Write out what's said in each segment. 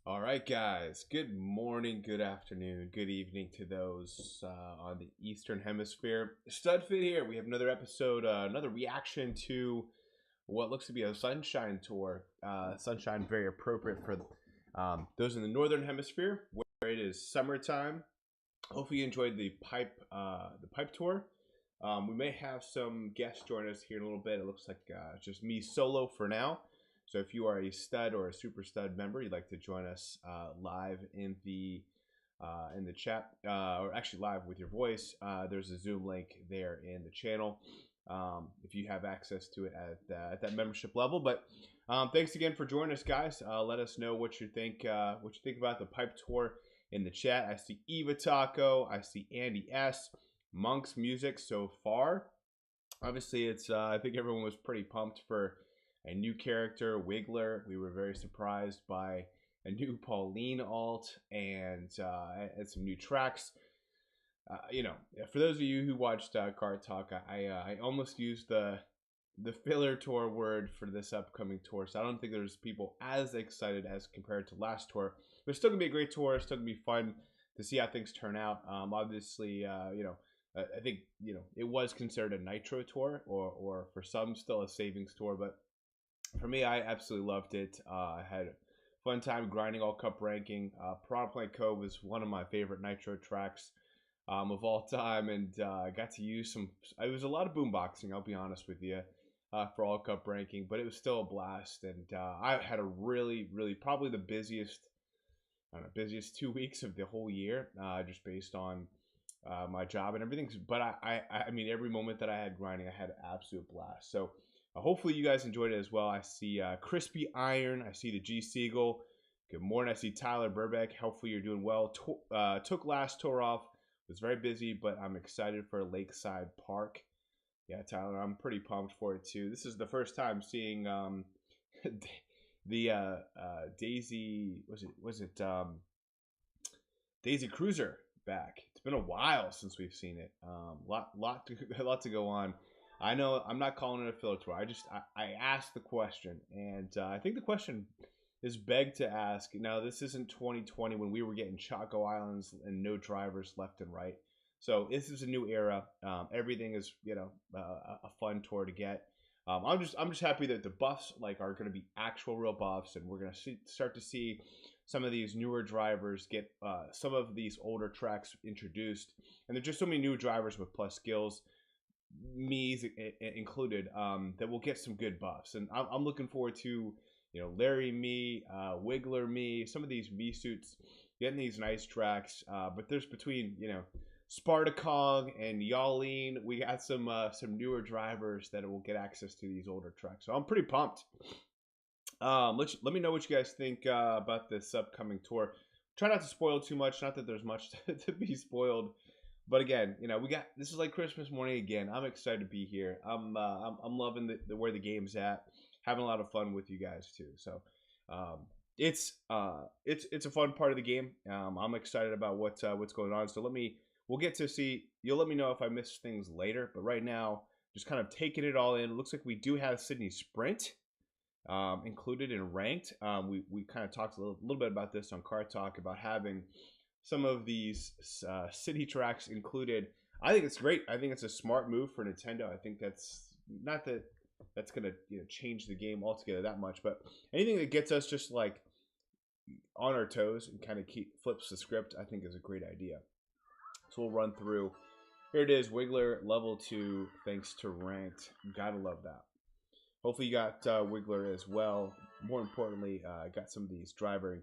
All right, guys. Good morning, good afternoon, good evening to those on the Eastern Hemisphere. Studfit here. We have another episode, another reaction to what looks to be a sunshine tour. Sunshine, very appropriate for those in the Northern Hemisphere, where it is summertime. Hopefully, you enjoyed the pipe tour. We may have some guests join us here in a little bit. It looks like just me solo for now. So if you are a stud or a super stud member, you'd like to join us live in the chat, or actually live with your voice, there's a Zoom link there in the channel if you have access to it at that membership level. But thanks again for joining us, guys. Let us know what you think about the pipe tour in the chat. I see Eva Taco, I see Andy S, Monk's Music so far. Obviously, it's I think everyone was pretty pumped for a new character, Wiggler. We were very surprised by a new Pauline alt and some new tracks. For those of you who watched Kart Talk, I almost used the filler tour word for this upcoming tour. So I don't think there's people as excited as compared to last tour. But it's still gonna be a great tour. It's still gonna be fun to see how things turn out. Obviously, I think it was considered a nitro tour, or for some still a savings tour, but for me, I absolutely loved it. I had a fun time grinding all cup ranking. Piranha Plant Cove was one of my favorite nitro tracks of all time, and I got to use some. It was a lot of boomboxing, I'll be honest with you, for all cup ranking, but it was still a blast. And I had a really, really probably the busiest 2 weeks of the whole year, just based on my job and everything. But I mean, every moment that I had grinding, I had an absolute blast. So hopefully you guys enjoyed it as well. I see Crispy Iron. I see the G Seagull. Good morning. I see Tyler Burbeck. Hopefully you're doing well. Took last tour off. Was very busy, but I'm excited for Lakeside Park. Yeah, Tyler, I'm pretty pumped for it too. This is the first time seeing the Daisy. Was it Daisy Cruiser back? It's been a while since we've seen it. Lot to go on. I know I'm not calling it a filler tour. I asked the question, and I think the question is begged to ask. Now, this isn't 2020 when we were getting Chaco Islands and no drivers left and right. So this is a new era. Everything is a fun tour to get. I'm just happy that the buffs are going to be actual real buffs, and we're going to start to see some of these newer drivers get some of these older tracks introduced, and there's just so many new drivers with plus skills, me included, that will get some good buffs. And I'm looking forward to Larry me, Wiggler me, some of these me suits getting these nice tracks. But there's between Spartacog and Yaleen, we got some newer drivers that will get access to these older tracks. So I'm pretty pumped. Let me know what you guys think about this upcoming tour. Try not to spoil too much. Not that there's much to be spoiled. But again, this is like Christmas morning again. I'm excited to be here. I'm loving where the game's at. Having a lot of fun with you guys too. So it's a fun part of the game. I'm excited about what's going on. So we'll get to see. You'll let me know if I miss things later. But right now, just kind of taking it all in. It looks like we do have Sydney Sprint included in ranked. We kind of talked a little bit about this on Kart Talk about having some of these city tracks included. I think it's great. I think it's a smart move for Nintendo. I think that's not that that's gonna change the game altogether that much, but anything that gets us just on our toes and kind of flips the script, I think is a great idea. So we'll run through. Here it is, Wiggler level 2, thanks to ranked. Gotta love that. Hopefully you got Wiggler as well. More importantly, I got some of these driver and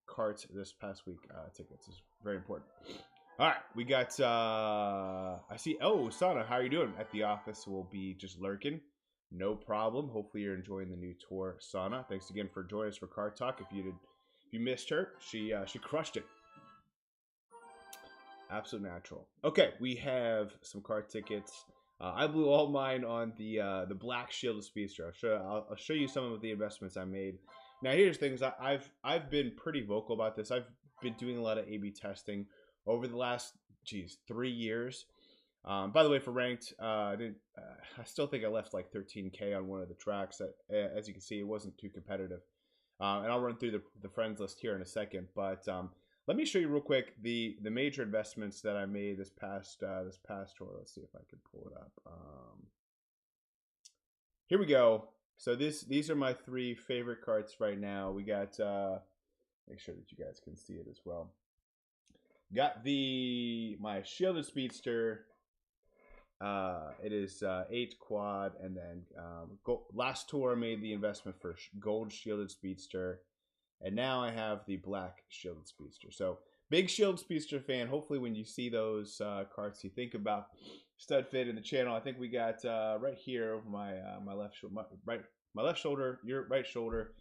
Kart this past week tickets. Is very important. All right, we got. I see. Oh, Sana, how are you doing? At the office, we'll be just lurking. No problem. Hopefully you're enjoying the new tour, Sana. Thanks again for joining us for Kart Talk. If you missed her, she crushed it. Absolute natural. Okay, we have some Kart tickets. I blew all mine on the Black Shield Speedster. I'll show you some of the investments I made. Now here's things. I've been pretty vocal about this. I've been doing a lot of A/B testing over the last 3 years. By the way, for ranked, I still think I left like 13K on one of the tracks. That, as you can see, it wasn't too competitive. And I'll run through the friends list here in a second. But let me show you real quick the major investments that I made this past tour. Let's see if I can pull it up. Here we go. So these are my 3 favorite carts right now. We got make sure that you guys can see it as well. Got my Shielded Speedster. It is 8 quad, and then last tour I made the investment for gold Shielded Speedster, and now I have the black Shielded Speedster. So big Shielded Speedster fan. Hopefully when you see those carts, you think about Studfit in the channel. I think we got right here my left shoulder, your right shoulder.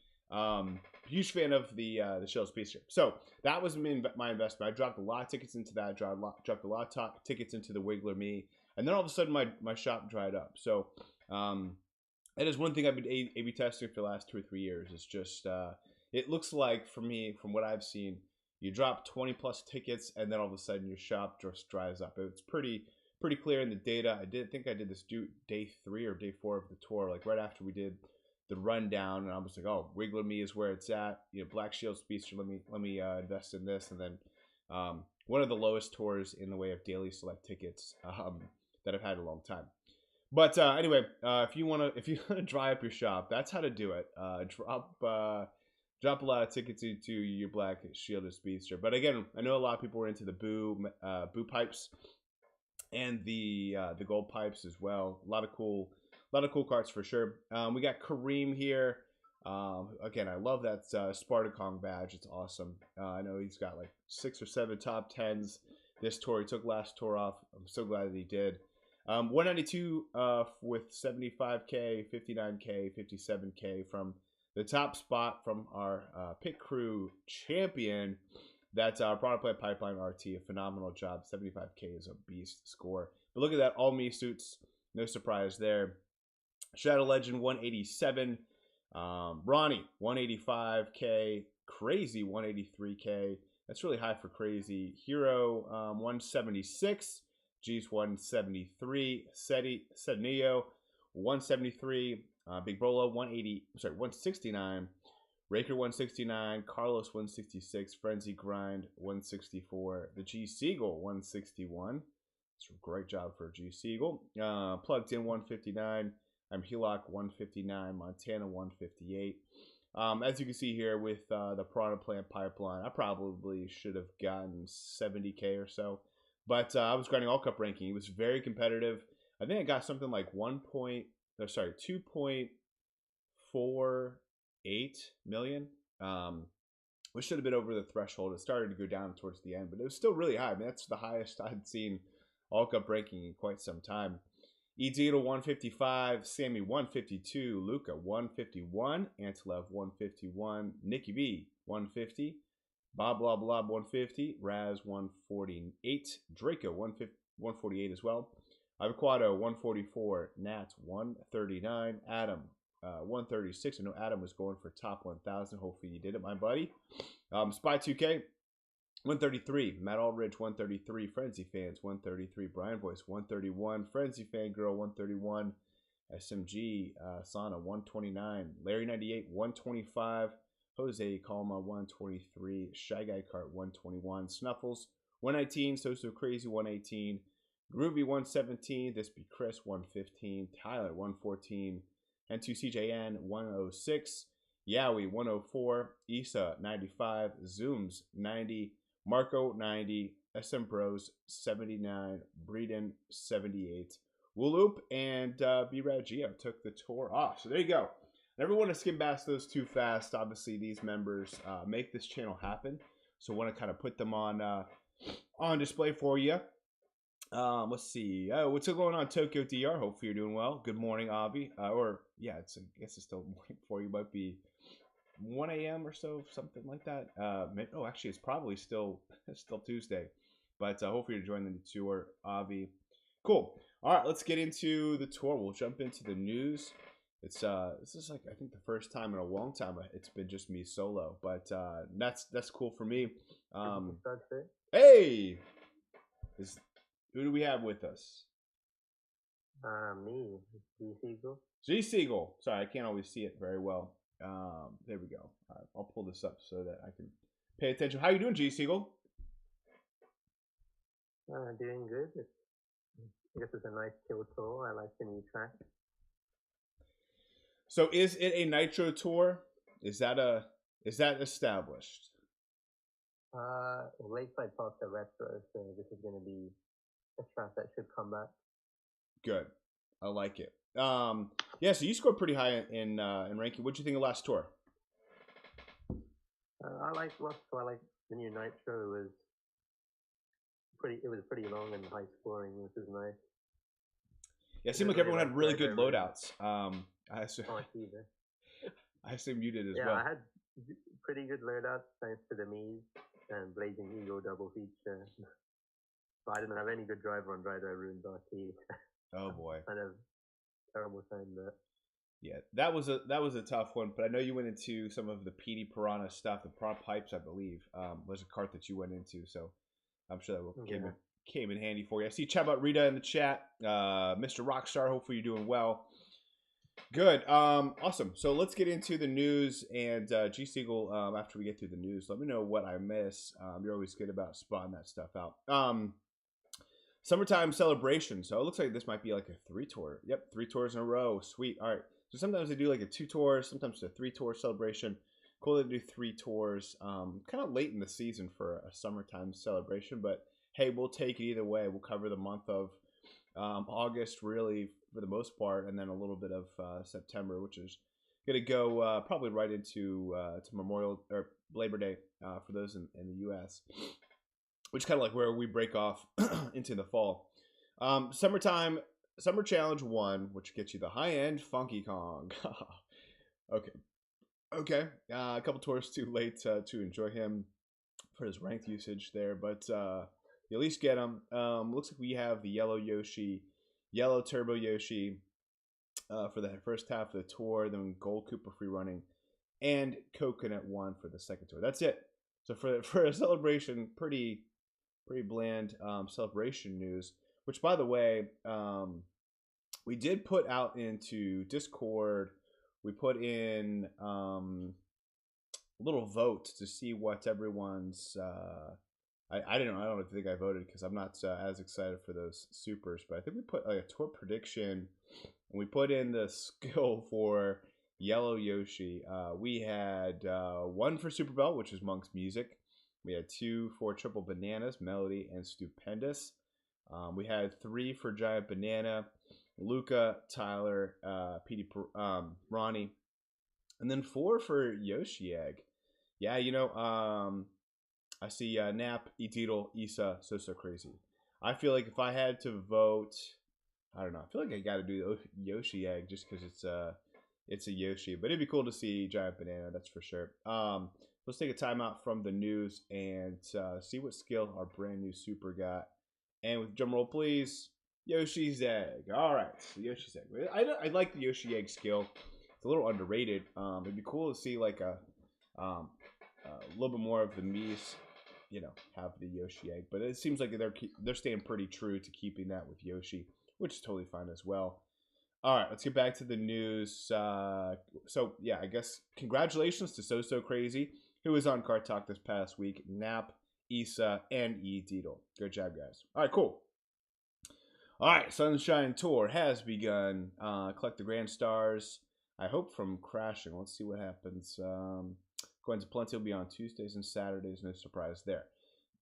Huge fan of the Shielded Speedster. So that was my investment. I dropped a lot of tickets into that. Dropped a lot of tickets into the Wiggler Me. And then all of a sudden, my shop dried up. So that is one thing I've been A/B testing for the last 2 or 3 years. It's just, it looks like, for me, from what I've seen, you drop 20 plus tickets, and then all of a sudden your shop just dries up. It's pretty clear in the data. I think I did this day 3 or day 4 of the tour, like right after we did the rundown, and I was like, oh, Wiggler Me is where it's at. Black Shield Speedster, let me invest in this. And then one of the lowest tours in the way of daily select tickets that I've had in a long time. But anyway, if you wanna dry up your shop, that's how to do it. Drop a lot of tickets into your black Shielded Speedster. But again, I know a lot of people were into the boo pipes and the gold pipes as well. A lot of cool carts for sure. We got Kareem here. Again, I love that Spartacon badge. It's awesome. I know he's got like 6 or 7 top 10s this tour. He took last tour off. I'm so glad that he did. 192 with 75K, 59K, 57K from the top spot from our pit crew champion. That's our Product Plant Pipeline RT. A phenomenal job. 75K is a beast score. But look at that. All me suits. No surprise there. Shadow Legend 187. Ronnie 185K. Crazy 183K. That's really high for Crazy. Hero 176. G's 173. Sedneo 173. Big Bolo 169. Raker 169. Carlos 166. Frenzy Grind 164. The G Seagull 161. It's a great job for G Seagull. Plugged in 159. I'm Heloc 159. Montana 158. As you can see here with the Product Plant Pipeline, I probably should have gotten 70K or so. But I was grinding all cup ranking. It was very competitive. I think I got something like 2.48 million, which should have been over the threshold. It started to go down towards the end, but it was still really high. I mean, that's the highest I'd seen all cup ranking in quite some time. Edito 155, Sammy 152, Luca 151, Antilev 151, Nikki B 150. Bob Blob 150, Raz 148, Draco 148 as well, Avocado 144, Nat 139, Adam 136. I know Adam was going for top 1,000. Hopefully you did it, my buddy. Spy 2K 133, Matt Aldridge 133, Frenzy Fans 133, Brian Voice 131, Frenzy Fangirl 131, SMG Sana 129, Larry 98 125. Jose Calma 123, Shy Guy Kart 121, Snuffles 119, So Crazy 118, Groovy 117, This Be Chris 115, Tyler 114, N2CJN 106, Yowie 104, Issa 95, Zooms 90, Marco 90, SM Bros 79, Breeden 78, Wooloop and B-Rad Geo took the tour off. So there you go. Never want to skim past those too fast. Obviously, these members make this channel happen, so I want to kind of put them on display for you. Let's see. What's going on, Tokyo DR? Hopefully you're doing well. Good morning, Avi. Or yeah, I guess it's still morning for you. Might be 1 a.m. or so, something like that. Oh, actually, it's probably still Tuesday, but hopefully you're joining the tour, Avi. Cool. All right, let's get into the tour. We'll jump into the news. It's this is like I think the first time in a long time it's been just me solo, but that's cool for me. Hey, who do we have with us? Me, G Seagull. G Seagull. Sorry, I can't always see it very well. There we go. I'll pull this up so that I can pay attention. How you doing, G Siegel? Doing good. I guess it's a nice chill tour. I like the new track. So is it a Nitro tour? Is that established? Lakeside Park T retro, so this is going to be a track that should come back. Good. I like it. Yeah, so you scored pretty high in ranking. What'd you think of last tour? I like last tour. I like the new Nitro. It was pretty long and high scoring, which is nice. Yeah, it seemed like everyone had really good loadouts. I assume, I see that. I assume you did as Yeah, well. I had pretty good loadouts thanks to the Mii's and Blazing Eagle double feature. But I didn't have any good driver on Driver. I ruined RT. Oh boy. Kind of terrible time there. Yeah, that was a tough one, but I know you went into some of the PD Piranha stuff, the Piranha Pipes, I believe, was a cart that you went into, so I'm sure that came in handy for you. I see chat about Rita in the chat, Mr. Rockstar. Hopefully you're doing well. Good, awesome. So let's get into the news, and G Siegel. After we get through the news, let me know what I miss. You're always good about spotting that stuff out. Summertime celebration. So it looks like this might be like a 3 tour. Yep, 3 tours in a row. Sweet. All right. So sometimes they do like a 2 tours, sometimes a 3 tour celebration. Cool to do 3 tours. Kind of late in the season for a summertime celebration, but hey, we'll take it either way. We'll cover the month of August, really, for the most part, and then a little bit of September, which is going to go probably right into to Memorial or Labor Day for those in the U.S., which is kind of like where we break off into the fall. Summertime Summer Challenge 1, which gets you the high-end Funky Kong. Okay. A couple tours too late to enjoy him for his ranked usage there, but you at least get him. Looks like we have the yellow Yoshi, yellow Turbo Yoshi for the first half of the tour, then gold Koopa free running, and Coconut 1 for the second tour. That's it. So for a celebration, pretty bland celebration news, which by the way, we did put out into Discord. We put in a little vote to see what everyone's I don't think I voted because I'm not as excited for those supers, but I think we put like a tour prediction and we put in the skill for yellow Yoshi. We had 1 for Super Belt, which is Monk's Music. We had 2 for Triple Bananas, Melody, and Stupendous. We had 3 for Giant Banana, Luca, Tyler, PD, Ronnie, and then 4 for Yoshi Egg. Yeah, I see Nap, Eteedle, Issa, So Crazy. I feel like if I had to vote, I don't know. I feel like I got to do Yoshi Egg just because it's a Yoshi. But it'd be cool to see Giant Banana, that's for sure. Let's take a timeout from the news and see what skill our brand new super got. And with drum roll, please, Yoshi's Egg. All right, so Yoshi's Egg. I like the Yoshi Egg skill. It's a little underrated. It'd be cool to see like a little bit more of the Mii's, have the Yoshi Egg. But it seems like they're staying pretty true to keeping that with Yoshi, which is totally fine as well. All right, let's get back to the news. So yeah, I guess congratulations to So Crazy, who was on Kart Talk this past week. Nap, Issa, and Eteedle. Good job, guys. All right, cool. All right, Sunshine Tour has begun. Collect the Grand Stars. I hope from crashing. Let's see what happens. Going to Plenty will be on Tuesdays and Saturdays. No surprise there.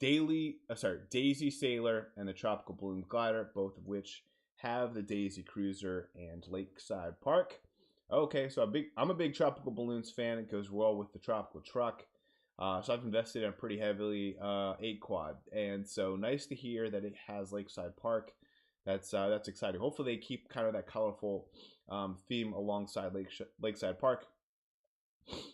Daisy Sailor and the Tropical Balloon Glider, both of which have the Daisy Cruiser and Lakeside Park. Okay, so I'm a big Tropical Balloons fan. It goes well with the Tropical Truck. So I've invested in a pretty heavily 8 quad, and so nice to hear that it has Lakeside Park. That's exciting. Hopefully they keep kind of that colorful theme alongside Lakeside Park,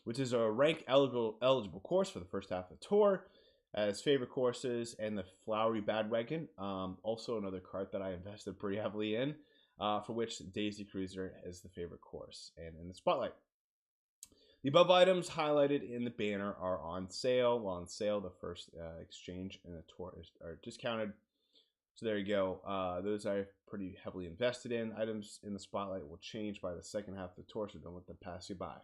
which is a rank eligible course for the first half of the tour. As favorite courses, and the Flowery Bandwagon, also another cart that I invested pretty heavily in, for which Daisy Cruiser is the favorite course and in the spotlight. The above items highlighted in the banner are on sale. While on sale, the first exchange and the tour are discounted. So there you go. Those are pretty heavily invested in. Items in the spotlight will change by the second half of the tour, so don't let them pass you by.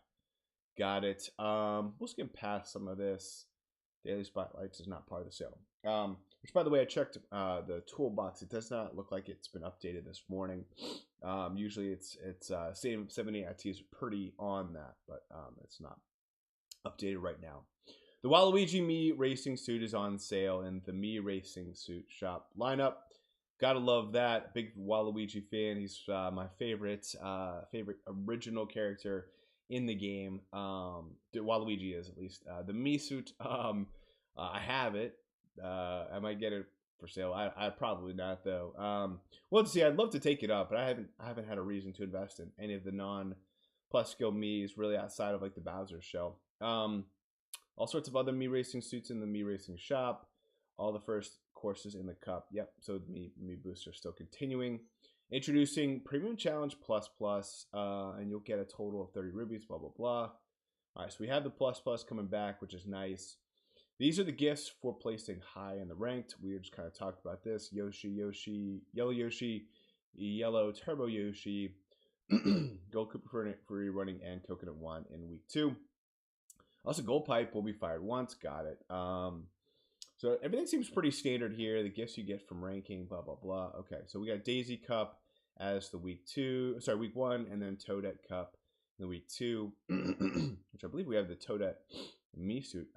Got it. We'll skim past some of this. Daily Spotlights is not part of the sale. Which, by the way, I checked the toolbox. It does not look like it's been updated this morning. Usually it's same 78 IT is pretty on that, but it's not updated right now. The Waluigi Mii Racing Suit is on sale in the Mii Racing Suit shop lineup. Gotta love that. Big Waluigi fan. He's my favorite original character in the game. Waluigi is, at least. The Mii suit, I have it. I might get it for sale. I probably not though. Well, let's see. I'd love to take it up, but I haven't had a reason to invest in any of the non plus skill Mii's really outside of like the Bowser show. All sorts of other Mii Racing suits in the Mii Racing shop. All the first courses in the cup. Yep. So the Mii booster still continuing. Introducing Premium Challenge Plus Plus, and you'll get a total of 30 rubies. Blah blah blah. All right. So we have the Plus Plus coming back, which is nice. These are the gifts for placing high in the ranked. We just kind of talked about this. Yoshi, Yellow Turbo Yoshi, Gold Koopa for rerunning, and Coconut 1 in week 2. Also, Gold Pipe will be fired once. Got it. So everything seems pretty standard here. The gifts you get from ranking, blah, blah, blah. Okay, so we got Daisy Cup as the week 1, and then Toadette Cup in the week 2, which I believe we have the Toadette Mii suit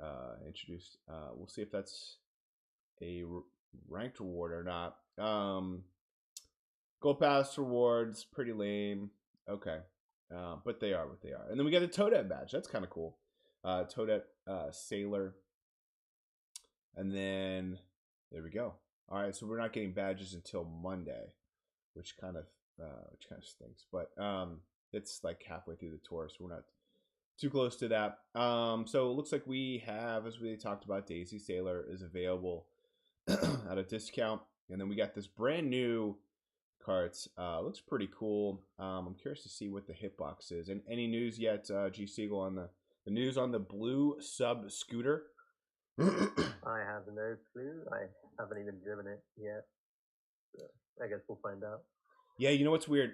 introduced. We'll see if that's a ranked reward or not. Gold Pass rewards, pretty lame. Okay, but they are what they are. And then we got a Toadette badge. That's kind of cool. Toadette Sailor. And then there we go. All right, so we're not getting badges until Monday, which kind of stinks. But it's like halfway through the tour, so we're not too close to that. So it looks like we have, as we talked about, Daisy Sailor is available at a discount. And then we got this brand new Kart. Looks pretty cool. I'm curious to see what the hitbox is. And any news yet, G Siegel, on the news on the blue sub scooter? I have no clue. I haven't even driven it yet. So I guess we'll find out. Yeah, you know what's weird?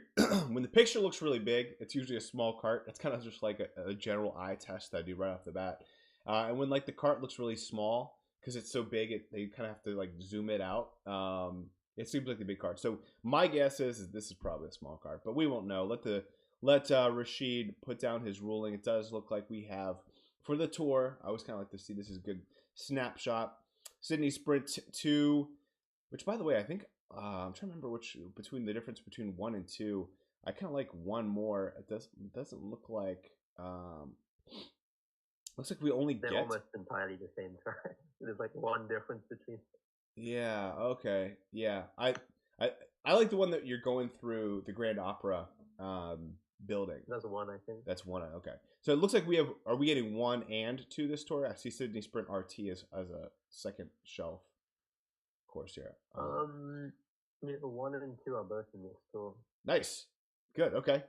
When the picture looks really big, it's usually a small cart. It's kind of just like a general eye test that I do right off the bat. And when like the cart looks really small, because it's so big, they kind of have to like zoom it out. It seems like the big cart. So my guess is this is probably a small cart, but we won't know. Let Rashid put down his ruling. It does look like we have for the tour. I always kind of like to see this is a good snapshot. Sydney Sprint 2, which by the way, I think I'm trying to remember between the difference between 1 and 2. I kind of like 1 more. It doesn't look like looks like we only They're get almost entirely the same track. There's like 1 difference between. Yeah, okay. Yeah. I like the one that you're going through the Grand Opera building. That's 1, I think. That's 1. Okay. So it looks like are we getting 1 and 2 this tour? I see Sydney Sprint RT as a second shelf course here. Yeah, 1 and 2 are both in this tour. Nice. Good. Okay.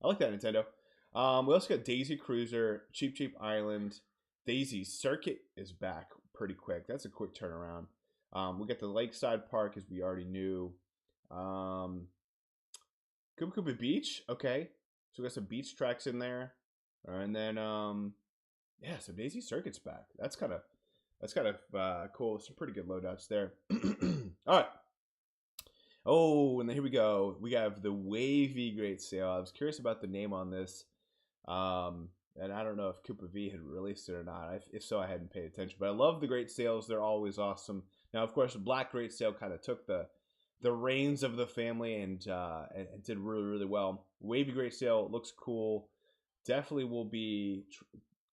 I like that, Nintendo. We also got Daisy Cruiser, Cheap Cheap Island. Daisy Circuit is back pretty quick. That's a quick turnaround. We got the Lakeside Park, as we already knew. Koopa Koopa Beach. Okay. So we got some beach tracks in there. And then, yeah, so Daisy Circuit's back. That's kind of cool. Some pretty good loadouts there. All right. Oh, and then here we go. We have the Wavy Great Sale. I was curious about the name on this. And I don't know if Koopa V had released it or not. If so, I hadn't paid attention. But I love the Great Sales. They're always awesome. Now, of course, the Black Great Sale kind of took the reins of the family and did really, really well. Wavy Great Sale looks cool. Definitely will be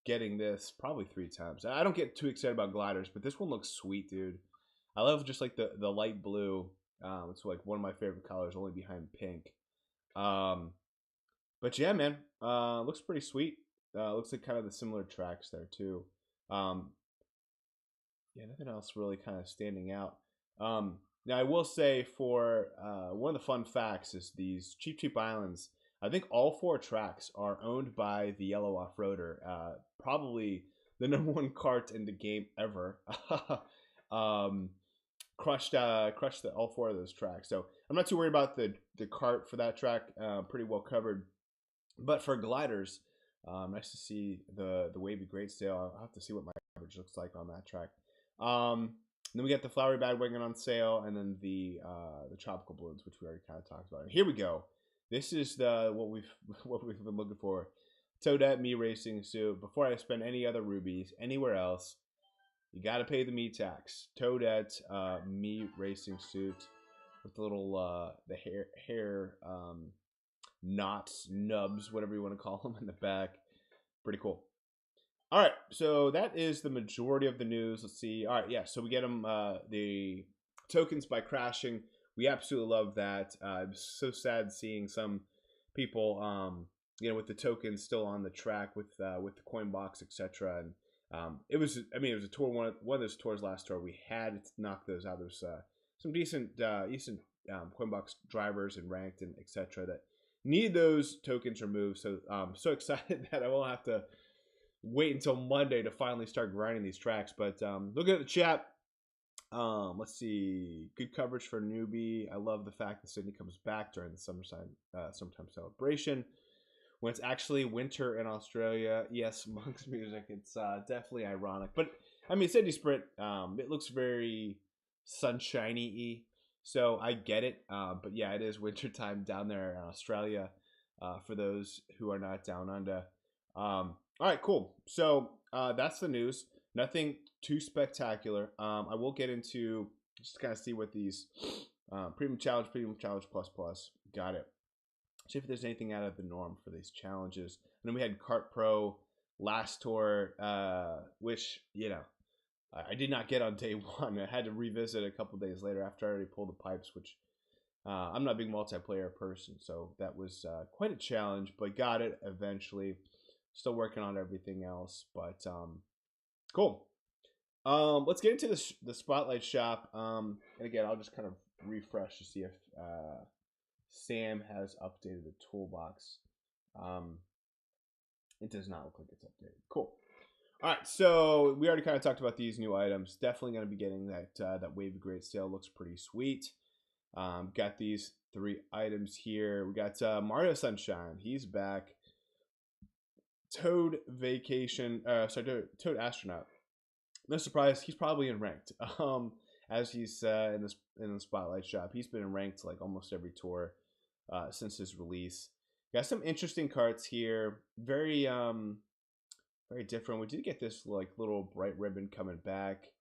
getting this probably 3 times. I don't get too excited about gliders, but this one looks sweet, dude. I love just like the light blue. It's like one of my favorite colors, only behind pink. But yeah, man, looks pretty sweet. Looks like kind of the similar tracks there too. Yeah, nothing else really kind of standing out. Now I will say for one of the fun facts is these Cheap Cheap Islands. I think all 4 tracks are owned by the Yellow Off-Roader. Probably the #1 kart in the game ever. Crushed all 4 of those tracks. So I'm not too worried about the kart for that track. Pretty well covered. But for gliders, Nice to see the wavy great sale. I'll have to see what my average looks like on that track. Then we got the flowery badwagon on sale, and then the tropical balloons, which we already kind of talked about. And here we go. This is what we've been looking for. Toadette Me Racing suit. Before I spend any other rubies anywhere else, you got to pay the me tax. Toadette Me Racing suit with the little the hair knots, nubs, whatever you want to call them in the back. Pretty cool. All right, so that is the majority of the news. Let's see. All right, yeah, so we get them the tokens by crashing. We absolutely love that. It's so sad seeing some people, with the tokens still on the track with the coin box, etc. And it was a tour, one of those tours last tour. We had to knock those out. There's some decent coin box drivers and ranked and etc. that need those tokens removed. So I'm so excited that I won't have to wait until Monday to finally start grinding these tracks. But look at the chat. Let's see. Good coverage for newbie. I love the fact that Sydney comes back during the summertime celebration when it's actually winter in Australia. Yes, Monk's music. It's definitely ironic, but I mean Sydney Sprint. It looks very sunshiny-y, so I get it. But yeah, it is wintertime down there in Australia. For those who are not down under. All right, cool. So that's the news. Nothing too spectacular. I will get into just to kind of see what these Premium Challenge Plus. Got it. See if there's anything out of the norm for these challenges. And then we had Kart Pro last tour, which, I did not get on day one. I had to revisit a couple days later after I already pulled the pipes, which I'm not a big multiplayer person. So that was quite a challenge, but got it eventually. Still working on everything else, but cool. Let's get into the Spotlight Shop. And again, I'll just kind of refresh to see if Sam has updated the toolbox. It does not look like it's updated. Cool. All right, so we already kind of talked about these new items. Definitely going to be getting that Wavy Great Sale. Looks pretty sweet. Got these 3 items here. We got Mario Sunshine. He's back. Toad Astronaut. No surprise, he's probably in ranked. As he's in the Spotlight Shop, he's been in ranked like almost every tour since his release. Got some interesting carts here. Very very different. We did get this like little bright ribbon coming back.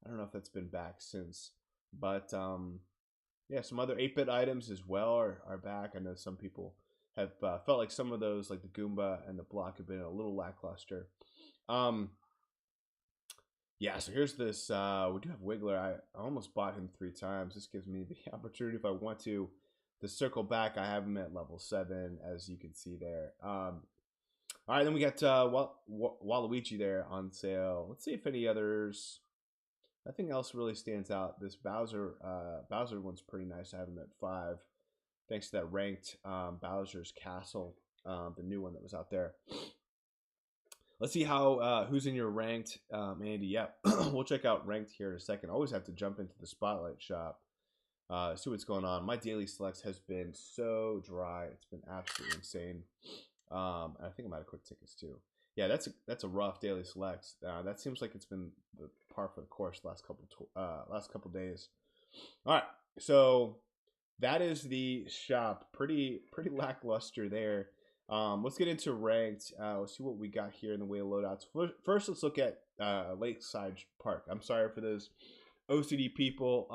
I don't know if that's been back since, but yeah, some other 8-bit items as well are back. I know some people have felt like some of those, like the Goomba and the block, have been a little lackluster. Yeah, so here's this. We do have Wiggler. I almost bought him 3 times. This gives me the opportunity, if I want to circle back. I have him at level 7, as you can see there. All right, then we got Waluigi there on sale. Let's see if any others. Nothing else really stands out. This Bowser one's pretty nice. I have him at 5. Thanks to that ranked Bowser's Castle, the new one that was out there. Let's see how who's in your ranked, Andy. Yeah, we'll check out ranked here in a second. Always have to jump into the Spotlight Shop, see what's going on. My daily selects has been so dry; it's been absolutely insane. I think I'm out of quick tickets too. Yeah, that's a rough daily selects. That seems like it's been the par for the course last couple days. All right, so that is the shop. Pretty lackluster there. Let's get into ranked. Let's see what we got here in the way of loadouts. First, let's look at Lakeside Park. I'm sorry for those OCD people.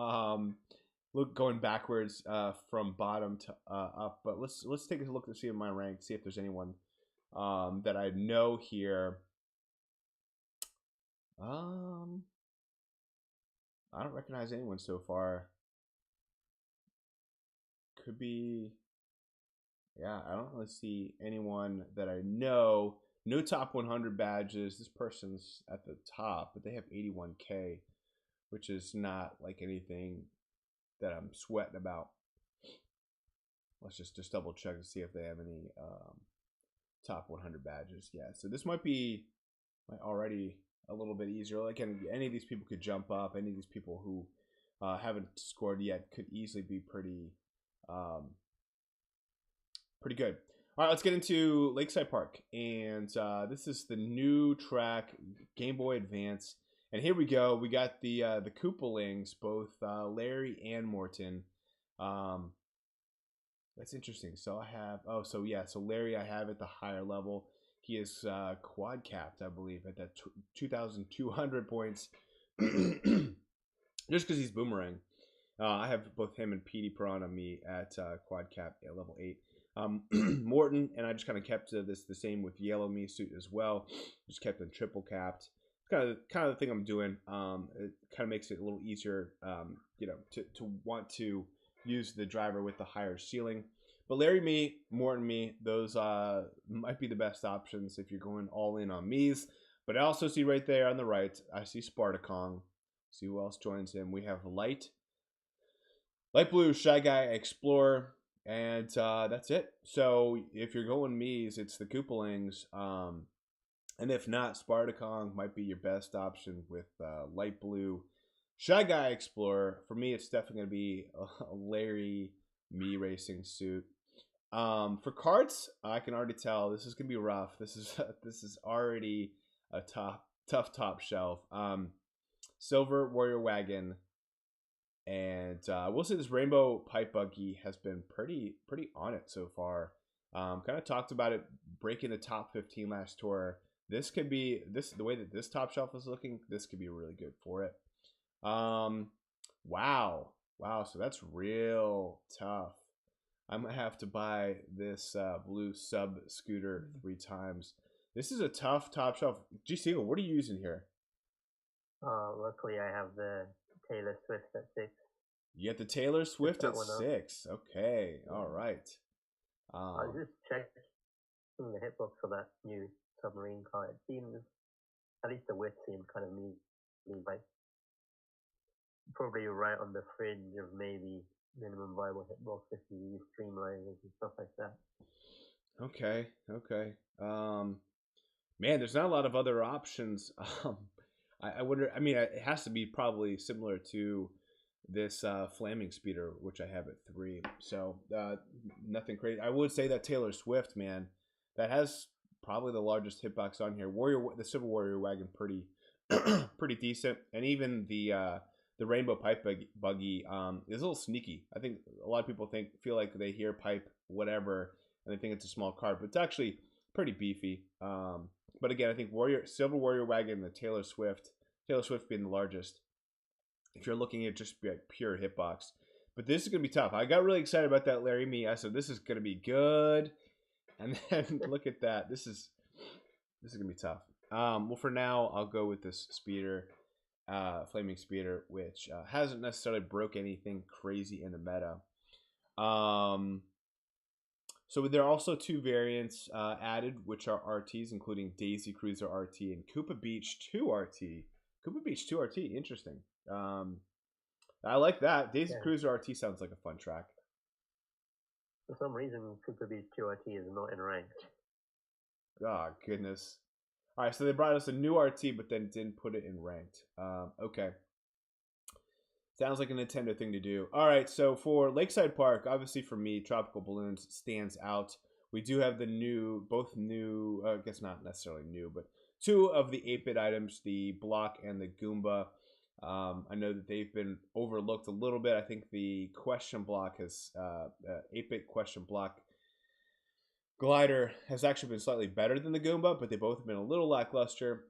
Look, going backwards from bottom to up. But let's take a look to see in my rank. See if there's anyone that I know here. I don't recognize anyone so far. Could be. Yeah, I don't really see anyone that I know. No top 100 badges. This person's at the top, but they have 81K, which is not like anything that I'm sweating about. Let's just double check to see if they have any top 100 badges. Yeah, so this might already a little bit easier. Like any of these people could jump up. Any of these people who haven't scored yet could easily be pretty good. All right, let's get into Lakeside Park, and this is the new track, Game Boy Advance. And here we go. We got the Koopalings, both Larry and Morton. Um, that's interesting. So I have so Larry I have at the higher level. He is quad capped, I believe, at that 2,200 points, just because he's boomerang. I have both him and Petey Piranha me at quad cap at level 8. Morton and I just kind of kept this the same with Yellow Me suit as well. Just kept them triple capped. It's kind of the thing I'm doing. It kind of makes it a little easier, to want to use the driver with the higher ceiling. But Larry Me, Morton Me, those might be the best options if you're going all in on Me's. But I also see right there on the right, I see Spartacong. See who else joins him. We have Light Blue, Shy Guy, Explorer, and that's it. So if you're going Me's, it's the Koopalings. And if not, Spartacong might be your best option with Light Blue, Shy Guy, Explorer. For me, it's definitely going to be a Larry Me racing suit. For carts, I can already tell this is going to be rough. This is already a tough top shelf. Silver Warrior Wagon. And I will say this Rainbow Pipe Buggy has been pretty on it so far. Kind of talked about it breaking the top 15 last tour. This could be the way that this top shelf is looking. This could be really good for it. Wow. So that's real tough. I'm gonna have to buy this blue sub scooter 3 times. This is a tough top shelf. GC, what are you using here? Luckily I have the Taylor Swift at 6. You get the Taylor Swift at 6. Okay, all right. I just checked the hitbox for that new submarine car. It seems, at least the width seems kind of like probably right on the fringe of maybe minimum viable hitbox if you use streamliners and stuff like that. Okay. Man, there's not a lot of other options. I wonder. I mean, it has to be probably similar to this Flaming Speeder, which I have at 3. So nothing crazy. I would say that Taylor Swift, man, that has probably the largest hitbox on here. The Silver Warrior Wagon, pretty decent, and even the Rainbow Pipe Buggy is a little sneaky. I think a lot of people feel like they hear pipe whatever and they think it's a small car, but it's actually pretty beefy. But again, I think Silver Warrior Wagon and the Taylor Swift being the largest, if you're looking at just pure hitbox. But this is going to be tough. I got really excited about that Larry Me. I said, this is going to be good. And then look at that. This is going to be tough. Well, for now, I'll go with this speeder, Flaming Speeder, which hasn't necessarily broke anything crazy in the meta. So there are also 2 variants added, which are RTs, including Daisy Cruiser RT and Koopa Beach 2 RT. Koopa Beach 2 RT, interesting. I like that. Daisy Cruiser RT sounds like a fun track. For some reason, Koopa Beach 2 RT is not in ranked. Oh, goodness. All right, so they brought us a new RT, but then didn't put it in ranked. Okay. Sounds like a Nintendo thing to do. All right, so for Lakeside Park, obviously for me, Tropical Balloons stands out. We do have both new, I guess not necessarily new, but 2 of the 8-bit items, the Block and the Goomba. I know that they've been overlooked a little bit. I think the Question Block 8-bit Question Block Glider has actually been slightly better than the Goomba, but they both have been a little lackluster.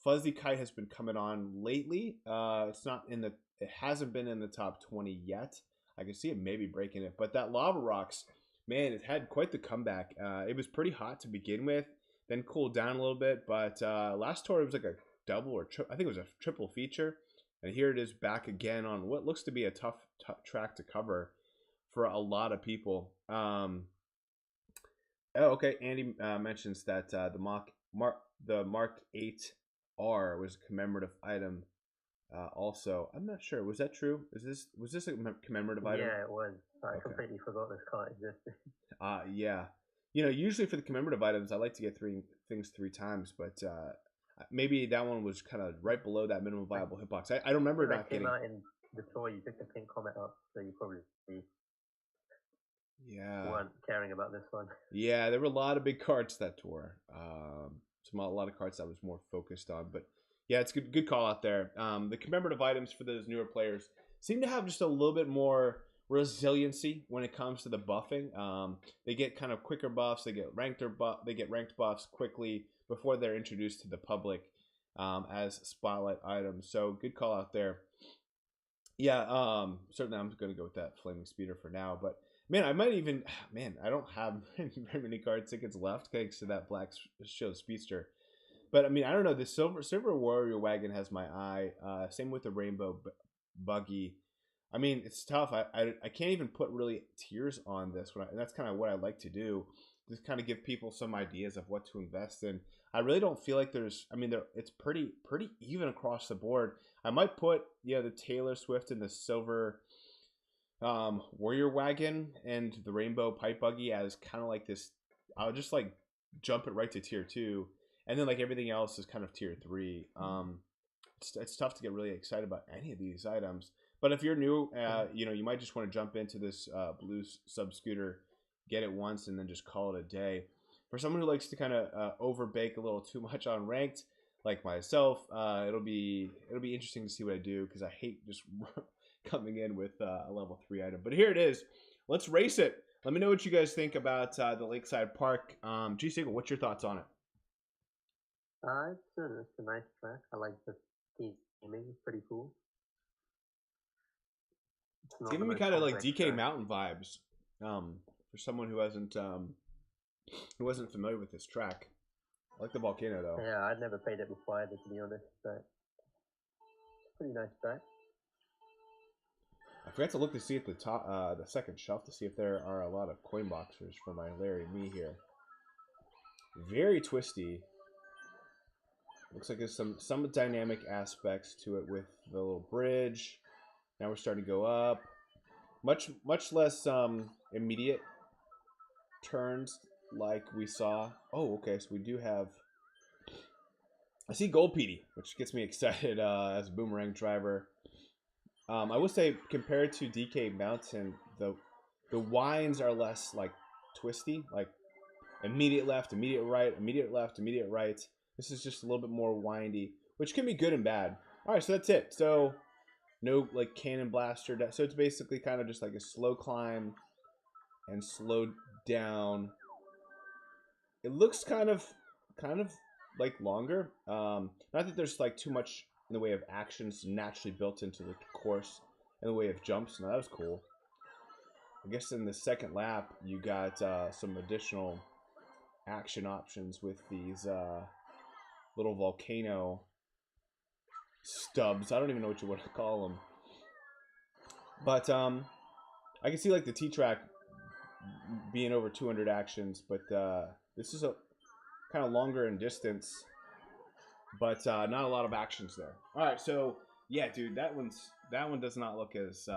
Fuzzy Kite has been coming on lately. It hasn't been in the top 20 yet. I can see it maybe breaking it, but that Lava Rocks, man, it had quite the comeback. It was pretty hot to begin with, then cooled down a little bit, but last tour it was like a double or I think it was a triple feature, and here it is back again on what looks to be a tough track to cover for a lot of people. Okay, Andy mentions that the Mark 8R was a commemorative item. Also, I'm not sure. Was that true? Was this a commemorative item? Yeah, it was. I completely forgot this card existed. Yeah. Usually for the commemorative items, I like to get 3 things 3 times, but maybe that one was kind of right below that minimum viable hitbox. I don't remember not getting. Came out in the tour. You took the pink comment up, so you probably. Yeah. weren't caring about this one. Yeah, there were a lot of big carts that tour. A lot of carts I was more focused on, but yeah, it's good call out there. The commemorative items for those newer players seem to have just a little bit more resiliency when it comes to the buffing. They get kind of quicker buffs. They get ranked buffs quickly before they're introduced to the public as spotlight items. So good call out there. Yeah, certainly I'm going to go with that flaming speeder for now, but man, I might even man, I don't have very many card tickets left thanks to that black show speedster. But I mean, I don't know. The silver warrior wagon has my eye. Same with the rainbow buggy. I mean, it's tough. I can't even put really tiers on this one, and that's kind of what I like to do. Just kind of give people some ideas of what to invest in. I really don't feel like there's. I mean, it's pretty even across the board. I might put the Taylor Swift and the silver warrior wagon and the rainbow pipe buggy as kind of like this. I'll just like jump it right to tier 2, and then like everything else is kind of tier 3. It's tough to get really excited about any of these items, but if you're new, you might just want to jump into this blue sub scooter, get it once, and then just call it a day. For someone who likes to kind of overbake a little too much on ranked, like myself, it'll be interesting to see what I do, because I hate just coming in with a level 3 item. But here it is. Let's race it. Let me know what you guys think about the Lakeside Park. G Single, what's your thoughts on it? It's a nice track. I like the theming. It's pretty cool. It's giving me kind of like DK Mountain vibes. For someone who wasn't familiar with this track. I like the volcano though. Yeah, I'd never played it before either, to be honest, but it's a pretty nice track. I forgot to look to see at the top, the second shelf, to see if there are a lot of coin boxers for my Larry Me here. Very twisty. Looks like there's some dynamic aspects to it with the little bridge. Now we're starting to go up. Much less immediate turns like we saw. Oh, okay, so we do have. I see Gold PD, which gets me excited as a boomerang driver. I would say compared to DK Mountain, the winds are less like twisty, like immediate left, immediate right, immediate left, immediate right. This is just a little bit more windy, which can be good and bad. All right, so that's it. So no like cannon blaster. So it's basically kind of just like a slow climb and slow down. It looks kind of like longer. Not that there's like too much in the way of actions naturally built into the course in the way of jumps. No, that was cool. I guess in the second lap you got some additional action options with these little volcano stubs. I don't even know what you want to call them. But I can see like the T-Track being over 200 actions, but this is a kind of longer in distance, but not a lot of actions there. All right, so yeah, dude, that one does not look as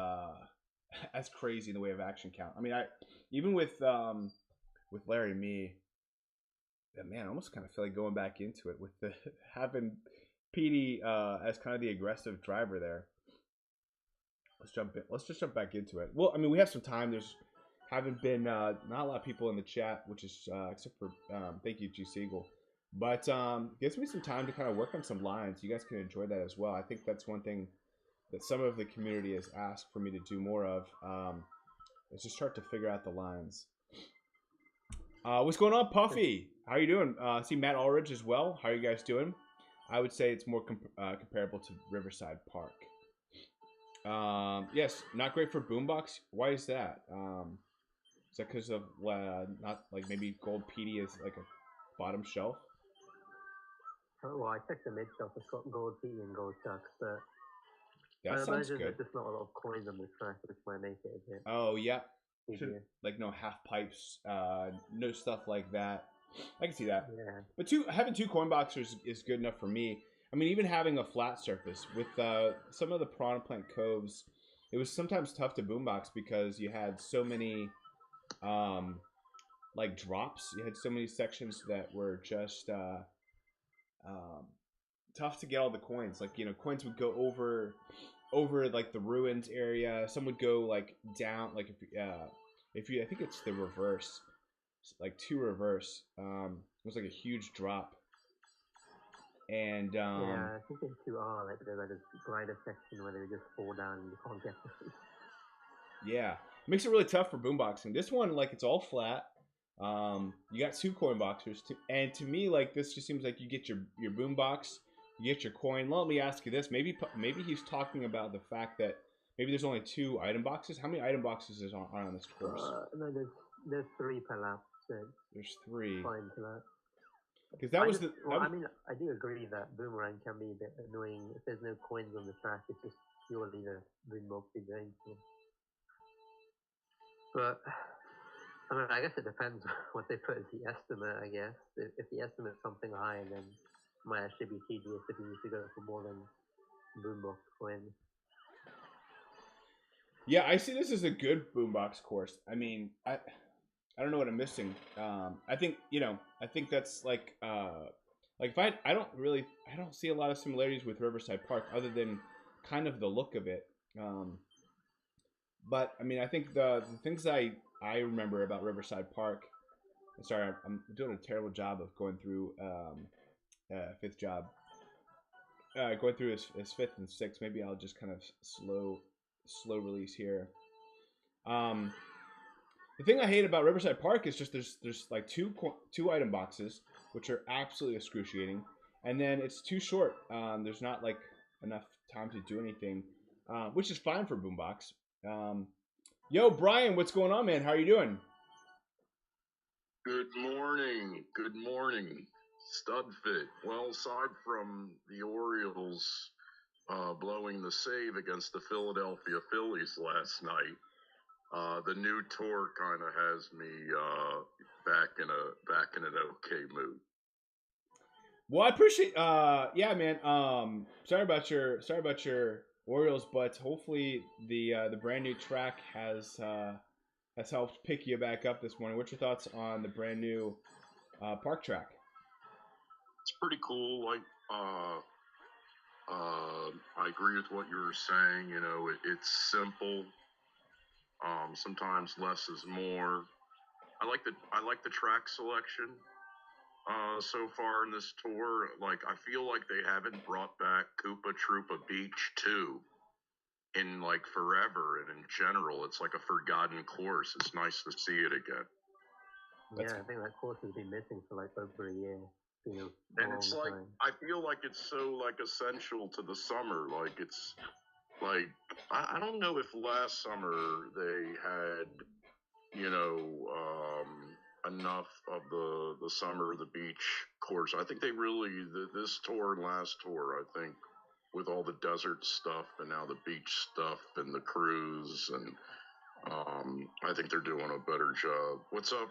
as crazy in the way of action count. I mean, even with Larry Me, man, I almost kind of feel like going back into it with the having PD as kind of the aggressive driver there. Let's just jump back into it. Well, I mean, we have some time. There's haven't been not a lot of people in the chat, which is except for thank you, G Siegel. But gives me some time to kind of work on some lines. You guys can enjoy that as well. I think that's one thing that some of the community has asked for me to do more of. Is just start to figure out the lines. What's going on, Puffy? How are you doing? See Matt Ulrich as well. How are you guys doing? I would say it's more comparable to Riverside Park. Yes, not great for boombox. Why is that? Is that because of not like maybe Gold PD is like a bottom shelf? Oh, well, I checked the mid shelf. It's got Gold PD and Gold Chucks, but that I sounds imagine good. there's just not a lot of coins on this track, which might make it a bit. Oh yeah, like no half pipes, no stuff like that. I can see that. Yeah. But having 2 coin boxers is good enough for me. I mean, even having a flat surface with some of the Piranha Plant coves, it was sometimes tough to boombox because you had so many like drops. You had so many sections that were just tough to get all the coins. Like, coins would go over like the ruins area. Some would go like down, like if if you, I think it's the reverse, like two reverse. It was like a huge drop, and Yeah, I think in 2R, like there's like a glider section where they just fall down and you can't get them. yeah, it makes it really tough for boomboxing. This one, like, it's all flat. You got two coin boxers, and to me, like, this just seems like you get your boombox, you get your coin. Let me ask you this: maybe he's talking about the fact that maybe there's only two item boxes. How many item boxes is on this course? No, there's 3 per lap, so There's three. fine to that. Because that was the. Well, I mean, I do agree that boomerang can be a bit annoying if there's no coins on the track. It's just purely the boombox you're going for. But I mean, I guess it depends what they put as the estimate. I guess if the estimate's something high, then it might actually be tedious if you need to go for more than boombox coins. Yeah, I see this as a good boombox course. I mean, I don't know what I'm missing. I think I think that's like if I don't see a lot of similarities with Riverside Park other than kind of the look of it. But I mean, I think the things I remember about Riverside Park. Sorry, I'm doing a terrible job of going through fifth job. Going through his fifth and sixth. Maybe I'll just kind of slow release here. The thing I hate about Riverside Park is just there's like two item boxes, which are absolutely excruciating, and then it's too short. There's not like enough time to do anything, which is fine for Boombox. Yo, Brian, what's going on, man? How are you doing? Good morning. Good morning. Studfit. Well, aside from the Orioles blowing the save against the Philadelphia Phillies last night, the new tour kind of has me back in an okay mood. Well, I appreciate. Yeah, man. Sorry about your Orioles, but hopefully the brand new track has helped pick you back up this morning. What's your thoughts on the brand new park track? It's pretty cool. Like, I agree with what you were saying. You know, it's simple. Sometimes less is more. I like the track selection so far in this tour. Like, I feel like they haven't brought back Koopa Troopa Beach 2 in like forever, and in general, it's like a forgotten course. It's nice to see it again. Yeah, I think that course has been missing for like over a year. And it's like time. I feel like it's so like essential to the summer. Like it's like I don't know if last summer they had enough of the summer the beach course. I think they really this tour and last tour. I think with all the desert stuff and now the beach stuff and the cruise and I think they're doing a better job. What's up,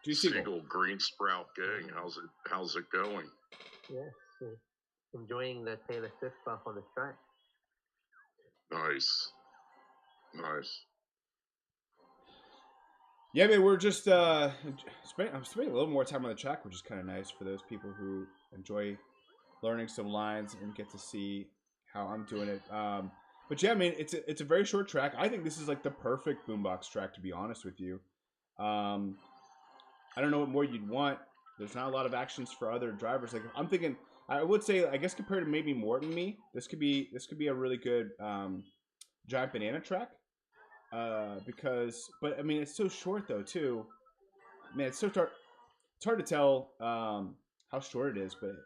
Siegel Green Sprout Gang? How's it going? Yes, enjoying the Taylor Swift stuff on the track. Nice. Yeah, man, we're just I'm spending a little more time on the track, which is kind of nice for those people who enjoy learning some lines and get to see how I'm doing it. But yeah, I mean, it's a very short track. I think this is like the perfect boombox track, to be honest with you. I don't know what more you'd want. There's not a lot of actions for other drivers. Like I'm thinking, I would say, I guess compared to maybe Morton me, this could be a really good giant banana track. But I mean, it's so short though too. Man, it's It's hard to tell how short it is, but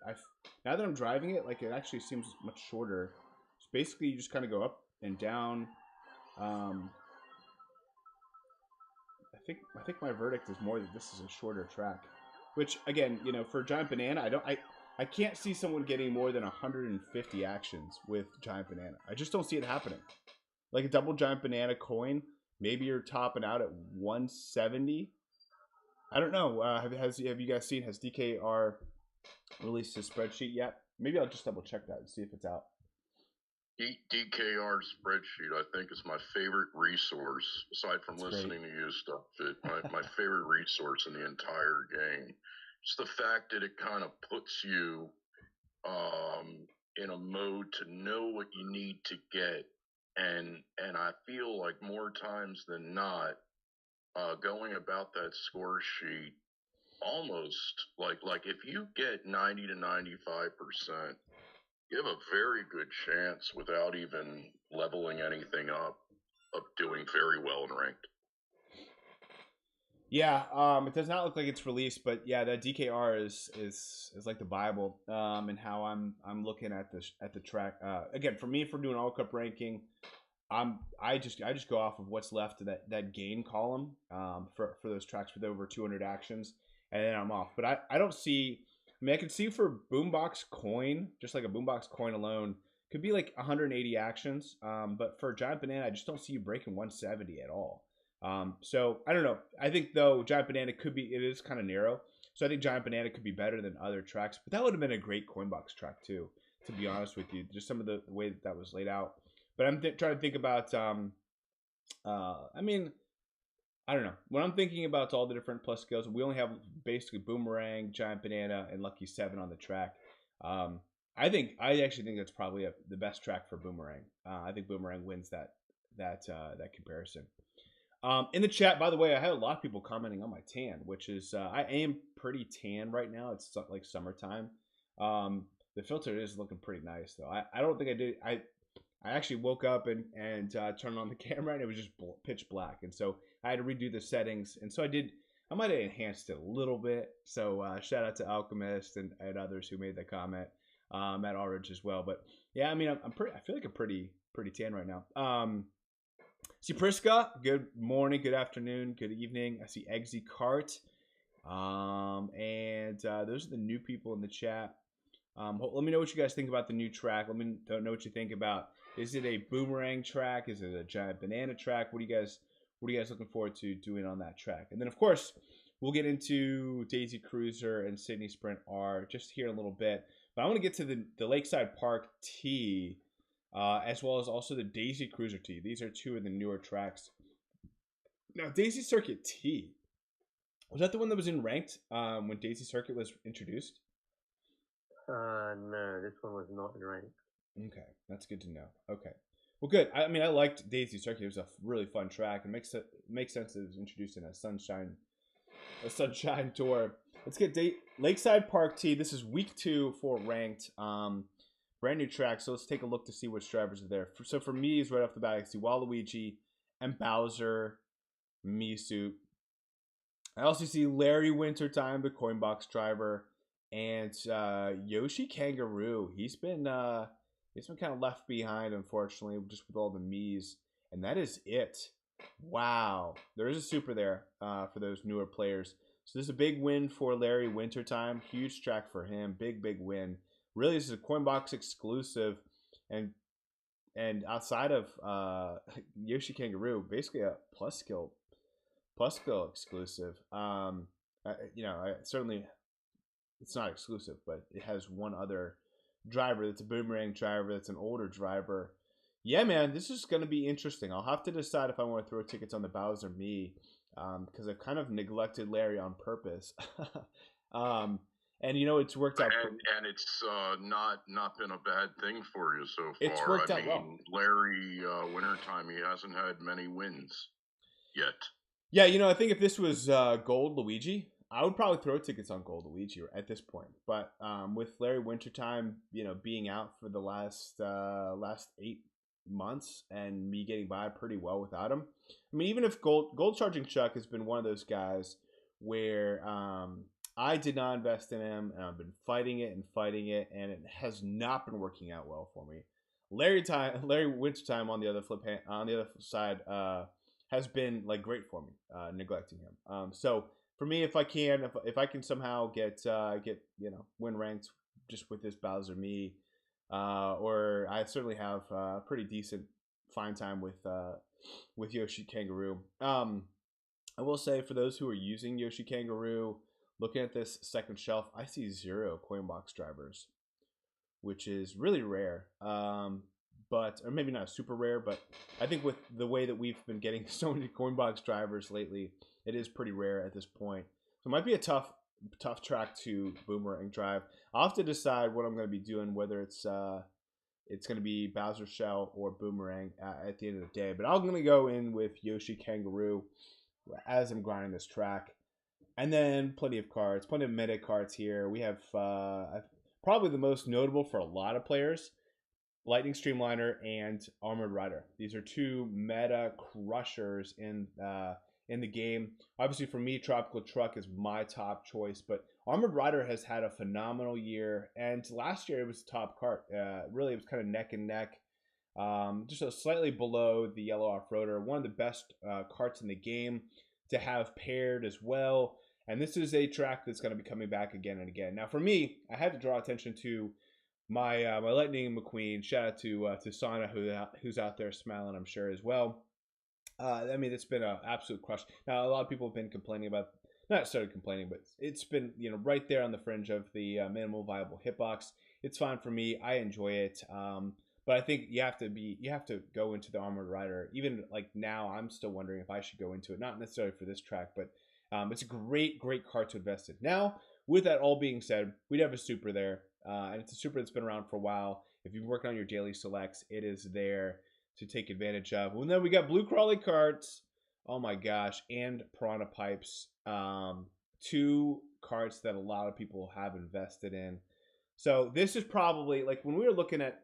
now that I'm driving it, like it actually seems much shorter. So basically, you just kind of go up and down. I think my verdict is more that this is a shorter track, which again, for Giant Banana, I can't see someone getting more than 150 actions with Giant Banana. I just don't see it happening. Like a double Giant Banana coin, maybe you're topping out at 170. I don't know. Have you guys seen? Has DKR released his spreadsheet yet? Maybe I'll just double check that and see if it's out. DKR spreadsheet, I think, is my favorite resource, aside from listening to you stuff. My favorite resource in the entire game. Just the fact that it kind of puts you in a mode to know what you need to get, and I feel like more times than not, going about that score sheet almost like if you get 90 to 95%, you have a very good chance without even leveling anything up of doing very well in ranked. Yeah, it does not look like it's released, but yeah, that DKR is like the Bible. And how I'm looking at the track. Again, for me, for doing all cup ranking, I just go off of what's left of that gain column for those tracks with over 200 actions, and then I'm off. But I don't see. I mean, I can see for Boombox Coin, just like a Boombox Coin alone, could be like 180 actions. But for Giant Banana, I just don't see you breaking 170 at all. So I don't know. I think though Giant Banana it is kind of narrow. So I think Giant Banana could be better than other tracks, but that would have been a great Coinbox track too. To be honest with you, just some of the way that was laid out. But I'm trying to think about. I mean, I don't know. When I'm thinking about all the different plus skills, we only have basically Boomerang, Giant Banana, and Lucky 7 on the track. I actually think that's probably the best track for Boomerang. I think Boomerang wins that comparison. In the chat, by the way, I had a lot of people commenting on my tan, which is I am pretty tan right now. It's like summertime. The filter is looking pretty nice though. I don't think I did. I actually woke up and turned on the camera and it was just pitch black, and so I had to redo the settings. And so I might have enhanced it a little bit. So shout out to Alchemist and others who made that comment. Matt Aldridge as well. But yeah, I mean, I feel like I'm pretty tan right now. See Priska, good morning, good afternoon, good evening. I see Eggsy Kart. And those are the new people in the chat. Let me know what you guys think about the new track. Let me know what you think about. Is it a Boomerang track? Is it a Giant Banana track? What are you guys looking forward to doing on that track? And then of course we'll get into Daisy Cruiser and Sydney Sprint R just here in a little bit. But I want to get to the Lakeside Park T. As well as also the Daisy Cruiser T. These are two of the newer tracks. Now, Daisy Circuit T. Was that the one that was in ranked when Daisy Circuit was introduced? No, this one was not in ranked. Okay, that's good to know. Okay. Well, good. I mean, I liked Daisy Circuit. It was a really fun track. It makes sense that it was introduced in a sunshine tour. Let's get Lakeside Park T. This is week 2 for ranked. Brand new track, so let's take a look to see which drivers are there. So for me, is right off the bat, I see Waluigi and Bowser, Misu. I also see Larry Wintertime, the Coinbox driver, and Yoshi Kangaroo. He's been kind of left behind, unfortunately, just with all the Miis, and that is it. Wow, there is a super there for those newer players. So this is a big win for Larry Wintertime. Huge track for him. Big win. Really, this is a Coinbox exclusive, and outside of Yoshi Kangaroo, basically a plus skill exclusive. Certainly it's not exclusive, but it has one other driver that's a Boomerang driver, that's an older driver. Yeah, man, this is going to be interesting. I'll have to decide if I want to throw tickets on the Bowser me, because I've kind of neglected Larry on purpose. And it's worked out. And it's not been a bad thing for you so far. It's worked out well. Larry Wintertime, he hasn't had many wins yet. Yeah, I think if this was Gold Luigi, I would probably throw tickets on Gold Luigi at this point. But with Larry Wintertime, being out for the last 8 months and me getting by pretty well without him. I mean, even if Gold Charging Chuck has been one of those guys where I did not invest in him, and I've been fighting it, and it has not been working out well for me. Larry Wintertime on the other side has been like great for me, neglecting him. So for me, if I can somehow get win ranked just with this Bowser me, or I certainly have a pretty decent fine time with Yoshi Kangaroo. I will say for those who are using Yoshi Kangaroo, looking at this second shelf, I see 0 Coinbox drivers, which is really rare. Or maybe not super rare, but I think with the way that we've been getting so many Coinbox drivers lately, it is pretty rare at this point. So it might be a tough track to Boomerang drive. I'll have to decide what I'm going to be doing, whether it's going to be Bowser Shell or Boomerang at the end of the day. But I'm going to go in with Yoshi Kangaroo. as I'm grinding this track. And then plenty of cards, plenty of meta cards here. We have probably the most notable for a lot of players, Lightning Streamliner and Armored Rider. These are two meta crushers in the game. Obviously, for me, Tropical Truck is my top choice, but Armored Rider has had a phenomenal year, and last year it was top cart. Really, it was kind of neck and neck, just a slightly below the Yellow Off-Roader. One of the best carts in the game to have paired as well. And this is a track that's going to be coming back again and again. Now, for me, I had to draw attention to my Lightning McQueen. Shout out to Sana, who's out there smiling, I'm sure, as well. I mean, it's been an absolute crush. Now, a lot of people have been complaining about, not necessarily complaining, but it's been right there on the fringe of the minimal viable hitbox. It's fine for me. I enjoy it. But I think you have to go into the Armored Rider. Even like now, I'm still wondering if I should go into it. Not necessarily for this track, but it's a great card to invest in. Now, with that all being said, we'd have a super there. And it's a super that's been around for a while. If you've been working on your daily selects, it is there to take advantage of. Well, then we got blue crawly carts. Oh my gosh. And piranha pipes. Two carts that a lot of people have invested in. So this is probably, like when we were looking at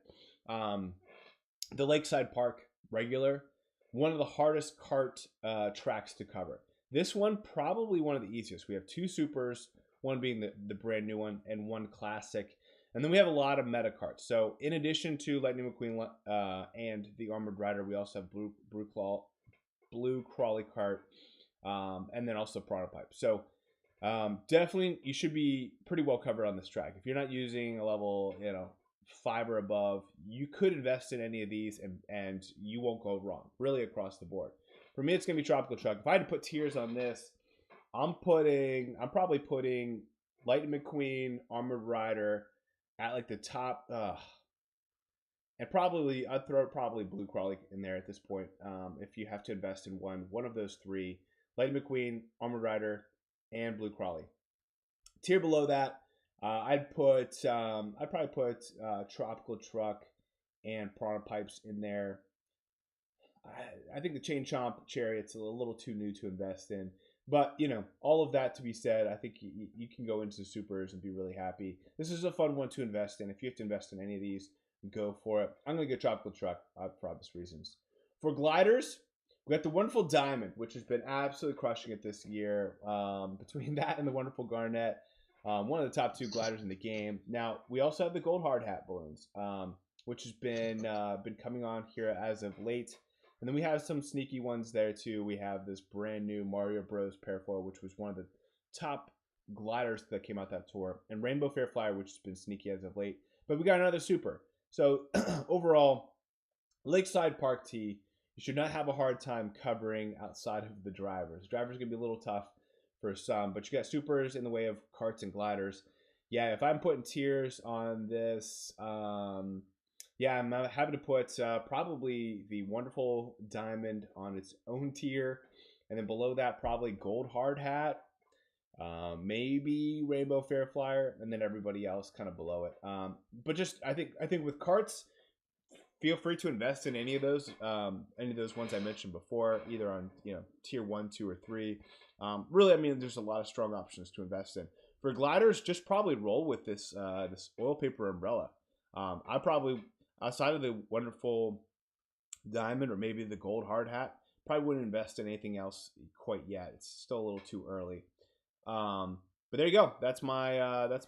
the Lakeside Park regular, one of the hardest cart tracks to cover. This one, probably one of the easiest. We have two supers, one being the brand new one, and one classic. And then we have a lot of meta carts. So in addition to Lightning McQueen and the Armored Rider, we also have blue crawly cart, and then also piranha pipe. So definitely you should be pretty well covered on this track. If you're not using a level 5 or above, you could invest in any of these and you won't go wrong, really across the board. For me, it's going to be Tropical Truck. If I had to put tiers on this, I'm probably putting Lightning McQueen, Armored Rider at like the top, and probably I'd throw probably Blue Crawly in there at this point. If you have to invest in one of those three, Lightning McQueen, Armored Rider, and Blue Crawly. Tier below that, I'd probably put Tropical Truck and Piranha Pipes in there. I think the Chain Chomp Chariot's a little too new to invest in. But, all of that to be said, I think you can go into the supers and be really happy. This is a fun one to invest in. If you have to invest in any of these, go for it. I'm going to go Tropical Truck for obvious reasons. For gliders, we got the Wonderful Diamond, which has been absolutely crushing it this year. Between that and the Wonderful Garnet, one of the top two gliders in the game. Now, we also have the Gold Hard Hat balloons, which has been coming on here as of late. And then we have some sneaky ones there too. We have this brand new Mario Bros. Parafoil, which was one of the top gliders that came out that tour. And Rainbow Fair Flyer, which has been sneaky as of late. But we got another super. So overall, Lakeside Park T, you should not have a hard time covering outside of the drivers. The drivers are going to be a little tough for some, but you got supers in the way of carts and gliders. Yeah, if I'm putting tiers on this, yeah, I'm happy to put probably the Wonderful Diamond on its own tier, and then below that probably Gold Hard Hat, maybe Rainbow Fair Flyer, and then everybody else kind of below it. But just I think with carts, feel free to invest in any of those ones I mentioned before, either on tier 1, 2, or 3. Really, I mean, there's a lot of strong options to invest in. For gliders, just probably roll with this oil paper umbrella. I probably, outside of the Wonderful Diamond or maybe the Gold Hard Hat, probably wouldn't invest in anything else quite yet. It's still a little too early. But there you go. That's my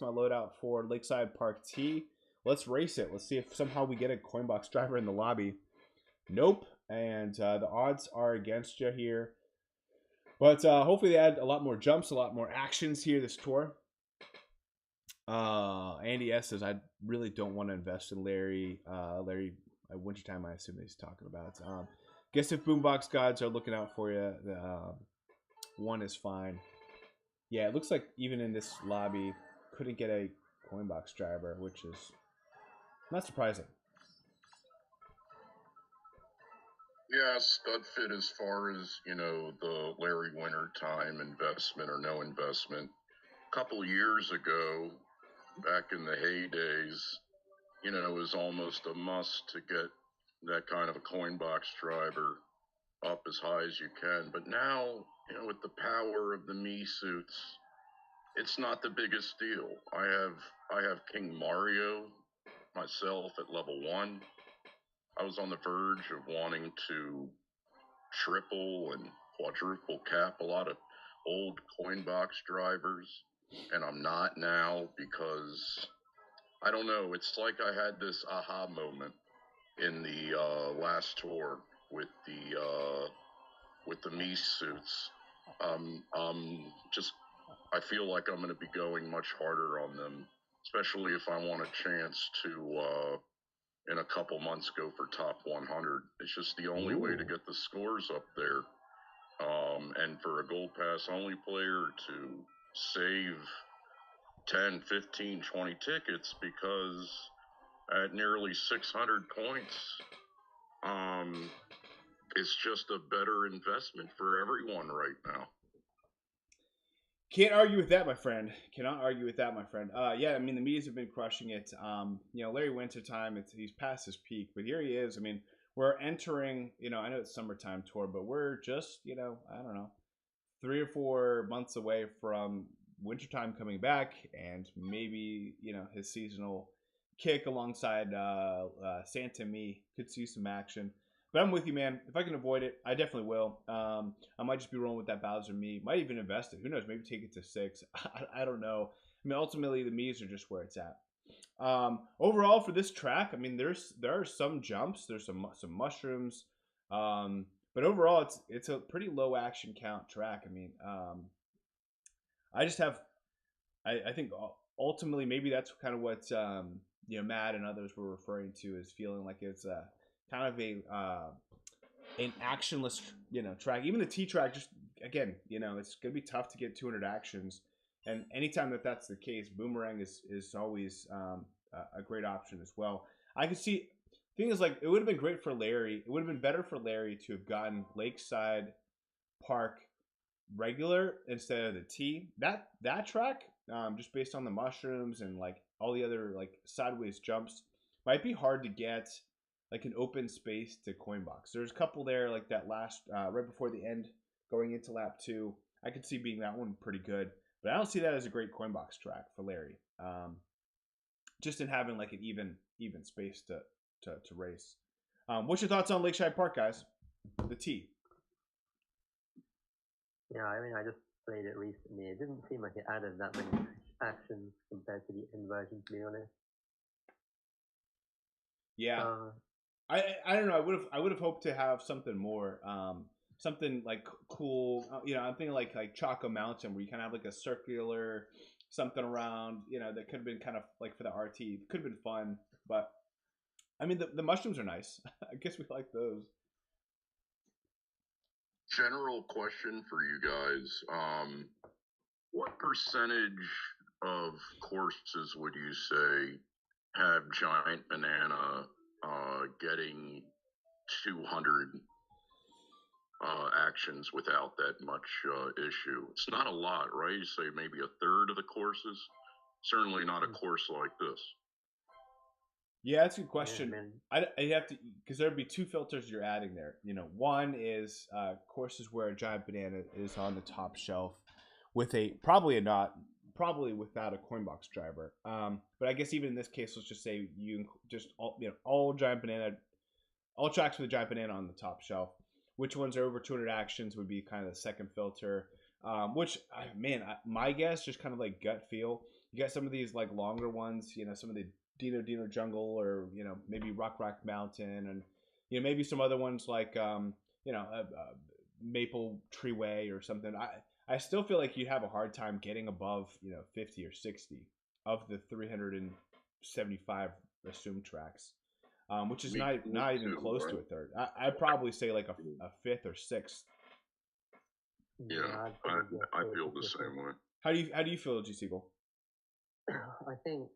loadout for Lakeside Park T. Let's race it. Let's see if somehow we get a Coinbox driver in the lobby. Nope. And the odds are against you here. But hopefully they add a lot more jumps, a lot more actions here this tour. Andy S says, I really don't want to invest in Larry at Wintertime, I assume he's talking about. Guess if Boombox Gods are looking out for you, one is fine. Yeah, it looks like even in this lobby, couldn't get a Coinbox driver, which is not surprising. Yeah, Studfit as far as, the Larry Wintertime investment or no investment. A couple of years ago, back in the heydays, it was almost a must to get that kind of a Coinbox driver up as high as you can. But now with the power of the me suits, it's not the biggest deal. I have King Mario myself at level 1. I was on the verge of wanting to triple and quadruple cap a lot of old coin box drivers, and I'm not now because I don't know. It's like I had this aha moment in the last tour with the me suits. Just I feel like I'm going to be going much harder on them, especially if I want a chance to in a couple months go for top 100. It's just the only way to get the scores up there. And for a gold pass only player to save 10, 15, 20 tickets, because at nearly 600 points, it's just a better investment for everyone right now. Can't argue with that, my friend. Cannot argue with that, my friend. Yeah, I mean, the medias have been crushing it. Larry Wintertime, he's past his peak, but here he is. I mean, we're entering, I know it's summertime tour, but we're just, I don't know, 3 or 4 months away from Wintertime coming back, and maybe, his seasonal kick alongside Santa Me could see some action. But I'm with you, man. If I can avoid it, I definitely will. I might just be rolling with that Bowser me. Might even invest it. Who knows? Maybe take it to 6. I don't know. I mean, ultimately, the me's are just where it's at. Overall, for this track, I mean, there are some jumps. There's some mushrooms. But overall, it's a pretty low action count track. I mean, I just have. I think ultimately maybe that's kind of what Matt and others were referring to, is feeling like it's a kind of an actionless track. Even the T track, just again, it's gonna be tough to get 200 actions, and anytime that's the case, Boomerang is always a great option as well. I could see. Thing is, like, it would have been great for Larry. It would have been better for Larry to have gotten Lakeside Park regular instead of the T. That track, just based on the mushrooms and like all the other like sideways jumps, might be hard to get like an open space to coin box. There's a couple there, like that last right before the end going into lap 2. I could see being that one pretty good, but I don't see that as a great coin box track for Larry. Just in having like an even space to race. What's your thoughts on Lakeside Park, guys? The T. Yeah, I mean, I just played it recently. It didn't seem like it added that many actions compared to the inversion, to be honest. Yeah, I don't know. I would have hoped to have something more, something like cool. I'm thinking like Chaco Mountain, where you kind of have like a circular something around. That could have been kind of like for the RT. Could have been fun, but I mean the mushrooms are nice. I guess we like those. General question for you guys. What percentage of courses would you say have Giant Banana getting 200 actions without that much issue? It's not a lot, right? You say maybe a third of the courses? Certainly not a course like this. Yeah, that's a good question. I have to, because there'd be 2 filters you're adding there. One is courses where a Giant Banana is on the top shelf with probably without a coin box driver. But I guess even in this case, let's just say you just all Giant Banana, all tracks with a Giant Banana on the top shelf. Which ones are over 200 actions would be kind of the second filter. My guess, just kind of like gut feel. You got some of these like longer ones, some of the Dino Jungle, or maybe Rock Mountain, and maybe some other ones like Maple Treeway or something. I still feel like you'd have a hard time getting above 50 or 60 of the 375 assumed tracks, which is not even close to a third. I'd probably say like a 5th or 6th. Yeah, I feel the same way. How do you feel, G. Siegel? I think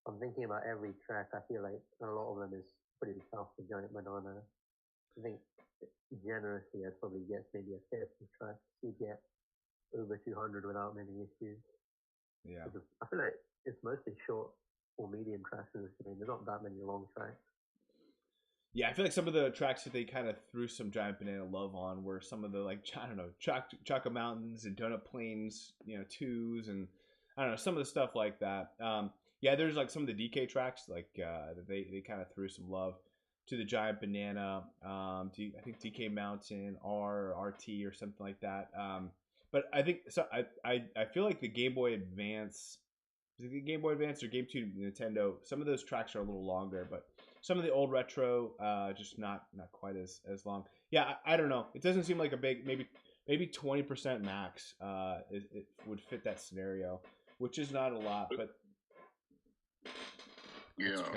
I'm thinking about every track. I feel like a lot of them is pretty tough for Giant Banana. I think generously I'd probably guess maybe a 5th of track to get over 200 without many issues. Yeah. I feel like it's mostly short or medium tracks in this game. There's not that many long tracks. Yeah, I feel like some of the tracks that they kind of threw some giant banana love on were some of the like I don't know Chaka Mountains and Donut Plains, twos and I don't know some of the stuff like that. Yeah, there's like some of the DK tracks like that they kind of threw some love to the giant banana. I think DK Mountain R or RT or something like that. But I think so. I feel like the Game Boy Advance, is it the Game Boy Advance or Game 2 Nintendo? Some of those tracks are a little longer, but some of the old retro, just not quite as long. Yeah, I don't know. It doesn't seem like a big maybe 20% max. It would fit that scenario, which is not a lot, but yeah, one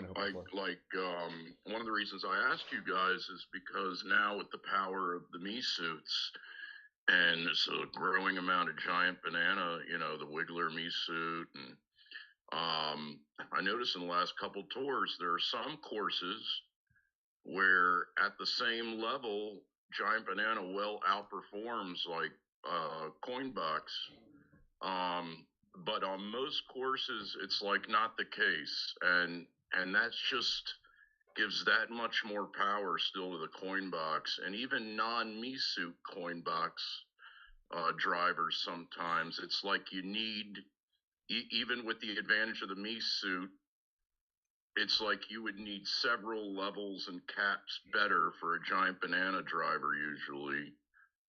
of the reasons I asked you guys is because now with the power of the Mii suits and there's a growing amount of giant banana, the Wiggler Mii suit, and I noticed in the last couple tours there are some courses where at the same level, giant banana well outperforms like Coinbox. But on most courses, it's like not the case, and that's just gives that much more power still to the Coinbox, and even non-Mii suit Coinbox drivers. Sometimes it's like you need, even with the advantage of the Mii suit, it's like you would need several levels and caps better for a giant banana driver usually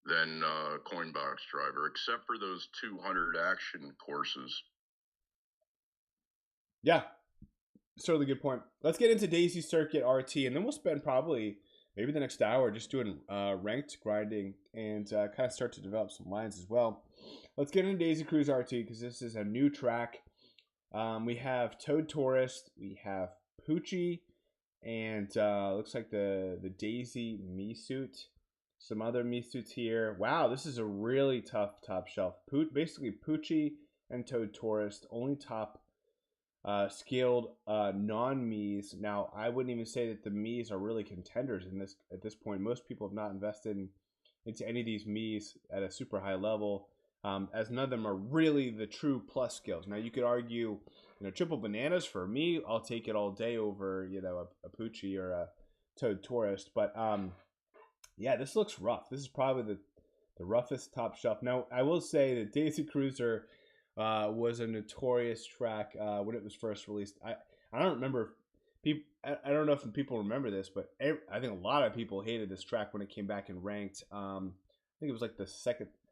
than Coinbox driver, except for those 200 action courses. Yeah, certainly good point. Let's get into Daisy Circuit RT, and then we'll spend probably maybe the next hour just doing ranked grinding and kind of start to develop some lines as well. Let's get into Daisy Cruise RT because this is a new track. We have Toad Tourist, we have Poochie, and looks like the Daisy Mii suit. Some other Mii suits here. Wow, this is a really tough top shelf. Basically, Poochie and Toad Tourist, only top scaled non-Miis. Now, I wouldn't even say that the Miis are really contenders at this point. Most people have not invested into any of these Miis at a super high level, as none of them are really the true plus skills. Now, you could argue, triple bananas for me, I'll take it all day over, a Poochie or a Toad Tourist. But yeah, this looks rough. This is probably the roughest top shelf. Now, I will say that Daisy Cruiser was a notorious track when it was first released. I don't remember people. I don't know if people remember this, but I think a lot of people hated this track when it came back and ranked. I think it was like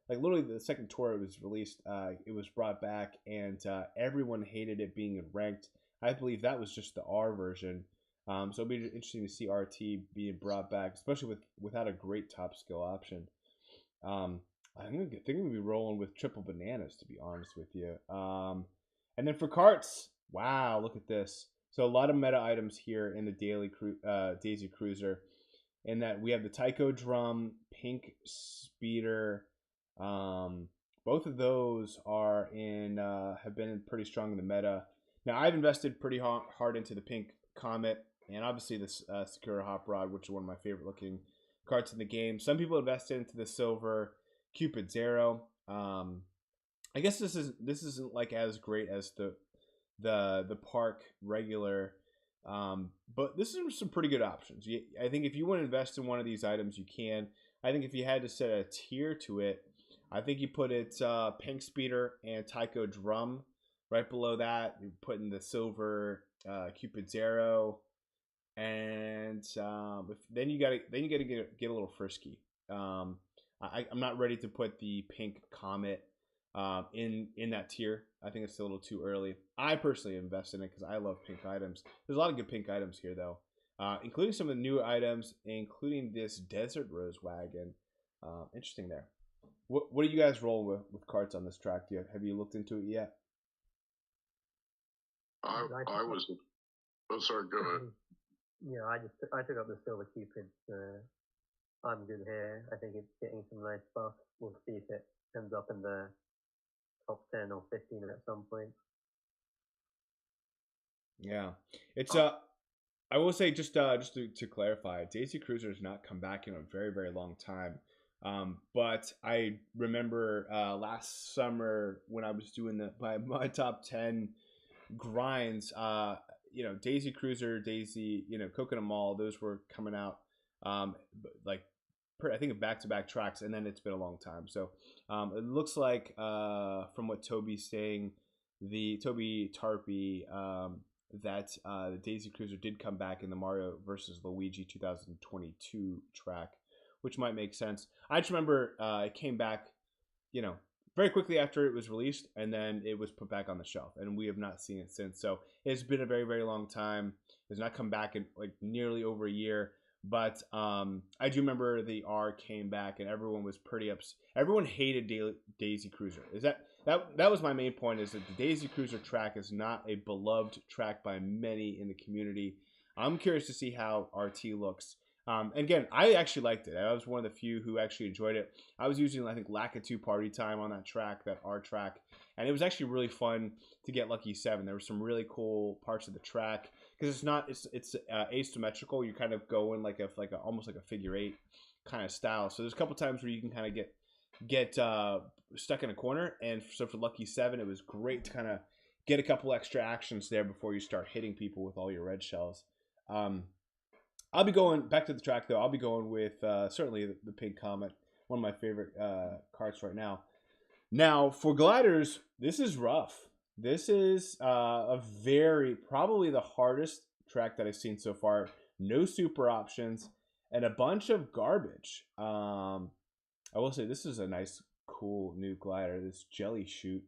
literally the second tour it was released. It was brought back, and everyone hated it being ranked. I believe that was just the R version. So it'll be interesting to see RT being brought back, especially without a great top skill option. I think we'll be rolling with triple bananas, to be honest with you. And then for carts, wow, look at this. So a lot of meta items here in the Daisy Cruiser, in that we have the Taiko drum, pink speeder. Both of those are have been pretty strong in the meta. Now I've invested pretty hard into the pink Comet, and obviously this Sakura Hot Rod, which is one of my favorite looking carts in the game. Some people invested into the silver Cupid Zero. I guess this isn't like as great as the park regular, but this is some pretty good options. I think if you want to invest in one of these items, you can. I think if you had to set a tier to it, I think you put it Pink Speeder and Taiko Drum right below that. You put in the silver Cupid Zero, and then you gotta get a little frisky. I'm not ready to put the pink Comet in that tier. I think it's a little too early. I personally invest in it because I love pink items. There's a lot of good pink items here though, including some of the new items, including this Desert Rose wagon. Interesting there. What are you guys rolling with carts on this track? Have you looked into it yet? I was. Oh, sorry. Go ahead. Yeah, I took up the silver Cupid. I'm good here. I think it's getting some nice buffs. We'll see if it ends up in the top 10 or 15 at some point. Yeah, it's I will say just to clarify, Daisy Cruiser has not come back in a very, very long time. But I remember last summer when I was doing my top 10 grinds, Daisy Cruiser, Daisy, Coconut Mall, those were coming out, like I think back to back tracks, and then it's been a long time. So it looks like from what Toby's saying, the Toby Tarpey, that the Daisy Cruiser did come back in the Mario versus Luigi 2022 track, which might make sense. I just remember it came back, very quickly after it was released, and then it was put back on the shelf, and we have not seen it since. So it's been a very, very long time. It's not come back in like nearly over a year. But I do remember the R came back, and everyone was pretty upset. Everyone hated Daisy Cruiser. That was my main point, is that the Daisy Cruiser track is not a beloved track by many in the community. I'm curious to see how RT looks. And again, I actually liked it. I was one of the few who actually enjoyed it. I was using, I think, Lakitu Party Time on that track, that R track, and it was actually really fun to get Lucky 7. There were some really cool parts of the track, because it's asymmetrical. You kind of go in like almost like a figure 8 kind of style. So there's a couple times where you can kind of get stuck in a corner, and so for Lucky 7, it was great to kind of get a couple extra actions there before you start hitting people with all your red shells. I'll be going back to the track, though. I'll be going with certainly the Pink Comet, one of my favorite karts right now. Now, for gliders, this is rough. This is probably the hardest track that I've seen so far. No super options and a bunch of garbage. I will say this is a nice, cool new glider, this Jelly Shoot.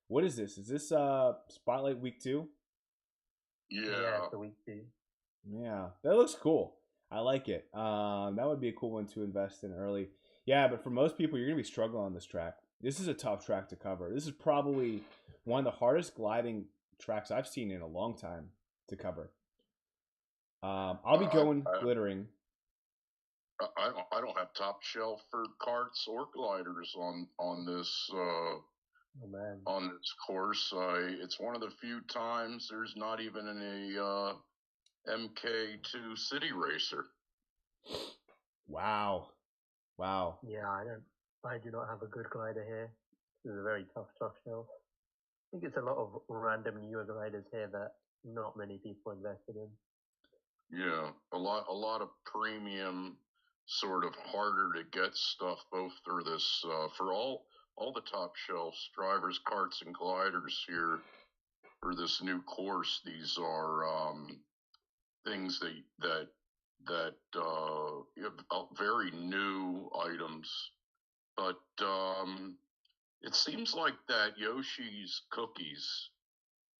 What is this? Is this Spotlight Week 2? Yeah, it's a Week 2. Yeah, that looks cool. I like it. That would be a cool one to invest in early. Yeah, but for most people, you're going to be struggling on this track. This is a tough track to cover. This is probably one of the hardest gliding tracks I've seen in a long time to cover. I'll be going glittering. I don't have top shelf for karts or gliders on this on this course. It's one of the few times there's not even a MK2 City Racer. Wow. Yeah, I do not have a good glider here. This is a very tough shelf. I think it's a lot of random newer gliders here that not many people invested in. Yeah, a lot of premium, sort of harder to get stuff, both through this for all the top shelves, drivers, karts, and gliders here for this new course. These are things that very new items, but it seems like that Yoshi's Cookies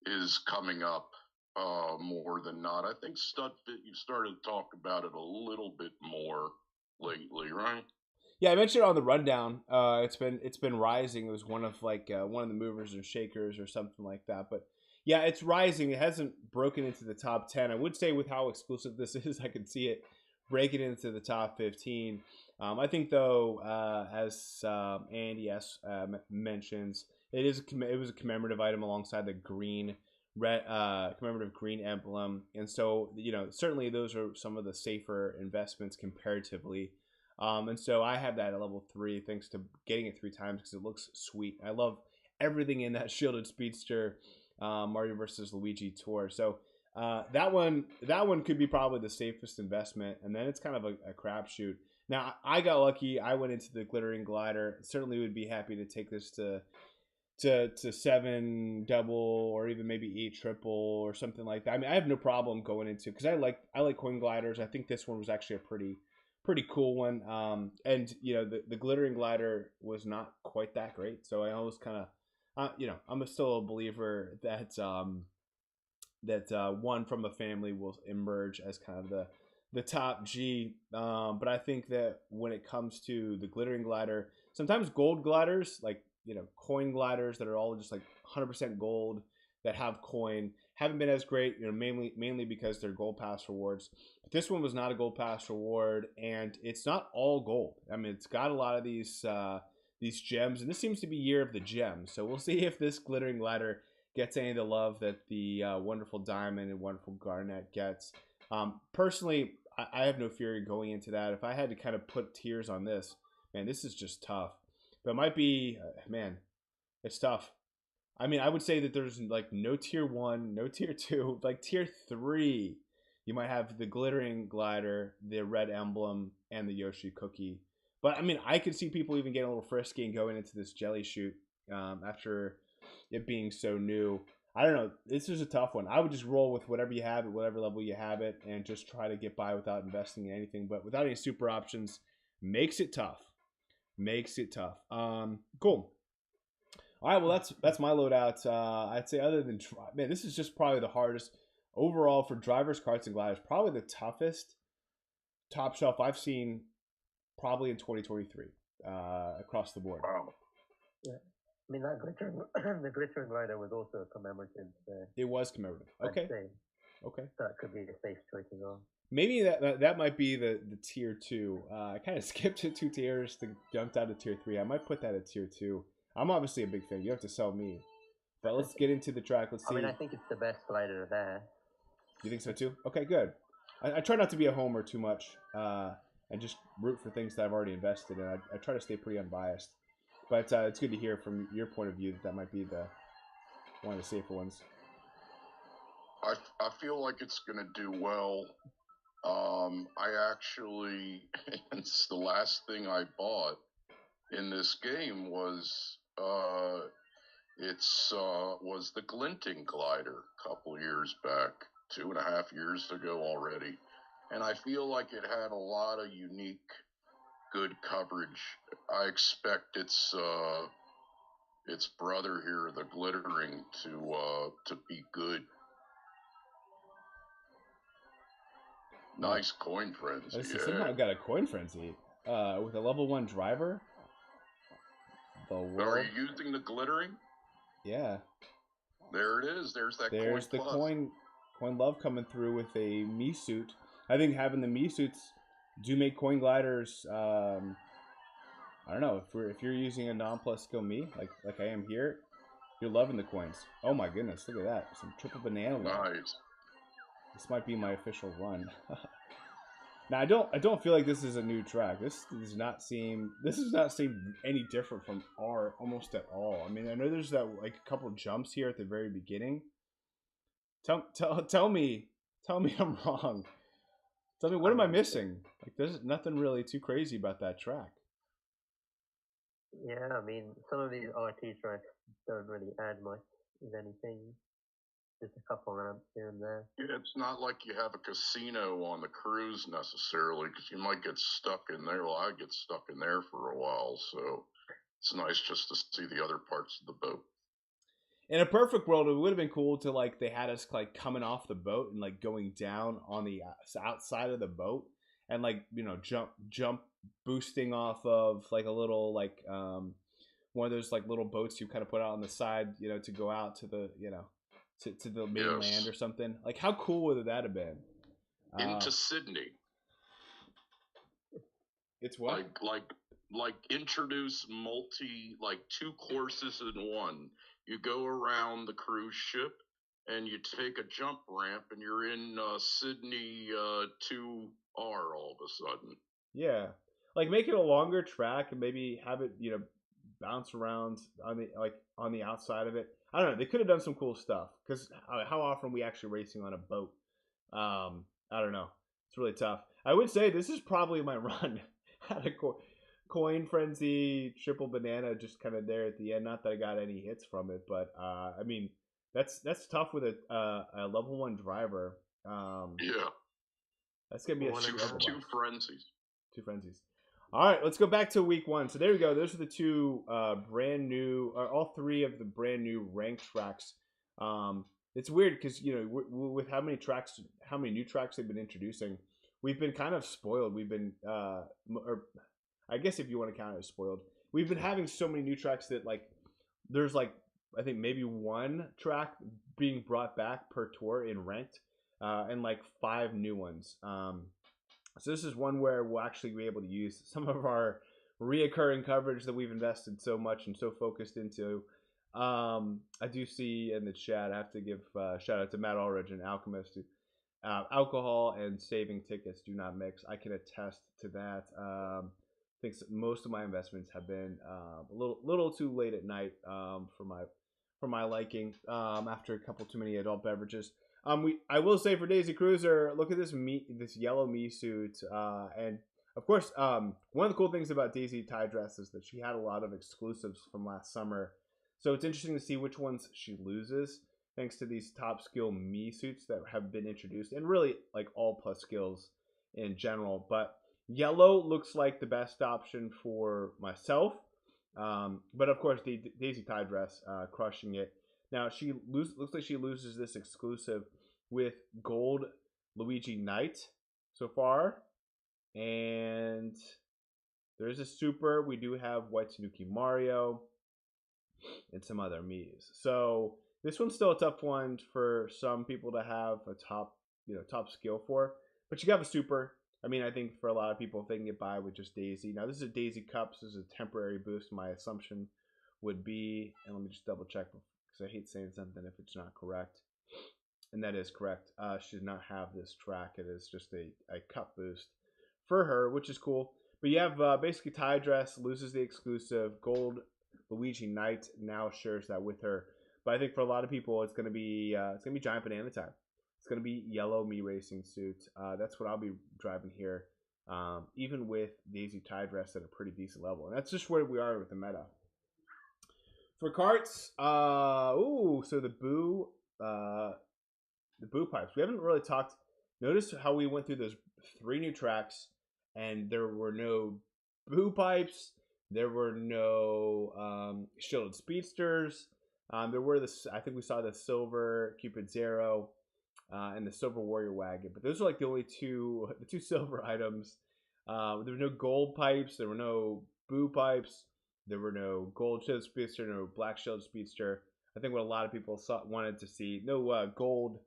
is coming up more than not. I think Studfit, you started to talk about it a little bit more lately, right? Yeah, I mentioned it on the rundown. It's been rising. It was one of one of the movers and shakers or something like that. But yeah, it's rising. It hasn't broken into the top 10. I would say with how exclusive this is, I could see it breaking into the top 15. I think though, as Andy S mentions, it was a commemorative item alongside the commemorative green emblem, and so certainly those are some of the safer investments comparatively. And so I have that at level 3 thanks to getting it 3 times because it looks sweet. I love everything in that Shielded Speedster Mario vs. Luigi tour. So that one could be probably the safest investment, and then it's kind of a crapshoot. Now I got lucky. I went into the glittering glider. Certainly would be happy to take this to 7 double or even maybe 8 triple or something like that. I mean, I have no problem going into, because I like coin gliders. I think this one was actually a pretty cool one. And the glittering glider was not quite that great, so I always kind of I'm still a believer that one from a family will emerge as kind of the top G. But I think that when it comes to the glittering glider, sometimes gold gliders, like coin gliders that are all just like 100% gold that have coin, haven't been as great, mainly because they're gold pass rewards. But this one was not a gold pass reward, and it's not all gold. I mean, it's got a lot of these gems, and this seems to be year of the gems. So we'll see if this glittering glider gets any of the love that the wonderful diamond and wonderful garnet gets. Personally, I have no fear going into that. If I had to kind of put tiers on this, man, this is just tough. But it might be, man, it's tough. I mean, I would say that there's like no tier 1, no tier 2, like tier 3. You might have the glittering glider, the red emblem, and the Yoshi cookie. But I mean, I could see people even getting a little frisky and going into this jelly shoot after it being so new. I don't know. This is a tough one. I would just roll with whatever you have at whatever level you have it, and just try to get by without investing in anything. But without any super options, makes it tough. Makes it tough. Cool. All right, well that's my loadout. I'd say other than man, this is just probably the hardest overall for drivers, karts, and gliders. Probably the toughest top shelf I've seen probably in 2023 across the board. Wow. Yeah. I mean, that glittering, the glittering glider was also a commemorative. It was commemorative. Okay. Okay. That could be a safe choice as well. Maybe that might be the tier 2. I kind of skipped it 2 tiers to jump down to tier 3. I might put that at tier 2. I'm obviously a big fan. You have to sell me. But let's get into the track. Let's see. I mean, I think it's the best glider there. You think so too? Okay, good. I try not to be a homer too much and just root for things that I've already invested in. I try to stay pretty unbiased. But it's good to hear from your point of view that might be one of the safer ones. I feel like it's going to do well. I actually, it's the last thing I bought in this game was was the Glinting glider a couple years back, 2.5 years ago already, and I feel like it had a lot of unique, good coverage. I expect its brother here, the Glittering, to be good. Nice coin frenzy. Yeah. Somehow got a coin frenzy with a level 1 driver. Are you using the Glittering? Yeah. There it is. There's the coin love coming through with a Mii suit. I think having the Mii suits do make coin gliders. I don't know if you're using a non-plus skill Mii like I am here, you're loving the coins. Oh my goodness, look at that! Some triple banana. Nice. This might be my official run. Now I don't feel like this is a new track. This does not seem any different from R almost at all. I mean, I know there's that like a couple of jumps here at the very beginning. Tell me I'm wrong. Tell me what am I missing? Like there's nothing really too crazy about that track. Yeah, I mean, some of these RT tracks don't really add much, if anything. Just a couple ramps here and there. Yeah, it's not like you have a casino on the cruise necessarily, because you might get stuck in there. Well, I get stuck in there for a while, so it's nice just to see the other parts of the boat. In a perfect world, it would have been cool to like they had us like coming off the boat and like going down on the outside of the boat and like jump boosting off of like a little like one of those like little boats you kind of put out on the side to go out to the to the mainland or something. Like how cool would that have been? Into Sydney. It's what? Like introduce like 2 courses in one. You go around the cruise ship and you take a jump ramp and you're in Sydney 2R all of a sudden. Yeah. Like make it a longer track and maybe have it, bounce around on the outside of it. I don't know. They could have done some cool stuff because how often are we actually racing on a boat? I don't know. It's really tough. I would say this is probably my run. Had a coin frenzy, triple banana, just kind of there at the end. Not that I got any hits from it, but I mean that's tough with a level 1 driver. Yeah, that's gonna be two frenzies. 2 frenzies. All right, let's go back to week 1. So there we go. Those are the 2 brand new, or all 3 of the brand new ranked tracks. It's weird because with how many new tracks they've been introducing, we've been kind of spoiled. We've been, or I guess if you want to count it as spoiled, we've been having so many new tracks that like there's like I think maybe 1 track being brought back per tour in ranked, and like 5 new ones. So this is one where we'll actually be able to use some of our reoccurring coverage that we've invested so much and so focused into. I do see in the chat, I have to give shout out to Matt Ulrich and Alchemist. Alcohol and saving tickets do not mix. I can attest to that. I think most of my investments have been a little too late at night for for my liking. After a couple too many adult beverages. I will say for Daisy Cruiser, look at this yellow me suit, and of course, one of the cool things about Daisy Tie Dress is that she had a lot of exclusives from last summer. So it's interesting to see which ones she loses, thanks to these top skill me suits that have been introduced, and really like all plus skills in general. But yellow looks like the best option for myself. But of course, the Daisy Tie Dress crushing it. Now looks like she loses this exclusive with Gold Luigi Knight so far, and there's a super. We do have White Tanuki Mario and some other Mii's. So this one's still a tough one for some people to have a top skill for, but you have a super. I mean, I think for a lot of people, if they can get by with just Daisy. Now, this is a Daisy Cup, so this is a temporary boost. My assumption would be, and let me just double check because I hate saying something if it's not correct. And that is correct. She does not have this track. It is just a cup boost for her, which is cool. But you have basically Tie Dress loses the exclusive. Gold Luigi Knight now shares that with her. But I think for a lot of people, it's gonna be Giant Banana time. It's gonna be yellow Mii racing suit. That's what I'll be driving here, even with Daisy Tie Dress at a pretty decent level. And that's just where we are with the meta. For karts, so the boo pipes. We haven't really talked. Notice how we went through those 3 new tracks, and there were no boo pipes. There were no shielded speedsters. There were I think we saw the silver Cupid Zero and the silver Warrior Wagon, but those are like the only two silver items. There were no gold pipes. There were no boo pipes. There were no gold shielded speedster. No black shielded speedster. I think what a lot of people wanted to see. No gold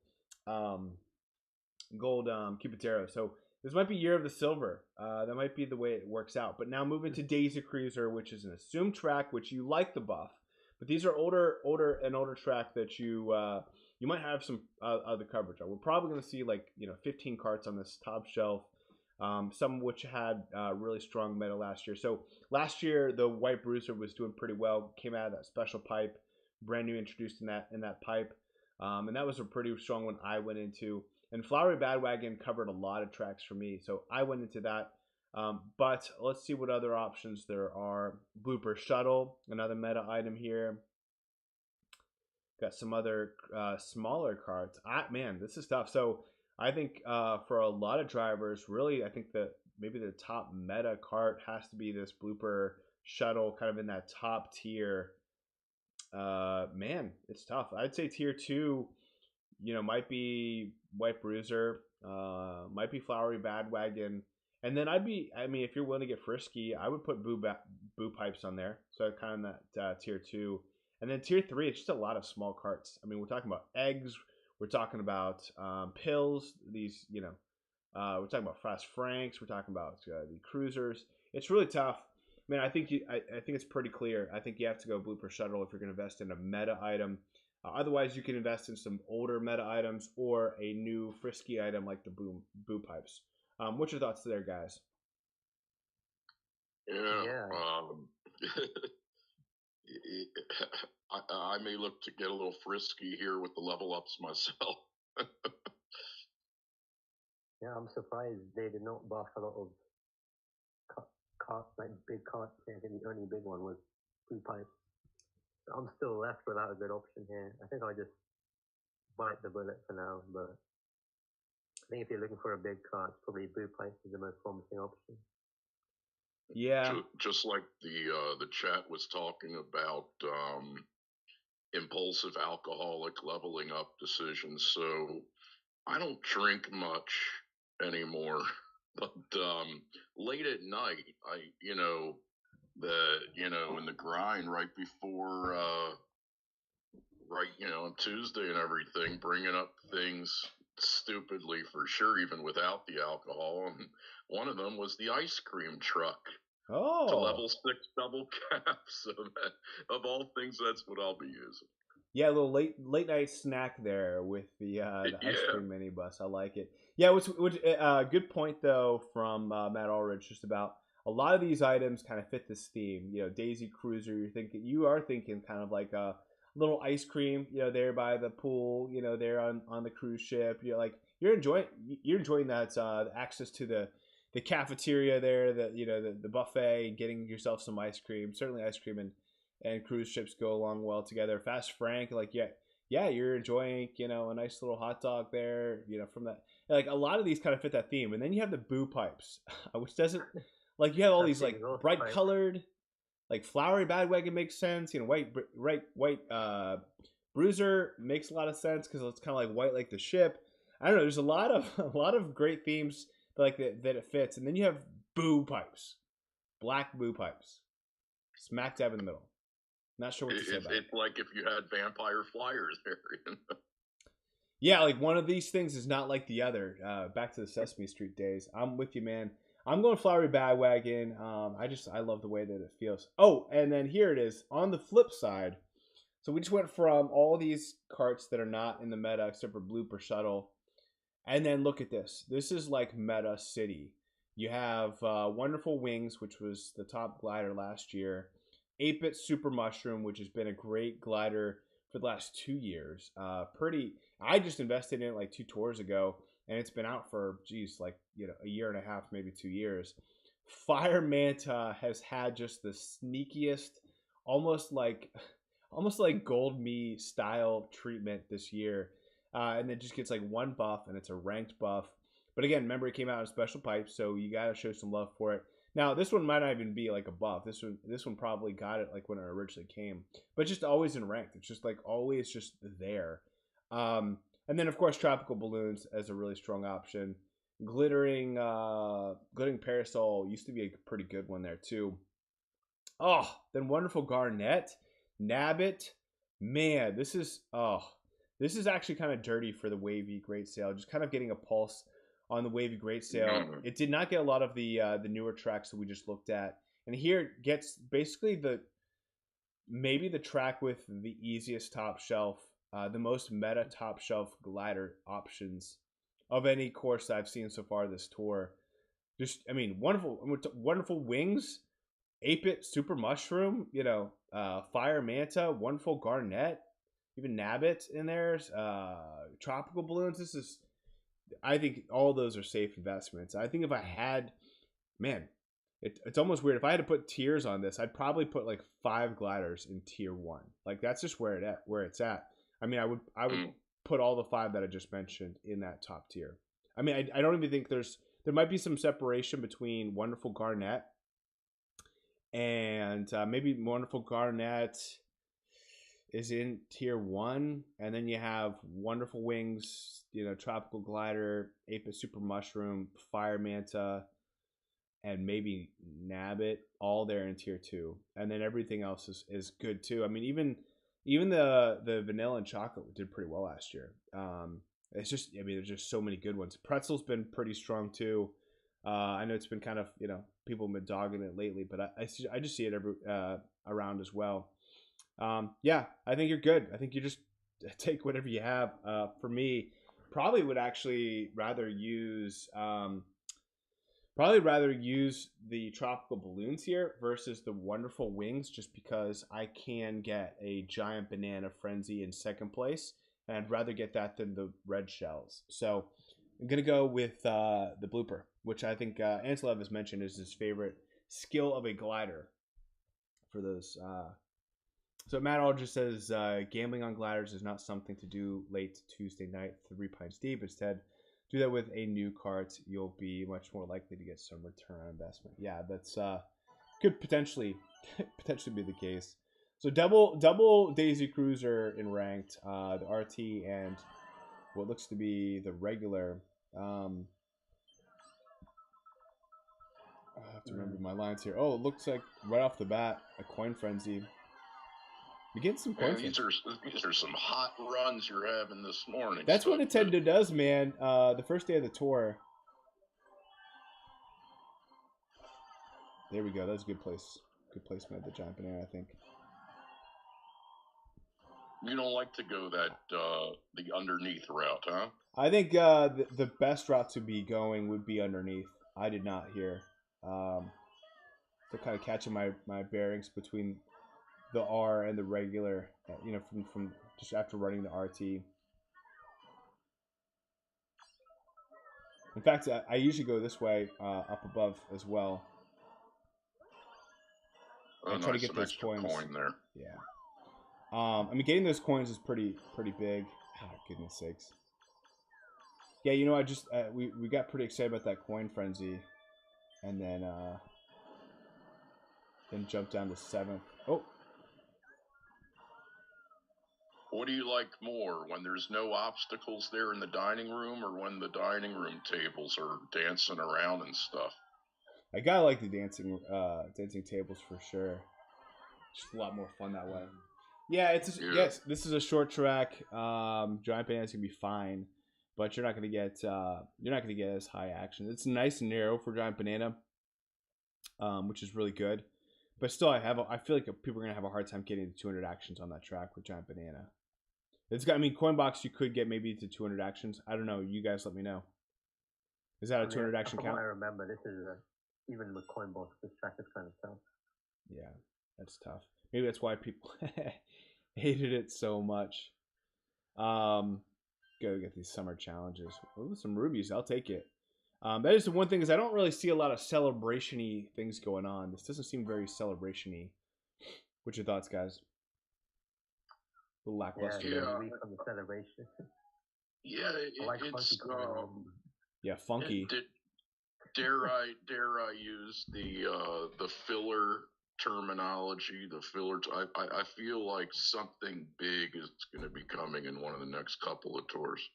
Cupid Zero. So this might be Year of the Silver. That might be the way it works out. But now moving to Daisy Cruiser, which is an assumed track, which you like the buff. But these are older track that you might have some other coverage on. We're probably going to see 15 karts on this top shelf. Some of which had really strong meta last year. So last year the White Bruiser was doing pretty well. Came out of that special pipe, brand new introduced in that pipe, and that was a pretty strong one I went into. And Flowery Badwagon covered a lot of tracks for me, so I went into that. But let's see what other options there are. Blooper Shuttle, another meta item here. Got some other smaller cards. Man, this is tough. So I think for a lot of drivers, really, I think that maybe the top meta cart has to be this Blooper Shuttle, kind of in that top tier. Man, it's tough. I'd say tier 2, might be White Bruiser, might be Flowery Badwagon. And then if you're willing to get frisky, I would put boo pipes on there. So kind of that tier 2. And then tier 3, it's just a lot of small carts. I mean, we're talking about eggs. We're talking about pills. These, we're talking about Fast Franks. We're talking about the cruisers. It's really tough. I mean, I think it's pretty clear. I think you have to go Blooper Shuttle if you're going to invest in a meta item. Otherwise, you can invest in some older meta items or a new frisky item like the boo pipes. What's your thoughts there, guys? Yeah. I may look to get a little frisky here with the level ups myself. Yeah, I'm surprised they did not buff a lot of like big carts. I think the only big one was Blue Pipe. So I'm still left without a good option here. I think I'll just bite the bullet for now, but I think if you're looking for a big cart, probably Blue Pipe is the most promising option. Yeah. Just like the chat was talking about impulsive alcoholic leveling up decisions. So I don't drink much anymore, but late at night, in the grind right before on Tuesday and everything, bringing up things stupidly for sure, even without the alcohol. And one of them was the ice cream truck. Oh. To level 6 double cap. So of all things, that's what I'll be using. Yeah, a little late night snack there with the ice cream minibus. I like it. Yeah, which good point though from Matt Ulrich, just about a lot of these items kind of fit this theme. Daisy Cruiser, you are thinking kind of like a little ice cream, there by the pool, there on the cruise ship. You're enjoying that access to the cafeteria there, the buffet, getting yourself some ice cream. Certainly, ice cream and cruise ships go along well together. Fast Frank, yeah, you're enjoying, a nice little hot dog there, from that. Like a lot of these kind of fit that theme, and then you have the boo pipes, which doesn't you have all these like bright colored, like flowery Badwagon makes sense. White Bruiser makes a lot of sense because it's kind of like white like the ship. I don't know. There's a lot of great themes that it fits, and then you have boo pipes, black boo pipes, smack dab in the middle. Not sure what to say about it. It's like if you had vampire flyers there. Yeah, like one of these things is not like the other. Back to the Sesame Street days. I'm with you, man. I'm going Flowery Badwagon. I love the way that it feels. Oh, and then here it is on the flip side. So we just went from all these carts that are not in the meta except for Blooper Shuttle, and then look at this. This is like Meta City. You have Wonderful Wings, which was the top glider last year. 8-Bit Super Mushroom, which has been a great glider for the last 2 years. I just invested in it like 2 tours ago, and it's been out for a year and a half, maybe 2 years. Fire Manta has had just the sneakiest, almost like Gold Me style treatment this year, and it just gets like one buff, and it's a ranked buff. But again, remember it came out in special pipes, so you gotta show some love for it. Now this one might not even be like a buff. This one probably got it like when it originally came, but just always in ranked. It's just like always just there. And then of course Tropical Balloons as a really strong option. Glittering Parasol used to be a pretty good one there too. Oh, then Wonderful Garnet, Nabbit. Man, this is actually kind of dirty for the Wavy Great Sale. Just kind of getting a pulse on the Wavy Great Sale. It did not get a lot of the newer tracks that we just looked at. And here it gets basically maybe the track with the easiest top shelf, the most meta top shelf glider options of any course I've seen so far this tour. Wonderful Wings, 8-Bit Super Mushroom, Fire Manta, Wonderful Garnet, even Nabbit in there, Tropical Balloons. I think all those are safe investments. I think if I had, it's almost weird. If I had to put tiers on this, I'd probably put like 5 gliders in tier 1. Like that's just where it's at. I would put all the 5 that I just mentioned in that top tier. I don't even think there might be some separation between Wonderful Garnet and maybe Wonderful Garnet is in tier 1, and then you have Wonderful Wings, Tropical Glider, 8-Bit Super Mushroom, Fire Manta, and maybe Nabbit, all there in tier 2, and then everything else is good too. Even the vanilla and chocolate did pretty well last year. It's just there's just so many good ones. Pretzel's been pretty strong too. I know it's been kind of people have been dogging it lately, but I just see it around as well. I think you're good. I think you just take whatever you have. For me, probably would actually rather use the Tropical Balloons here versus the Wonderful Wings, just because I can get a Giant Banana Frenzy in second place, and I'd rather get that than the red shells. So I'm gonna go with the Blooper, which I think Anselov has mentioned is his favorite skill of a glider for those. So Matt Aldridge says, gambling on gliders is not something to do late Tuesday night, 3 pints deep. Instead, do that with a new cart. You'll be much more likely to get some return on investment. Yeah, that's could potentially be the case. So double Daisy Cruiser in ranked, the RT and what looks to be the regular. I have to remember my lines here. Oh, it looks like right off the bat, a Coin Frenzy. You get some coin. These are some hot runs you're having this morning. That's what Nintendo does, man. The first day of the tour. There we go. That's a good place. Good placement of the Giant Banana, I think. You don't like to go that the underneath route, huh? I think the best route to be going would be underneath. I did not hear. So kind of catching my bearings between the R and the regular, from just after running the RT. In fact, I usually go this way up above as well. Oh, I try to nice, get some those extra coins. coin there. Yeah. I mean, getting those coins is pretty big. Oh, goodness sakes. Yeah, I just we got pretty excited about that coin frenzy, and then jumped down to 7th. Oh. What do you like more, when there's no obstacles there in the dining room, or when the dining room tables are dancing around and stuff? I gotta like the dancing tables for sure. Just a lot more fun that way. Yeah, yes. This is a short track. Giant Banana's gonna be fine, but you're not gonna get as high action. It's nice and narrow for Giant Banana, which is really good. But still, I feel like people are gonna have a hard time getting to 200 actions on that track with Giant Banana. Coinbox you could get maybe to 200 actions. I don't know. You guys let me know. Is that a 200 action count? I remember this is even with Coinbox, this track is kind of tough. Yeah, that's tough. Maybe that's why people hated it so much. Go get these summer challenges. Oh, some rubies. I'll take it. That is the one thing, is I don't really see a lot of celebration-y things going on. This doesn't seem very celebration-y. What's your thoughts, guys? A little lackluster. Yeah, from the celebration. Yeah, it's funky. Dare I use the filler terminology? The filler. I feel like something big is going to be coming in one of the next couple of tours.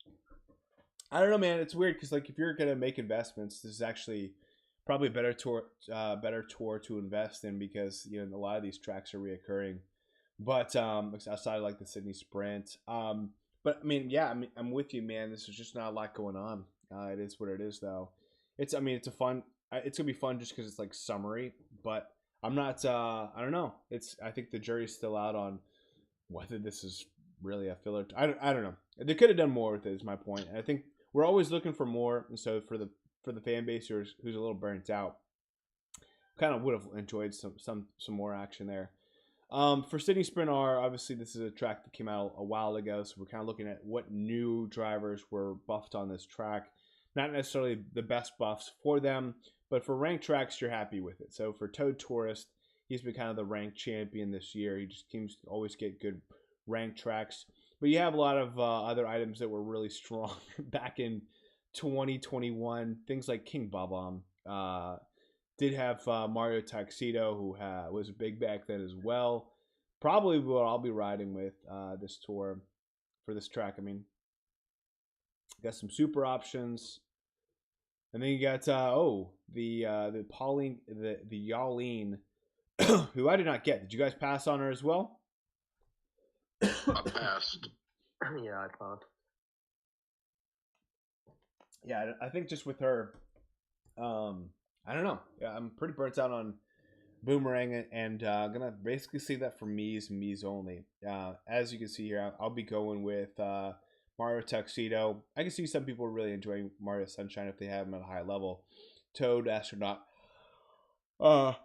I don't know, man. It's weird because, like, if you're gonna make investments, this is actually probably a better tour to invest in, because a lot of these tracks are reoccurring. But outside of like the Sydney Sprint, but I mean, yeah, I'm with you, man. This is just not a lot going on. It is what it is, though. It's gonna be fun just because it's like summery. But I'm not. I don't know. I think the jury's still out on whether this is really a filler. I don't know. They could have done more with it, is my point. And I think we're always looking for more. And so for the fan base who's a little burnt out, kind of would have enjoyed some more action there. For Sydney Sprint R, obviously this is a track that came out a while ago, so we're kind of looking at what new drivers were buffed on this track. Not necessarily the best buffs for them, but for ranked tracks, you're happy with it. So for Toad Tourist, he's been kind of the ranked champion this year. He just seems to always get good ranked tracks. But you have a lot of other items that were really strong back in 2021. Things like King Bob-omb. Did have Mario Tuxedo, who was big back then as well. Probably what I'll be riding with this tour for this track. I mean, got some super options, and then you got the Pauline, the Yaleen, who I did not get. Did you guys pass on her as well? I passed. Yeah, I passed. Yeah, I think just with her, I don't know. Yeah, I'm pretty burnt out on Boomerang, and gonna basically see that for Mii's only. As you can see here, I'll be going with Mario Tuxedo. I can see some people really enjoying Mario Sunshine if they have him at a high level. Toad Astronaut, not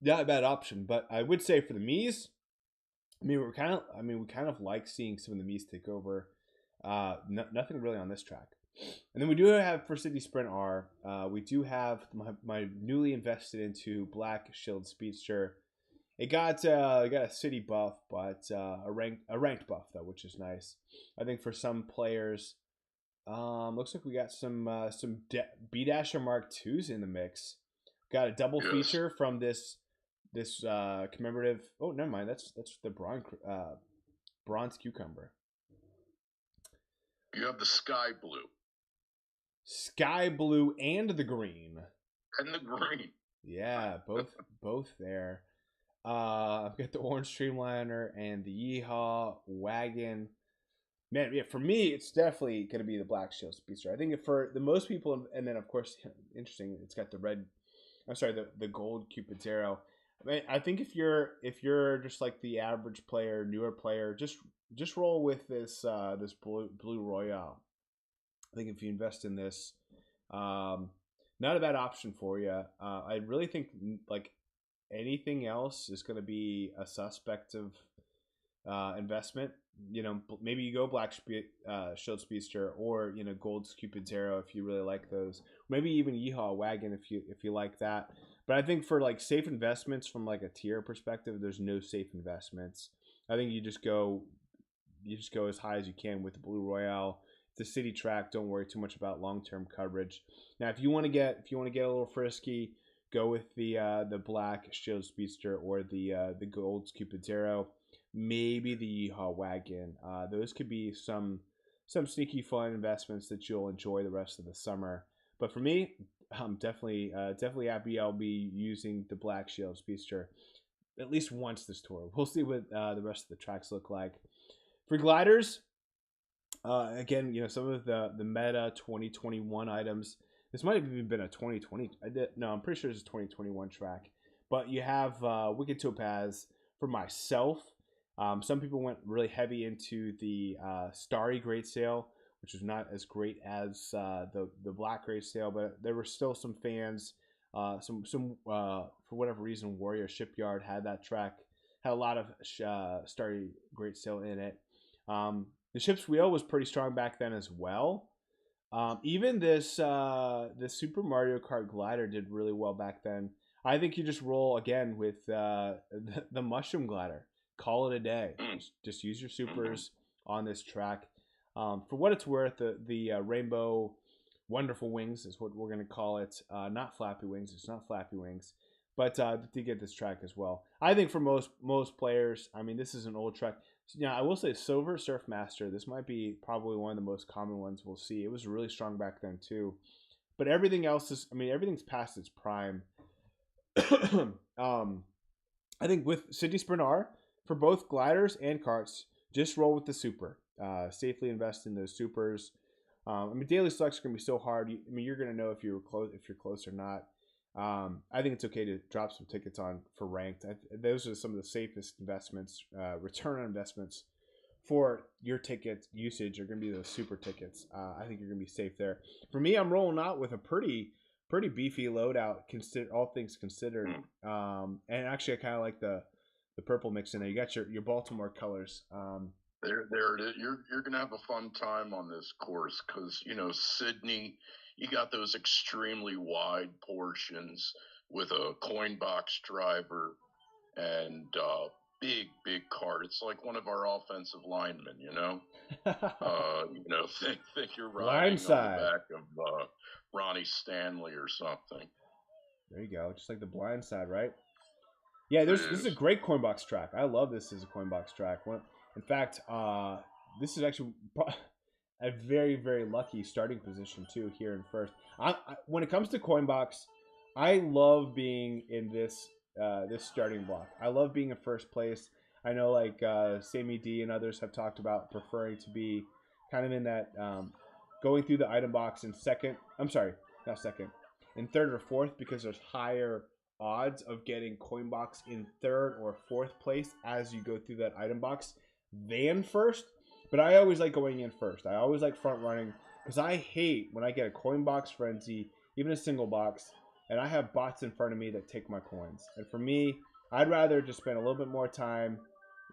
a bad option, but I would say for the Miis, we kind of like seeing some of the Miis take over. Nothing really on this track. And then we do have for Sydney Sprint R, we do have my newly invested into Black Shield Speedster. It got a city buff, but a ranked buff though, which is nice. I think for some players, looks like we got some B-Dasher Mark IIs in the mix. Got a double feature from this commemorative. Oh, never mind. That's the bronze cucumber. You have the sky blue and the green. Yeah, both there. I've got the orange streamliner and the Yeehaw wagon. Man, yeah, for me, it's definitely going to be the Black Shield Speedster. I think for the most people, and then of course, interesting, it's got the gold Cupid Zero. I mean, I think if you're just like the average player, newer player, just roll with this blue Royale. I think if you invest in this, not a bad option for you. I really think like anything else is going to be a suspect of investment. Maybe you go Shield Speedster, or Gold's Cupid's Arrow if you really like those. Maybe even Yeehaw Wagon if you like that. But I think for like safe investments from like a tier perspective, there's no safe investments. I think you just go as high as you can with the Blue Royale. It's a city track. Don't worry too much about long-term coverage. Now, if you want to get a little frisky, go with the Black Shield Speedster or the Gold's Cupid's Arrow. Maybe the Yeehaw Wagon. Those could be some sneaky fun investments that you'll enjoy the rest of the summer. But for me, I'm definitely happy I'll be using the Black Shield Speedster at least once this tour. We'll see what the rest of the tracks look like. For gliders, again, some of the meta 2021 items. This might have even been a 2020. I'm pretty sure it's a 2021 track. But you have Wicked Topaz. For myself, some people went really heavy into the Starry Great Sale, which was not as great as the Black Great Sale, but there were still some fans. For whatever reason, Warrior Shipyard had that track, had a lot of Starry Great Sale in it. The ship's wheel was pretty strong back then as well. Even this Super Mario Kart glider did really well back then. I think you just roll again with the Mushroom glider. Call it a day. Just use your supers on this track. For what it's worth, the Rainbow Wonderful Wings is what we're going to call it. Not Flappy Wings. It's not Flappy Wings. But to get this track as well. I think for most players, I mean, this is an old track. Yeah, I will say Silver Surfmaster. This might be probably one of the most common ones we'll see. It was really strong back then too. But everything else everything's past its prime. I think with Sydney Sprint R, for both gliders and karts, just roll with the super. Safely invest in those supers. Daily selects are going to be so hard. You're going to know if you're close or not. I think it's okay to drop some tickets on for ranked. Those are some of the safest investments, return on investments for your ticket usage are going to be those super tickets. I think you're going to be safe there. For me, I'm rolling out with a pretty beefy loadout, all things considered. And actually, I kind of like the purple mix in there. You got your Baltimore colors. There it is. You're gonna have a fun time on this course because Sydney, you got those extremely wide portions with a coin box driver and big cart. It's like one of our offensive linemen, think you're riding on the back of Ronnie Stanley or something. There you go, just like the blind side, right? Yeah, this is a great coin box track. I love this as a coin box track. In fact, this is actually a very, very lucky starting position too here in first. When it comes to coin box, I love being in this starting block. I love being in first place. I know like Sammy D and others have talked about preferring to be kind of in that going through the item box in second. I'm sorry, not second, in third or fourth because there's higher odds of getting coin box in third or fourth place as you go through that item box than first. But I always like going in first. I always like front running because I hate when I get a coin box frenzy, even a single box, and I have bots in front of me that take my coins. And for me, I'd rather just spend a little bit more time.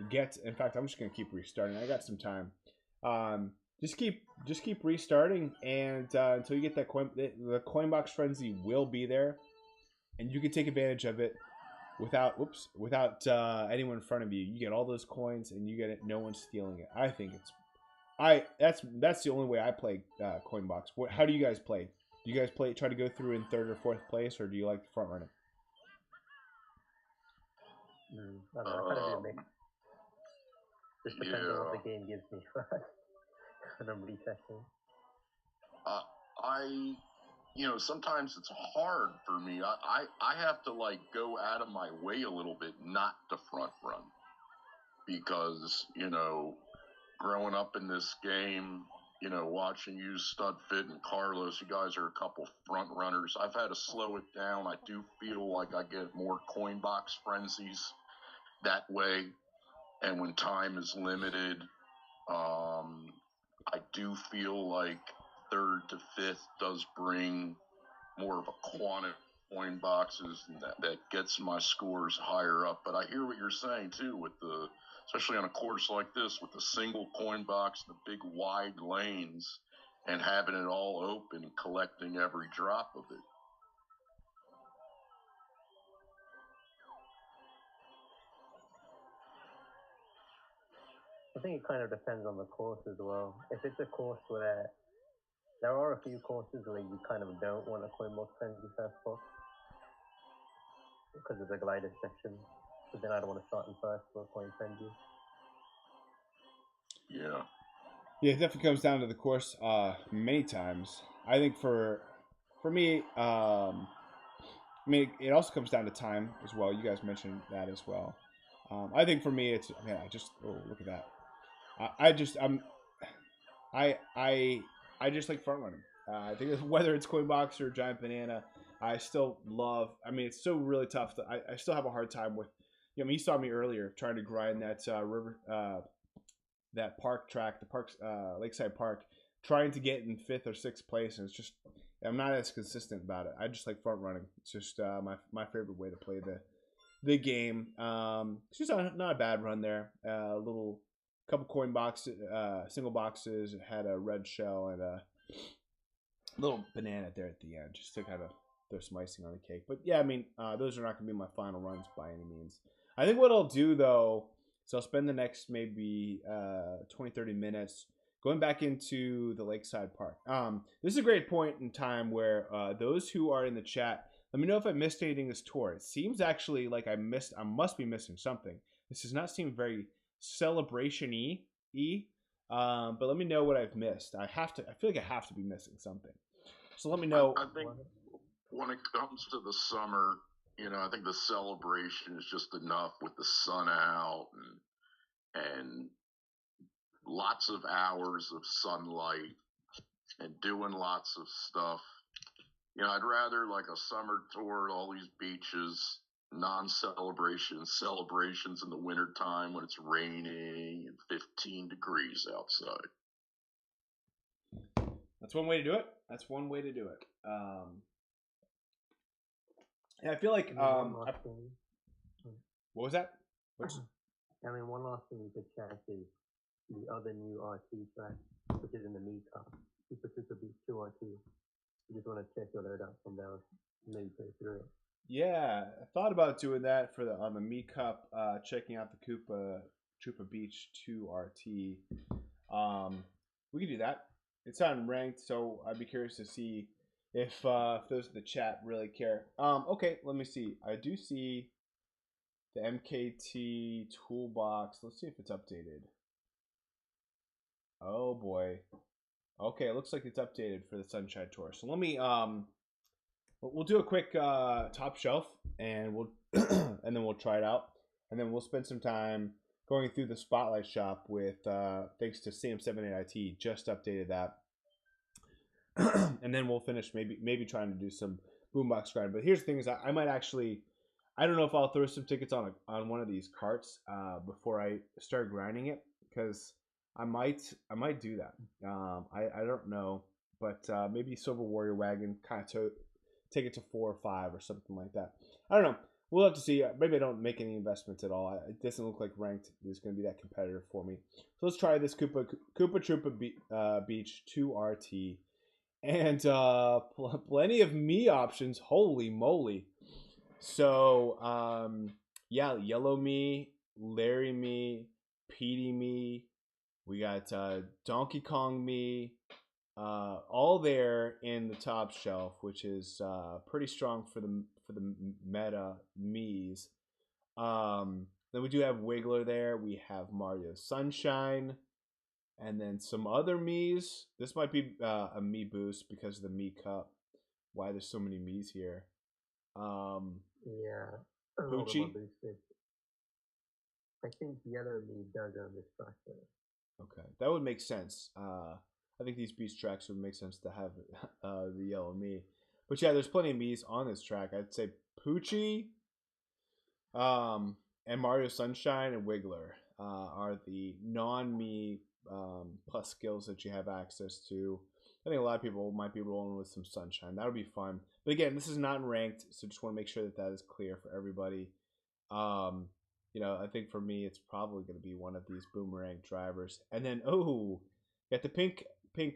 In fact, I'm just gonna keep restarting. I got some time. Just keep restarting, and until you get that coin, the coin box frenzy will be there, and you can take advantage of it without anyone in front of you. You get all those coins, and you get it. No one's stealing it. I think that's the only way I play coin box. How do you guys play? Do you guys try to go through in third or fourth place, or do you like the front running? I don't know. I kind of do a mix. Just depends on what the game gives me. And I'm retesting. Sometimes it's hard for me. I have to go out of my way a little bit not to front run because growing up in this game, watching you, Studfit and Carlos, you guys are a couple front runners. I've had to slow it down. I do feel like I get more coin box frenzies that way, and when time is limited, I do feel like third to fifth does bring more of a quantity coin boxes, and that gets my scores higher up. But I hear what you're saying too, with the especially on a course like this with the single coin box, the big wide lanes, and having it all open and collecting every drop of it. I think it kind of depends on the course as well. If it's a course where there are a few courses where you kind of don't want a coin box frenzy first box because of the glider section, but then I don't want to start in first for a coin frenzy. Yeah. Yeah, it definitely comes down to the course many times. I think for me, I mean, it also comes down to time as well. You guys mentioned that as well. I think for me, it's I just look at that. I just I just like front running. I think whether it's coin box or giant banana, I still love. I mean, it's still really tough. I still have a hard time with. I mean, you saw me earlier trying to grind that river, that park track, the parks, Lakeside Park, trying to get in 5th or 6th place, and it's just I'm not as consistent about it. I just like front running. It's just my favorite way to play the game. It's just not a bad run there. A little couple coin boxes, single boxes. It had a red shell and a little banana there at the end, just to kind of throw some icing on the cake. But yeah, I mean, those are not going to be my final runs by any means. I think what I'll do though, so I'll spend the next maybe 20, 30 minutes going back into the Lakeside Park. This is a great point in time where those who are in the chat, let me know if I missed anything this tour. It seems actually like I must be missing something. This does not seem very celebration-y. But let me know what I've missed. I feel like I have to be missing something. So let me know. I think when it comes to the summer, I think the celebration is just enough with the sun out and lots of hours of sunlight and doing lots of stuff. I'd rather like a summer tour, all these beaches, non-celebrations, celebrations in the wintertime when it's raining and 15 degrees outside. That's one way to do it. Yeah, I feel like what was that? I mean, one last thing you could check is the other new RT track, which is in the Me Cup, Troopa Beach 2 RT. You just want to check your load out from there, maybe play through it. Yeah, I thought about doing that on the Me Cup, checking out the Troopa Beach 2 RT. We could do that. It's on ranked, so I'd be curious to see if those in the chat really care. Okay, let me see. I do see the MKT toolbox. Let's see if it's updated. Oh boy. Okay, it looks like it's updated for the Sunshine Tour. So let me we'll do a quick top shelf and we'll and then we'll try it out. And then we'll spend some time going through the Spotlight shop with thanks to Sam78IT, just updated that. And then we'll finish maybe trying to do some boombox grind. But here's the thing: is I might actually, I don't know if I'll throw some tickets on one of these carts before I start grinding it, because I might do that. I don't know, but maybe Silver Warrior Wagon kind of take it to 4 or 5 or something like that. I don't know. We'll have to see. Maybe I don't make any investments at all. It doesn't look like ranked is going to be that competitive for me. So let's try this Koopa Troopa Beach 2 RT. And plenty of me options. Holy moly. So, yeah, Yellow Me, Larry Me, Petey Me. We got Donkey Kong Me. All there in the top shelf, which is pretty strong for the meta Me's. Then we do have Wiggler there. We have Mario Sunshine. And then some other Miis. This might be a Me boost because of the Me Cup. Why there's so many Miis here. Yeah. Poochie? I think Yellow Me does own this track though. Okay, that would make sense. I think these beach tracks would make sense to have the Yellow Me. But yeah, there's plenty of Miis on this track. I'd say Poochie, and Mario Sunshine and Wiggler are the non-Me plus skills that you have access to. I think a lot of people might be rolling with some sunshine. That'll be fun. But again, this is not ranked, so just want to make sure that that is clear for everybody. I think for me, it's probably going to be one of these boomerang drivers. And then, got the pink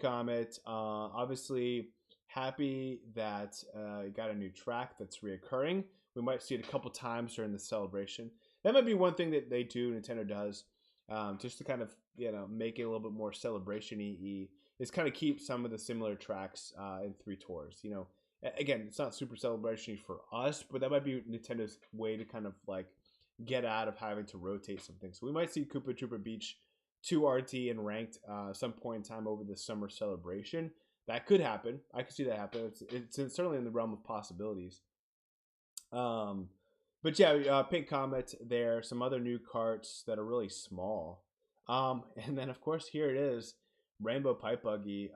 comet. Obviously, happy that you got a new track that's reoccurring. We might see it a couple times during the celebration. That might be one thing that they do, Nintendo does, just to kind of make it a little bit more celebration-y. Is kind of keep some of the similar tracks in 3 tours. Again, it's not super celebration for us, but that might be Nintendo's way to kind of like get out of having to rotate something. So we might see Koopa Troopa Beach 2 RT and ranked some point in time over the summer celebration. That could happen. I could see that happen. It's certainly in the realm of possibilities. But yeah, Pink Comet there. Some other new carts that are really small. And then of course here it is, Rainbow Pipe Buggy.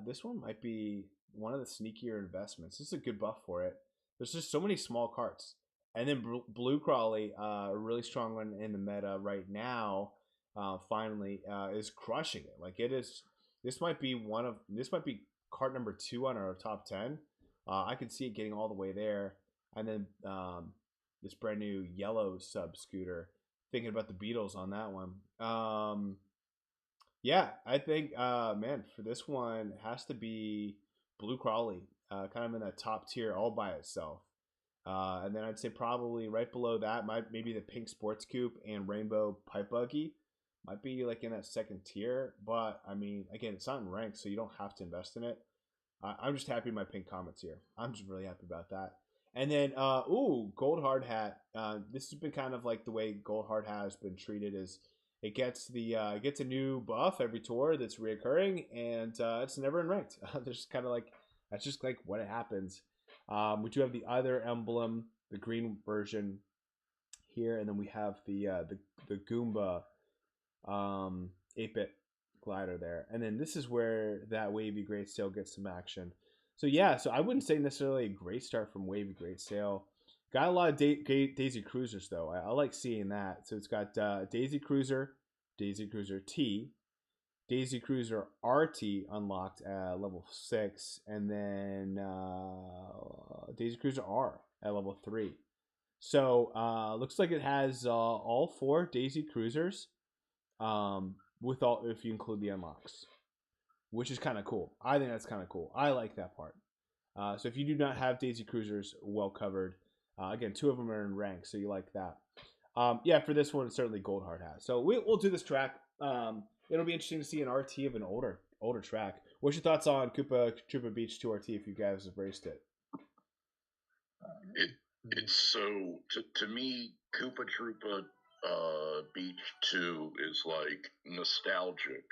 This one might be one of the sneakier investments. This is a good buff for it. There's just so many small carts. And then Blue Crawley, a really strong one in the meta right now, finally is crushing it. Like it is. This might be cart number 2 on our top 10. I could see it getting all the way there. And then this brand new yellow sub scooter. Thinking about the Beatles on that one. Yeah, I think for this one, it has to be Blue Crawley, kind of in that top tier all by itself. And then I'd say probably right below that maybe the Pink Sports Coupe and Rainbow Pipe Buggy might be like in that second tier. But I mean, again, it's not in rank, so you don't have to invest in it. I'm just happy my Pink Comet's here. I'm just really happy about that. And then, Gold Hard Hat. This has been kind of like the way Gold Hard Hat has been treated. Is it gets a new buff every tour that's reoccurring, and it's never in ranked. There's kind of like that's just like what happens. We do have the other emblem, the green version here, and then we have the Goomba 8-bit glider there, and then this is where that Wavy Great Sale gets some action. So yeah, so I wouldn't say necessarily a great start from Wavy Great Sale. Got a lot of Daisy Cruisers though. I like seeing that. So it's got Daisy Cruiser T, Daisy Cruiser RT unlocked at level 6, and then Daisy Cruiser R at level 3. So looks like it has all 4 Daisy Cruisers, if you include the unlocks, which is kind of cool. I think that's kind of cool. I like that part. So if you do not have Daisy Cruisers, well covered. Again, 2 of them are in rank, so you like that. For this one, it's certainly Gold Hard Hat. So we'll do this track. It'll be interesting to see an RT of an older track. What's your thoughts on Koopa Troopa Beach 2 RT if you guys have raced it? It's so to me, Koopa Troopa Beach 2 is like nostalgic.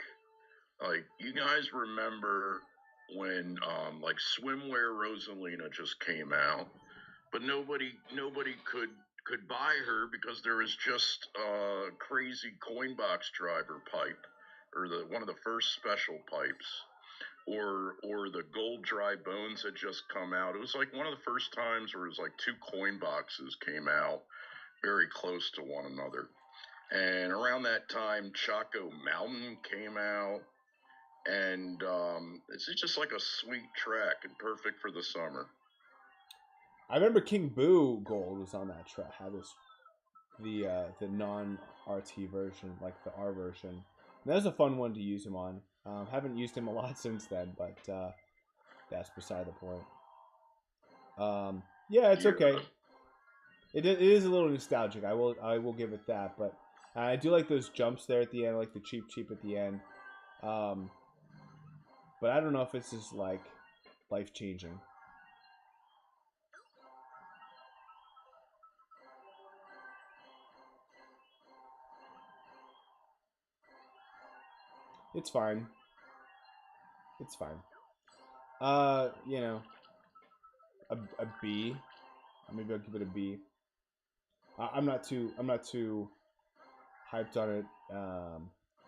Like, you guys remember when like Swimwear Rosalina just came out, but nobody could buy her because there was just a crazy Coinbox driver pipe, or one of the first special pipes, or the Gold Dry Bones had just come out. It was like one of the first times where it was like 2 coin boxes came out very close to one another. And around that time, Choco Mountain came out. And it's just like a sweet track and perfect for the summer. I remember King Boo Gold was on that track. Had the non-RT version, like the R version. And that was a fun one to use him on. Haven't used him a lot since then, but that's beside the point. It's okay. It is a little nostalgic. I will give it that, but I do like those jumps there at the end, like the cheap at the end. But I don't know if this is like life-changing. It's fine. It's fine. A B. Maybe I'll give it a B. I'm not too hyped on it.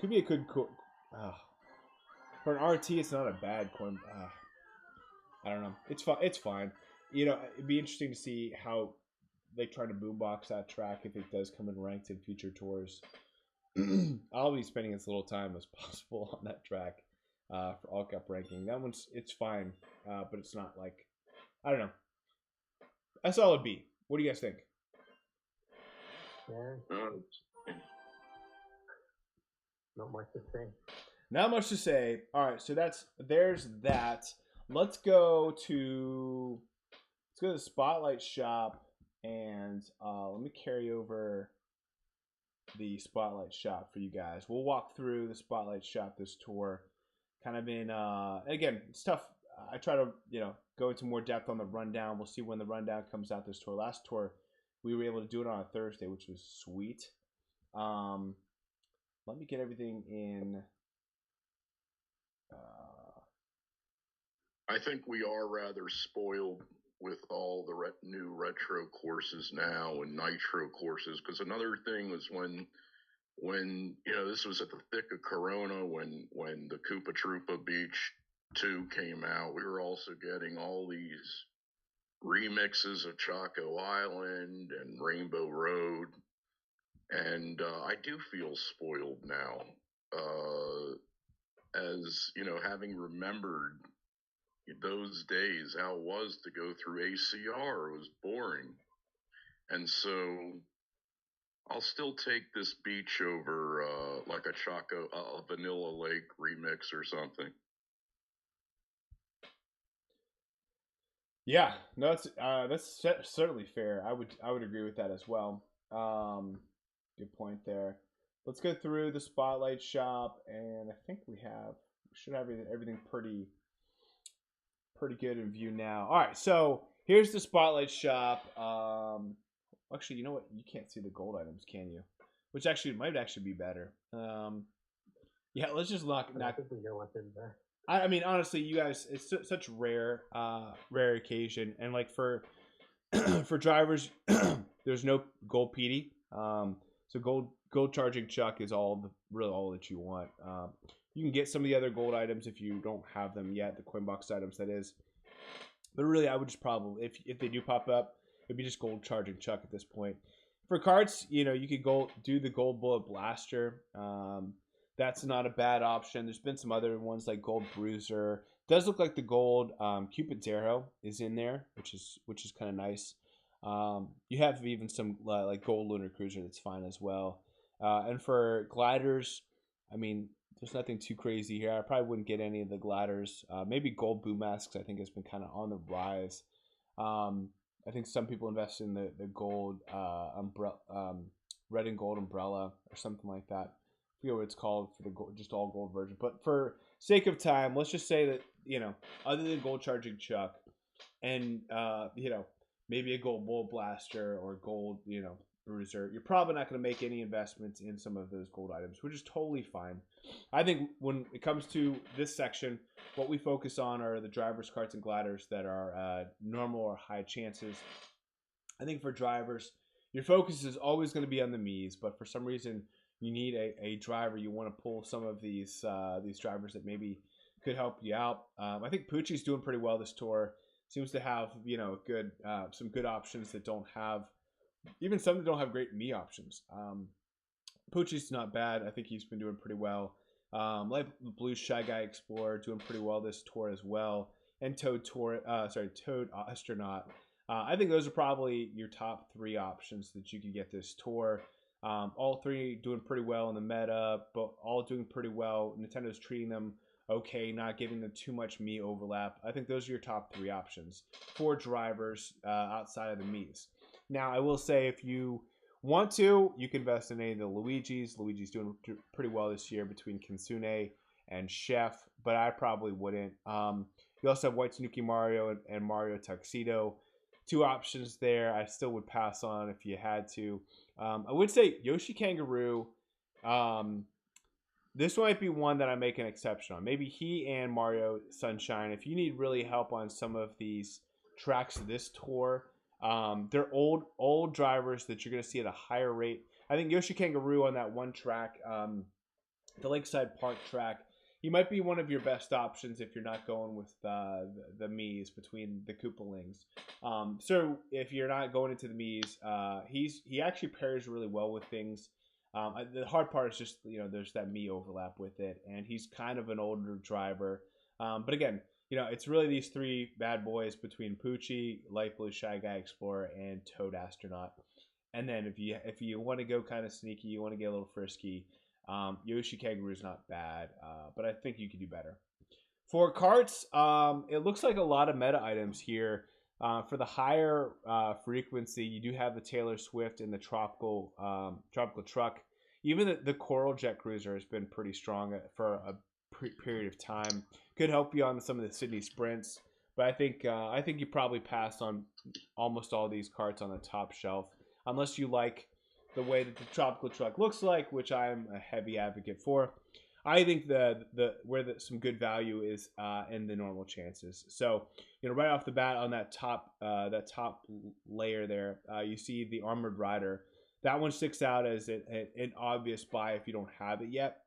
Could be a good for an RT. It's not a bad coin. I don't know. It's fine. It's fine. It'd be interesting to see how they try to boombox that track if it does come in ranked in future tours. I'll be spending as little time as possible on that track. for all cup ranking. That one's it's fine, but it's not like I don't know. A solid B. What do you guys think? Yeah, not much to say. Not much to say. All right, so there's that. Let's go to the spotlight shop, and let me carry over the spotlight shop for you guys. We'll walk through the spotlight shop this tour, kind of in. Again, it's tough. I try to go into more depth on the rundown. We'll see when the rundown comes out this tour. Last tour, we were able to do it on a Thursday, which was sweet. Let me get everything in. I think we are rather spoiled with all the new retro courses now and nitro courses, because another thing was when this was at the thick of Corona, when the Koopa Troopa Beach 2 came out, we were also getting all these remixes of Chaco Island and Rainbow Road, and I do feel spoiled now, as having remembered those days, how it was to go through ACR. It was boring. And so I'll still take this beach over like a Chaco, a Vanilla Lake remix or something. Yeah, no, that's certainly fair. I would agree with that as well. Good point there. Let's go through the spotlight shop, and I think we should have everything pretty good in view now. All right, so here's the spotlight shop. Actually, you know what? You can't see the gold items, can you? Which actually might be better. Yeah, let's just knock. I think we know what's in there. I mean, honestly, you guys, it's such rare occasion, and like for for drivers, there's no gold PD. So gold charging chuck is really all that you want. You can get some of the other gold items if you don't have them yet, the coin box items, that is. But really, I would just probably, if they do pop up, it'd be just gold charging chuck at this point. For carts, you could do the gold bullet blaster. That's not a bad option. There's been some other ones like gold bruiser. Does look like the gold Cupid's arrow is in there, which is kind of nice. You have even some like gold lunar cruiser that's fine as well. And for gliders, I mean, there's nothing too crazy here. I probably wouldn't get any of the gliders. Maybe gold boom masks, I think, has been kind of on the rise. I think some people invest in the gold umbrella, red and gold umbrella or something like that. I forget what it's called for the just all gold version. But for sake of time, let's just say that other than gold charging chuck and maybe a gold bullet blaster or gold bruiser, you're probably not going to make any investments in some of those gold items, which is totally fine. I think when it comes to this section, what we focus on are the drivers, carts, and gliders that are normal or high chances. I think for drivers, your focus is always going to be on the Miis, but for some reason you need a driver. You want to pull some of these drivers that maybe could help you out. I think Poochie's doing pretty well this tour. Seems to have some good options that don't have. Even some that don't have great Mii options. Poochie's not bad. I think he's been doing pretty well. Like Blue Shy Guy Explorer doing pretty well this tour as well. And Toad Astronaut. I think those are probably your top 3 options that you can get this tour. All 3 doing pretty well in the meta, but all doing pretty well. Nintendo's treating them okay, not giving them too much Mii overlap. I think those are your top 3 options for drivers outside of the Miis. Now, I will say if you want to, you can invest in any of the Luigi's. Luigi's doing pretty well this year between Kitsune and Chef, but I probably wouldn't. You also have White Tanuki Mario and Mario Tuxedo. 2 options there I still would pass on if you had to. I would say Yoshi Kangaroo. This might be one that I make an exception on. Maybe he and Mario Sunshine. If you need really help on some of these tracks this tour, they're old drivers that you're going to see at a higher rate. I think Yoshi Kangaroo on that one track, the Lakeside Park track, he might be one of your best options if you're not going with the Miis between the Koopalings. So if you're not going into the Miis, he actually pairs really well with things The hard part is just, there's that me overlap with it, and he's kind of an older driver. But again, it's really these three bad boys between Poochie, Light Blue Shy Guy Explorer, and Toad Astronaut. And then if you want to go kind of sneaky, you want to get a little frisky, Yoshi Kangaroo is not bad, but I think you could do better. For carts, it looks like a lot of meta items here. For the higher frequency, you do have the Taylor Swift and the tropical truck. Even the Coral Jet Cruiser has been pretty strong for a period of time. Could help you on some of the Sydney sprints, but I think you probably pass on almost all these carts on the top shelf, unless you like the way that the tropical truck looks like, which I'm a heavy advocate for. I think where some good value is in the normal chances. So, right off the bat on that top layer there, you see the Armored Rider. That one sticks out as an obvious buy if you don't have it yet.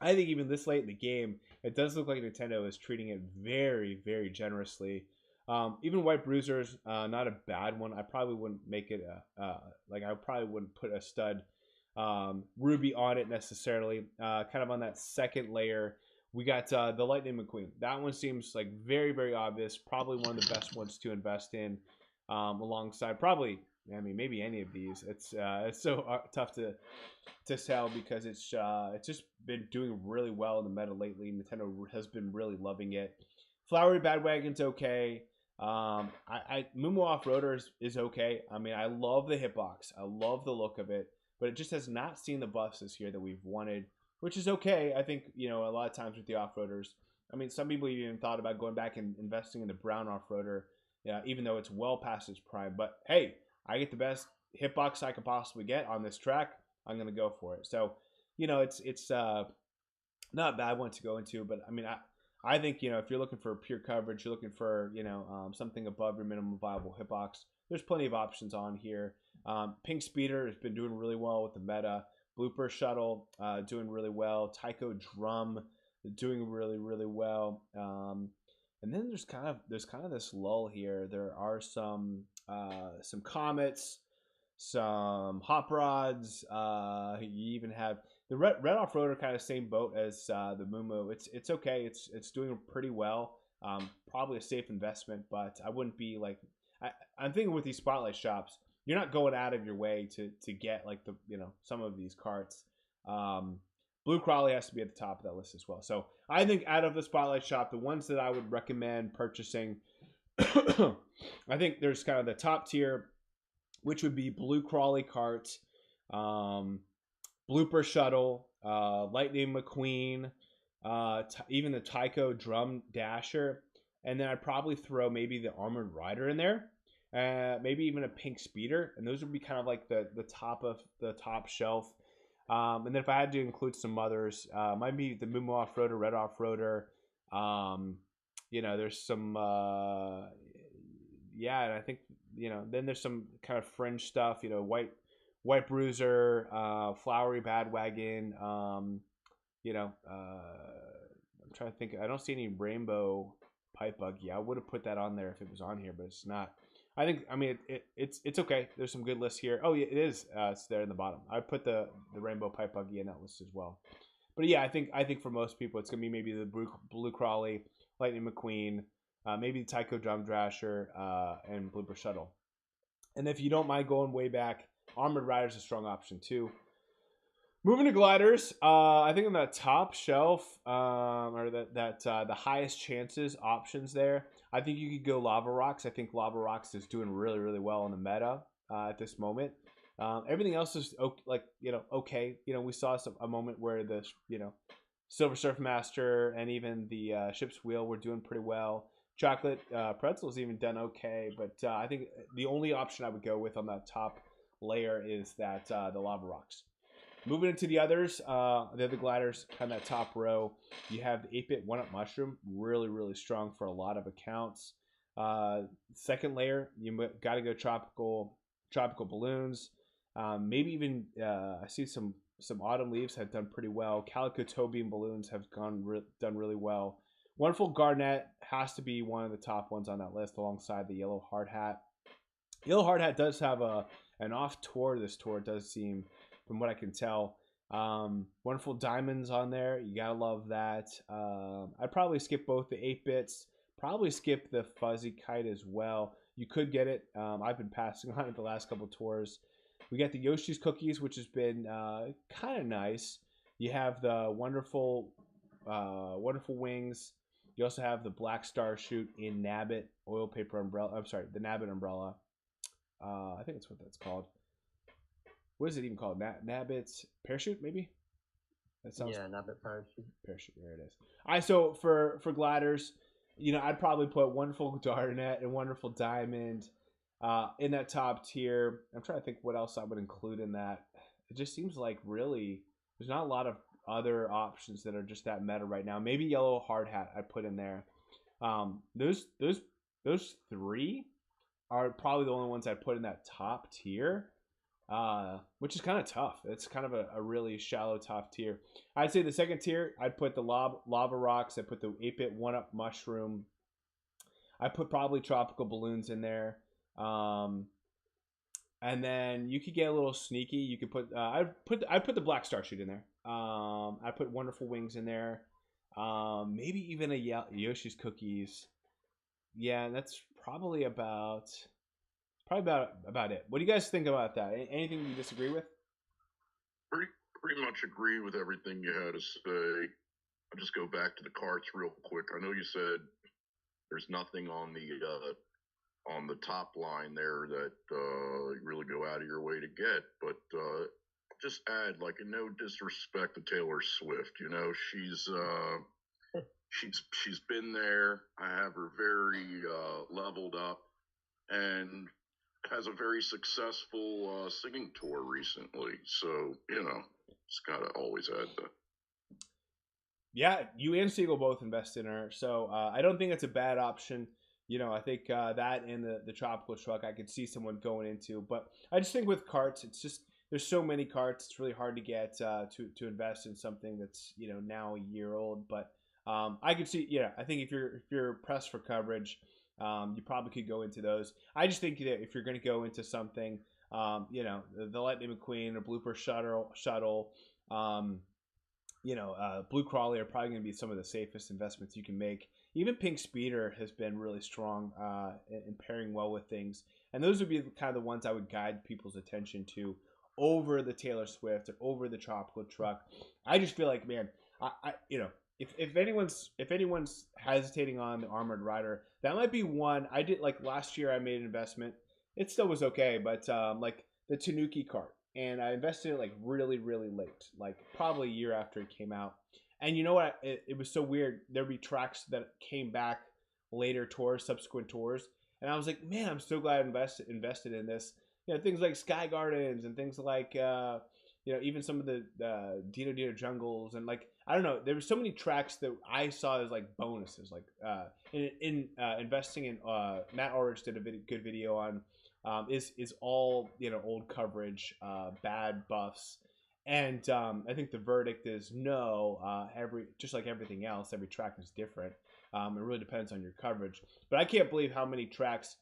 I think even this late in the game, it does look like Nintendo is treating it very, very generously. Even White Bruiser's not a bad one. I probably wouldn't make it I probably wouldn't put a stud Ruby on it necessarily. Kind of on that second layer, we got the Lightning McQueen. That one seems like very, very obvious. Probably one of the best ones to invest in, alongside probably. I mean, maybe any of these. It's so tough to sell because it's just been doing really well in the meta lately. Nintendo has been really loving it. Flowery Badwagon's okay. Moo Off-Roader is okay. I mean, I love the hitbox. I love the look of it, but it just has not seen the buffs this year that we've wanted, which is okay. I think, a lot of times with the off-roaders, I mean, some people even thought about going back and investing in the brown off-roader, even though it's well past its prime. But hey, I get the best hitbox I could possibly get on this track. I'm going to go for it. So, it's not a bad one to go into, but I mean, I think, if you're looking for pure coverage, you're looking for, something above your minimum viable hitbox, there's plenty of options on here. Pink Speeder has been doing really well with the meta. Blooper Shuttle doing really well. Tycho Drum doing really, really well. And then there's kind of this lull here. There are some Comets, some Hop Rods. You even have the Red Off-Roader, kind of same boat as the Moo. It's okay. It's doing pretty well. Probably a safe investment, but I wouldn't be like. I'm thinking with these spotlight shops, you're not going out of your way to get like some of these carts. Blue Crawley has to be at the top of that list as well. So I think out of the spotlight shop, the ones that I would recommend purchasing, I think there's kind of the top tier, which would be Blue Crawley Kart, Blooper Shuttle, Lightning McQueen, even the Tycho Drum Dasher, and then I'd probably throw maybe the Armored Rider in there, maybe even a Pink Speeder, and those would be kind of like the top of the top shelf. And then if I had to include some others, might be the Moo Off-Roader, Red Off-Roader. There's some, and I think, then there's some kind of fringe stuff, White Bruiser, Flowery Badwagon. I'm trying to think. I don't see any Rainbow Pipe Buggy. I would have put that on there if it was on here, but it's not. It's okay. There's some good lists here. Oh yeah, it is. It's there in the bottom. I put the Rainbow Pipe Buggy in that list as well. But yeah, I think for most people, it's gonna be maybe the Blue Crawley, Lightning McQueen, maybe the Tycho Drum Dasher, and Blooper Shuttle. And if you don't mind going way back, Armored Rider's a strong option too. Moving to gliders, I think on that top shelf, or the highest chances options there, I think you could go Lava Rocks. I think Lava Rocks is doing really, really well in the meta at this moment. Everything else is okay. We saw a moment where the Silver Surf Master and even the Ship's Wheel were doing pretty well. Chocolate Pretzel's even done okay, but I think the only option I would go with on that top layer is that the Lava Rocks. Moving into the others, the other gliders, kind of that top row, you have the 8-bit 1-Up Mushroom, really, really strong for a lot of accounts. Second layer, you got to go tropical balloons. Maybe even I see some Autumn Leaves have done pretty well. Calico Toe Beam balloons have done really well. Wonderful Garnet has to be one of the top ones on that list, alongside the Yellow Hard Hat. Yellow Hard Hat does have an off tour. This tour does seem from what I can tell. Wonderful diamonds on there. You gotta love that. I'd probably skip both the 8-bits. Probably skip the fuzzy kite as well. You could get it. I've been passing on it the last couple tours. We got the Yoshi's cookies, which has been kind of nice. You have the wonderful wings. You also have the Black Star Shoot in Nabbit oil paper umbrella. I'm sorry, the Nabbit umbrella. I think that's what that's called. What is it even called? Nabbit's parachute, maybe? That sounds. Yeah, Nabbit parachute. Parachute. There it is. All right. So for gliders, I'd probably put Wonderful Darnet and Wonderful Diamond in that top tier. I'm trying to think what else I would include in that. It just seems like really there's not a lot of other options that are just that meta right now. Maybe Yellow Hard Hat I put in there. Those three are probably the only ones I put in that top tier, which is kind of tough. It's kind of a really shallow top tier. I'd say the second tier, I'd put the lava rocks. I put the 8-bit 1-up mushroom. I put probably tropical balloons in there. And then you could get a little sneaky. You could put I put the Black Star Shoot in there. I put Wonderful Wings in there. Maybe even a Yoshi's Cookies. Yeah, that's probably about it. What do you guys think about that? Anything you disagree with? Pretty much agree with everything you had to say. I'll just go back to the carts real quick. I know you said there's nothing on the top line there that you really go out of your way to get, but just add, like, no disrespect to Taylor Swift, she's been there. I have her very leveled up and has a very successful singing tour recently. So, just gotta always add that. Yeah, you and Siegel both invest in her, so I don't think it's a bad option. I think that and the tropical truck I could see someone going into, but I just think with carts, it's just there's so many carts, it's really hard to get to invest in something that's now a year old. But I could see, I think if you're pressed for coverage, you probably could go into those. I just think that if you're going to go into something, the Lightning McQueen or Blooper Shuttle, Blue Crawley are probably going to be some of the safest investments you can make. Even Pink Speeder has been really strong in pairing well with things. And those would be kind of the ones I would guide people's attention to over the Taylor Swift or over the tropical truck. I just feel like, man, if anyone's hesitating on the Armored Rider, that might be one. I did, like, last year I made an investment. It still was okay, but like the Tanuki cart. And I invested in it like really, really late, like probably a year after it came out. And you know what? It was so weird. There'd be tracks that came back later tours, subsequent tours. And I was like, man, I'm so glad I invested in this. Things like Sky Gardens and things like, even some of the Dino Jungles. And, like, I don't know. There were so many tracks that I saw as like bonuses. Like in investing in, Matt Ulrich did a good video on is all old coverage, bad buffs. And I think the verdict is no. Just like everything else, every track is different. It really depends on your coverage. But I can't believe how many tracks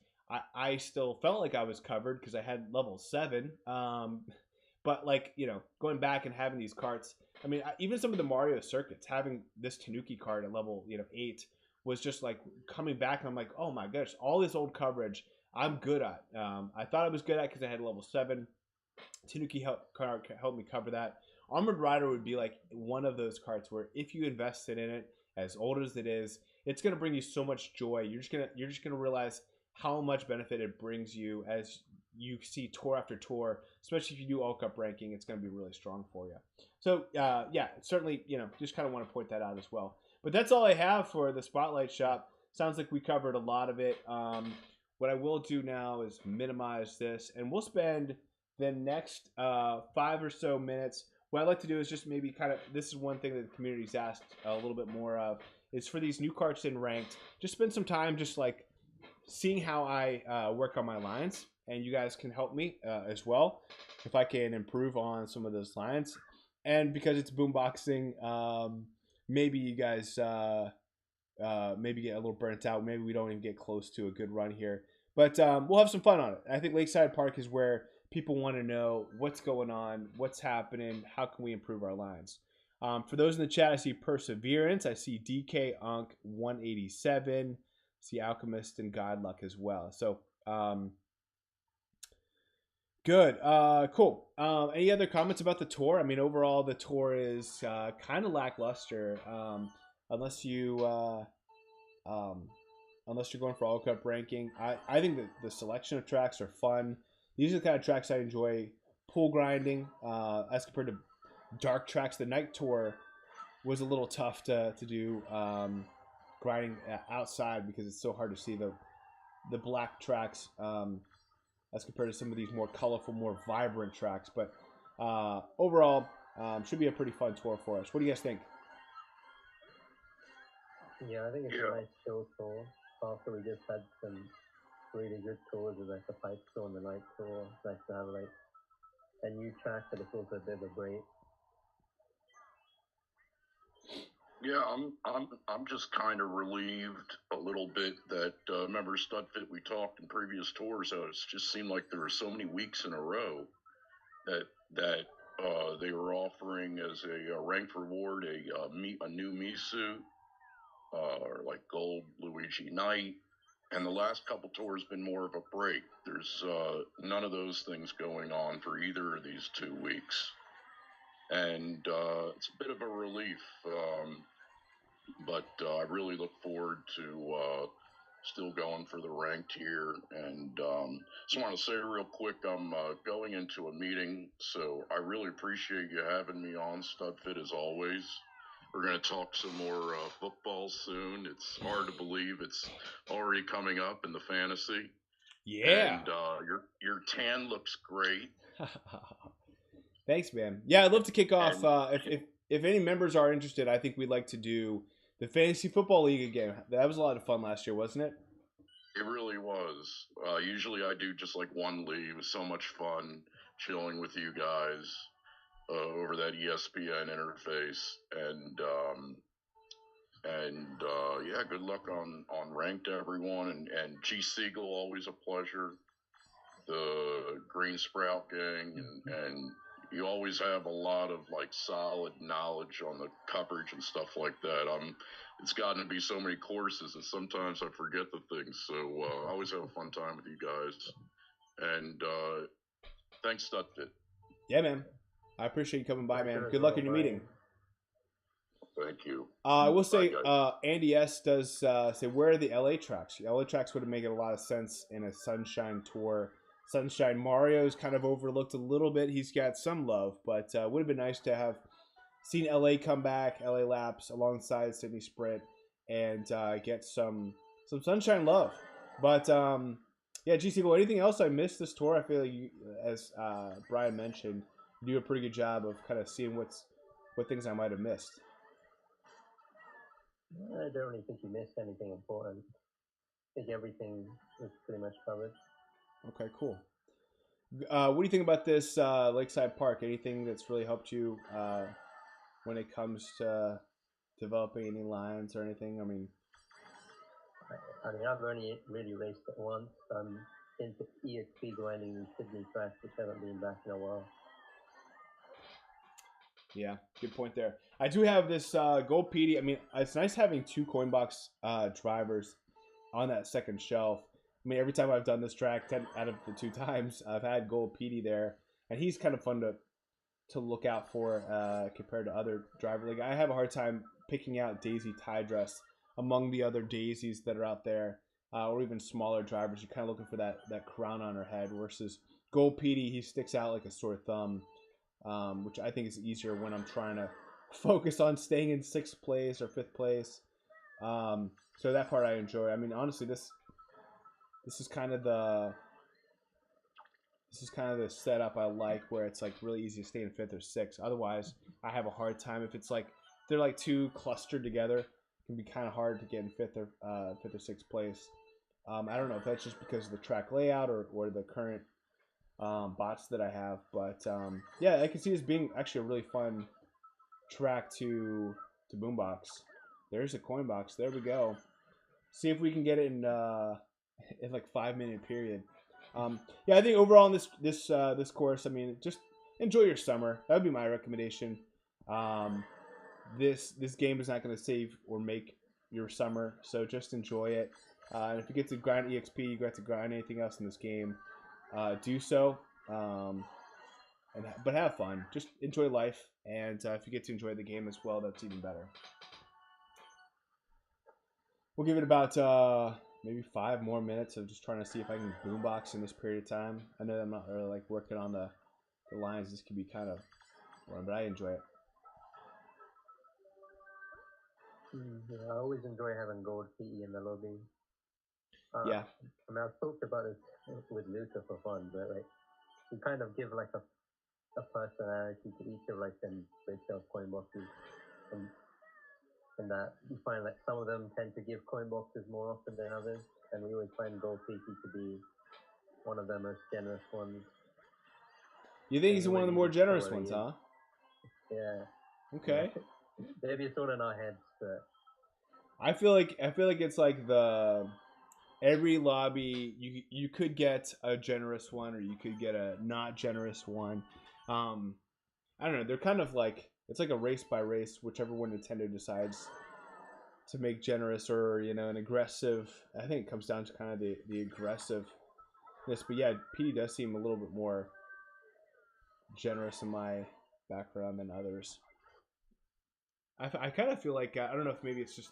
I still felt like I was covered because I had level 7. But, like, going back and having these carts, I mean, even some of the Mario circuits, having this Tanuki cart at level 8 was just like coming back, and I'm like, oh my gosh, all this old coverage I'm good at. I thought I was good at because I had level 7. Tanuki helped me cover that. Armored Rider would be like one of those carts where if you invested in it, as old as it is, it's gonna bring you so much joy. You're just gonna realize how much benefit it brings you as you see tour after tour. Especially if you do all cup ranking, it's gonna be really strong for you. So yeah, certainly just kind of want to point that out as well. But that's all I have for the Spotlight Shop. Sounds like we covered a lot of it. What I will do now is minimize this, and we'll spend the next 5 or so minutes. What I'd like to do is just maybe kind of, this is one thing that the community's asked a little bit more of, is for these new carts in ranked, just spend some time just like seeing how I work on my lines, and you guys can help me as well if I can improve on some of those lines. And because it's boomboxing, maybe you guys maybe get a little burnt out. Maybe we don't even get close to a good run here, but we'll have some fun on it. I think Lakeside Park is where people want to know what's going on, what's happening, how can we improve our lines. For those in the chat, I see Perseverance, I see DK Unk 187, I see Alchemist and Godluck as well. So good. Cool. Any other comments about the tour? I mean, overall, the tour is kind of lackluster, unless you unless you're going for all cup ranking. I think that the selection of tracks are fun. These are the kind of tracks I enjoy pool grinding as compared to dark tracks. The night tour was a little tough to do grinding outside because it's so hard to see the black tracks as compared to some of these more colorful, more vibrant tracks. But overall, should be a pretty fun tour for us. What do you guys think? Yeah, I think it's a nice chill tour. After we just had some really good tours with like the pipe tour and the night tour. It's nice to have like a new track, but it's also a bit of a break. Yeah, I'm just kind of relieved a little bit that remember Studfit, we talked in previous tours. It just seemed like there were so many weeks in a row that they were offering as a ranked reward a new Misu or like Gold Luigi Knight, and the last couple tours been more of a break. There's none of those things going on for either of these 2 weeks, and it's a bit of a relief. But I really look forward to still going for the ranked here. And just want to say real quick, I'm going into a meeting, so I really appreciate you having me on, Studfit, as always. We're going to talk some more football soon. It's hard to believe it's already coming up in the fantasy. Yeah. And your tan looks great. Thanks, man. Yeah, I'd love to kick off. If any members are interested, I think we'd like to do the Fantasy Football League again. That was a lot of fun last year, wasn't it? It really was. Usually I do just like one league. It was so much fun chilling with you guys over that ESPN interface. And yeah, good luck on ranked, everyone. And G Siegel, always a pleasure. The Green Sprout gang, and you always have a lot of like solid knowledge on the coverage and stuff like that. It's gotten to be so many courses that sometimes I forget the things. So I always have a fun time with you guys. And thanks, Studfit. Yeah, man. I appreciate you coming by, man. Good luck in your meeting. Thank you. I will say, Andy S does say, where are the LA tracks? The LA tracks would have made a lot of sense in a Sunshine tour. Sunshine Mario's kind of overlooked a little bit. He's got some love, but would have been nice to have seen LA come back, LA Laps alongside Sydney Sprint, and get some Sunshine love. But yeah, GC, well, anything else I missed this tour? I feel like you, as Brian mentioned, you do a pretty good job of kind of seeing what things I might have missed. I don't really think you missed anything important. I think everything was pretty much covered. Okay, cool. What do you think about this Lakeside Park? Anything that's really helped you when it comes to developing any lines or anything? I mean, I've only really raced it once. I'm into EXP grinding in Sydney tracks, which haven't been back in a while. Yeah, good point there. I do have this Gold PD. I mean, it's nice having two Coinbox drivers on that second shelf. I mean, every time I've done this track, 10 out of the 2 times, I've had Gold PD there. And he's kind of fun to look out for compared to other drivers. Like, I have a hard time picking out Daisy Tie Dress among the other Daisies that are out there, or even smaller drivers. You're kind of looking for that crown on her head, versus Gold PD, he sticks out like a sore thumb, which I think is easier when I'm trying to focus on staying in 6th place or 5th place. So that part I enjoy. I mean, honestly, this is kind of the setup I like, where it's like really easy to stay in 5th or 6th. Otherwise, I have a hard time if it's like they're like too clustered together. It can be kind of hard to get in 5th or 6th place. I don't know if that's just because of the track layout or the current bots that I have, but yeah, I can see this being actually a really fun track to boombox. There's a coin box. There we go. See if we can get it in like 5-minute period. Yeah, I think overall in this course, I mean, just enjoy your summer. That would be my recommendation. This game is not going to save or make your summer, so just enjoy it. And if you get to grind EXP, you get to grind anything else in this game, do so. But have fun. Just enjoy life, and if you get to enjoy the game as well, that's even better. We'll give it about maybe 5 more minutes of just trying to see if I can boombox in this period of time. I know I'm not really like working on the lines. This could be kind of boring, but I enjoy it. Yeah, I always enjoy having gold PE in the lobby. Yeah. I mean, I've talked about this with Luther for fun, but like, you kind of give like a personality to each of like them breakdown coin boxes, and that you find like some of them tend to give coin boxes more often than others, and we always find gold PE to be one of the most generous ones. You think he's one of the more generous ones, huh? Yeah. Okay. Yeah. Maybe it's all in our heads, but I feel like it's like every lobby you could get a generous one or you could get a not generous one. I don't know. They're kind of like it's like a race by race, whichever one Nintendo decides to make generous or an aggressive. I think it comes down to kind of the aggressiveness. But yeah, PD does seem a little bit more generous in my background than others. I kind of feel like I don't know if maybe it's just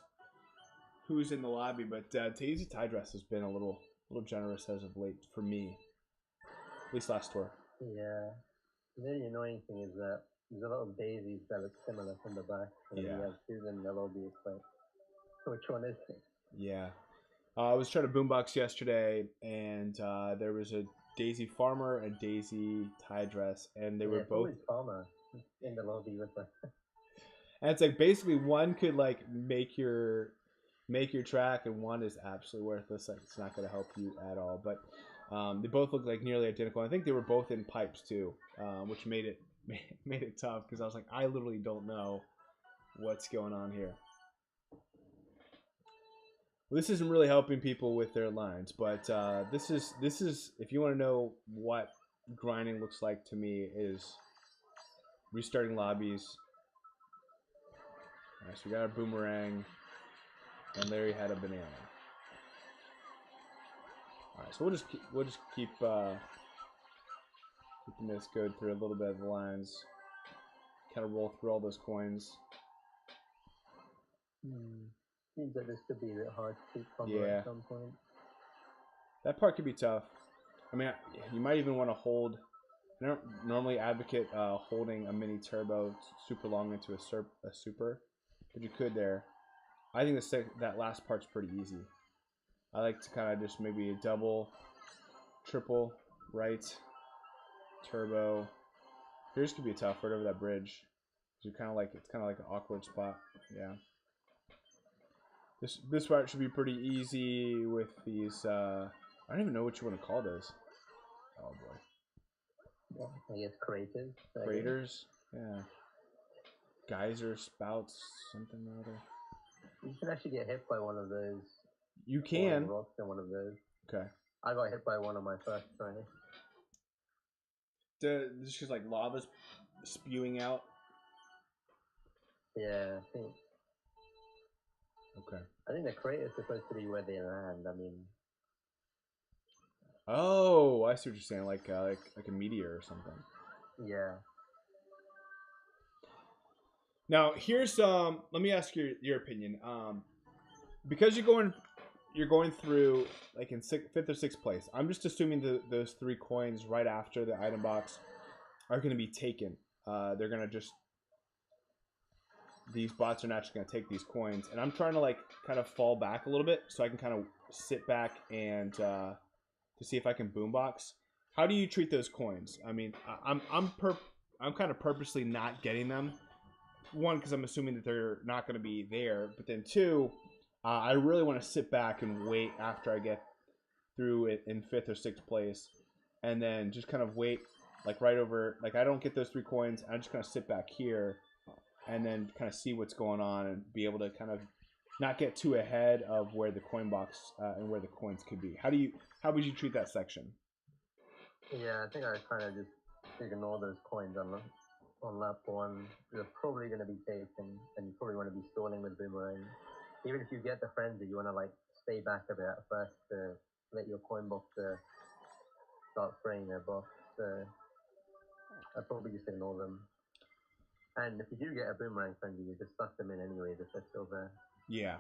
who's in the lobby, but Daisy Tidress has been a little generous as of late for me, at least last tour. Yeah, the annoying thing is that there's a lot of daisies that look similar from the back, and you have two in the lobby. It's like, which one is it? Yeah, I was trying to boombox yesterday, and there was a Daisy Farmer and Daisy Tidress, and they were both Farmer in the lobby with us. And it's like basically one could like make your track, and one is absolutely worthless. Like it's not going to help you at all. But they both look like nearly identical. I think they were both in pipes too, which made it tough because I was like, I literally don't know what's going on here. Well, this isn't really helping people with their lines, but this is if you want to know what grinding looks like to me is restarting lobbies. All right, so we got a boomerang, and Larry had a banana. All right, so we'll just keep keeping this go through a little bit of the lines, kind of roll through all those coins. Seems like this could be a bit hard to keep combo at some point. That part could be tough. I mean, you might even want to hold. I don't normally advocate holding a mini turbo super long into a super. But you could there. I think that last part's pretty easy. I like to kind of just maybe a double, triple, right, turbo. Here's could be tough right over that bridge. It's kind of like an awkward spot. Yeah. This route should be pretty easy with these. I don't even know what you want to call those. Oh boy. Yeah, I guess craters. Craters. Yeah. Geyser spouts, something or other. You can actually get hit by one of those. You can. Rocks in one of those. Okay. I got hit by one on my first try. This is just like lava's spewing out. Yeah, I think. Okay. I think the crater's supposed to be where they land. I mean. Oh, I see what you're saying. Like a meteor or something. Yeah. Now here's let me ask your opinion. Because you're going through like in 5th or 6th place. I'm just assuming those 3 coins right after the item box are going to be taken. They're going to just these bots are naturally going to take these coins, and I'm trying to like kind of fall back a little bit so I can kind of sit back and to see if I can boombox. How do you treat those coins? I mean, I'm kind of purposely not getting them. 1, because I'm assuming that they're not going to be there, but then 2, I really want to sit back and wait after I get through it in 5th or 6th place, and then just kind of wait, like right over, like I don't get those 3 coins, I just kind of sit back here, and then kind of see what's going on and be able to kind of not get too ahead of where the coin box and where the coins could be. How would you treat that section? Yeah, I think I kind of just ignore those coins on lap one. They're probably going to be taken, and you probably want to be stalling with boomerang. Even if you get the frenzy, you want to like stay back a bit at first to let your coin boxer start spraying their box. So I'd probably just ignore them. And if you do get a boomerang frenzy, you just suck them in anyway if they're still there. Yeah,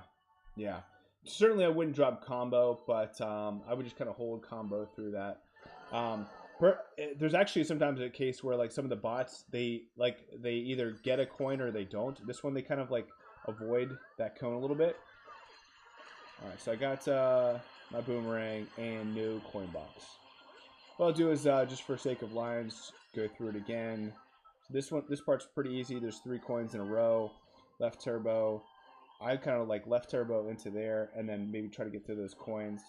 yeah. Certainly, I wouldn't drop combo, but I would just kind of hold combo through that. There's actually sometimes a case where like some of the bots they either get a coin or they don't. This one they kind of like avoid that cone a little bit. All right, so I got my boomerang and no coin box. What I'll do is just for sake of lines, go through it again. So this part's pretty easy. There's 3 coins in a row. Left turbo. I kind of like left turbo into there, and then maybe try to get to those coins.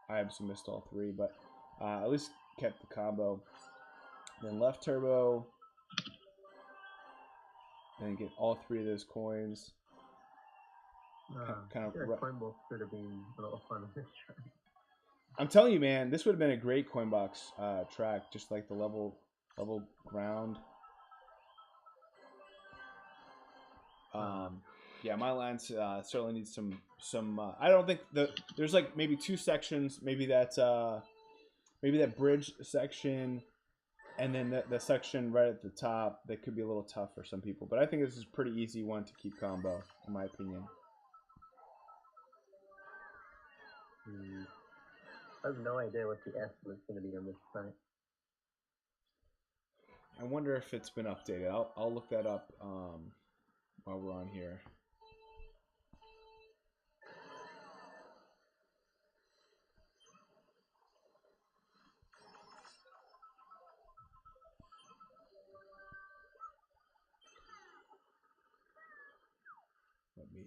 I obviously missed all 3, but at least kept the combo. Then left turbo. Then get all 3 of those coins. Coin box could have been a lot of fun on this track. I'm telling you, man, this would have been a great coin box track, just like the level ground. Yeah, my lines certainly need some. I don't think there's like maybe 2 sections, maybe that bridge section, and then the section right at the top that could be a little tough for some people. But I think this is a pretty easy one to keep combo, in my opinion. I have no idea what the estimate's going to be on this track. I wonder if it's been updated. I'll look that up while we're on here. Let me.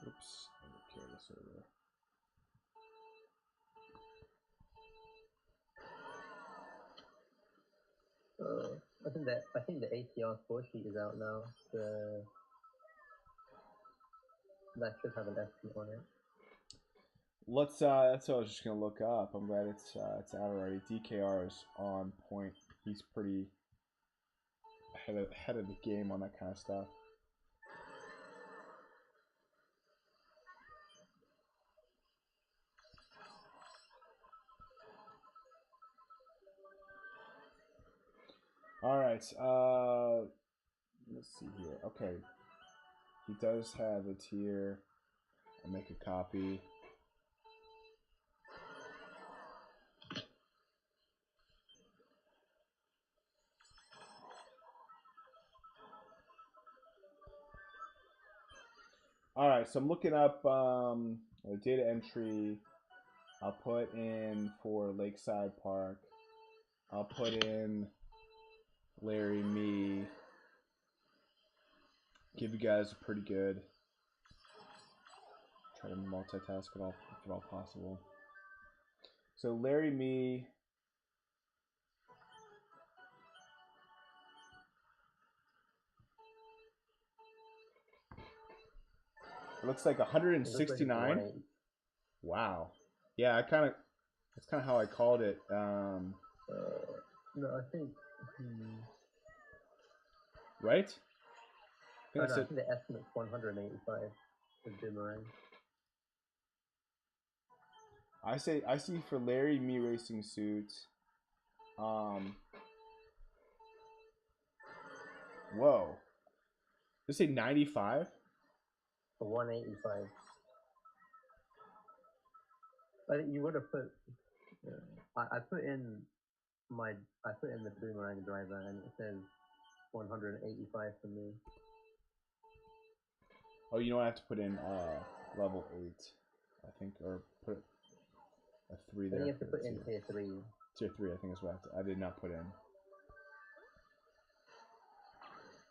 Oops, I'm gonna carry this over. I think the ATR score sheet is out now. That should have an estimate on it. Let's. That's what I was just gonna look up. I'm glad it's out already. DKR is on point. He's pretty ahead of the game on that kind of stuff. All right. Let's see here. Okay. He does have it here. I'll make a copy. All right, so I'm looking up data entry. I'll put in for Lakeside Park. I'll put in Larry Me. Give you guys a pretty good. Try to multitask if at all possible. So Larry Me. It looks like 169. Wow. Yeah, that's kind of how I called it. No, I think. Right? I think the estimate's 185 for boomerang. I see for Larry Me racing suit. Whoa. Did it say 95? 185. I think you would have put. I put in the boomerang driver and it says 185 for me. Oh, you know what? I have to put in level 8, I think, or put a 3 there. You have to put in tier 3. Tier 3, I think is what I did not put in.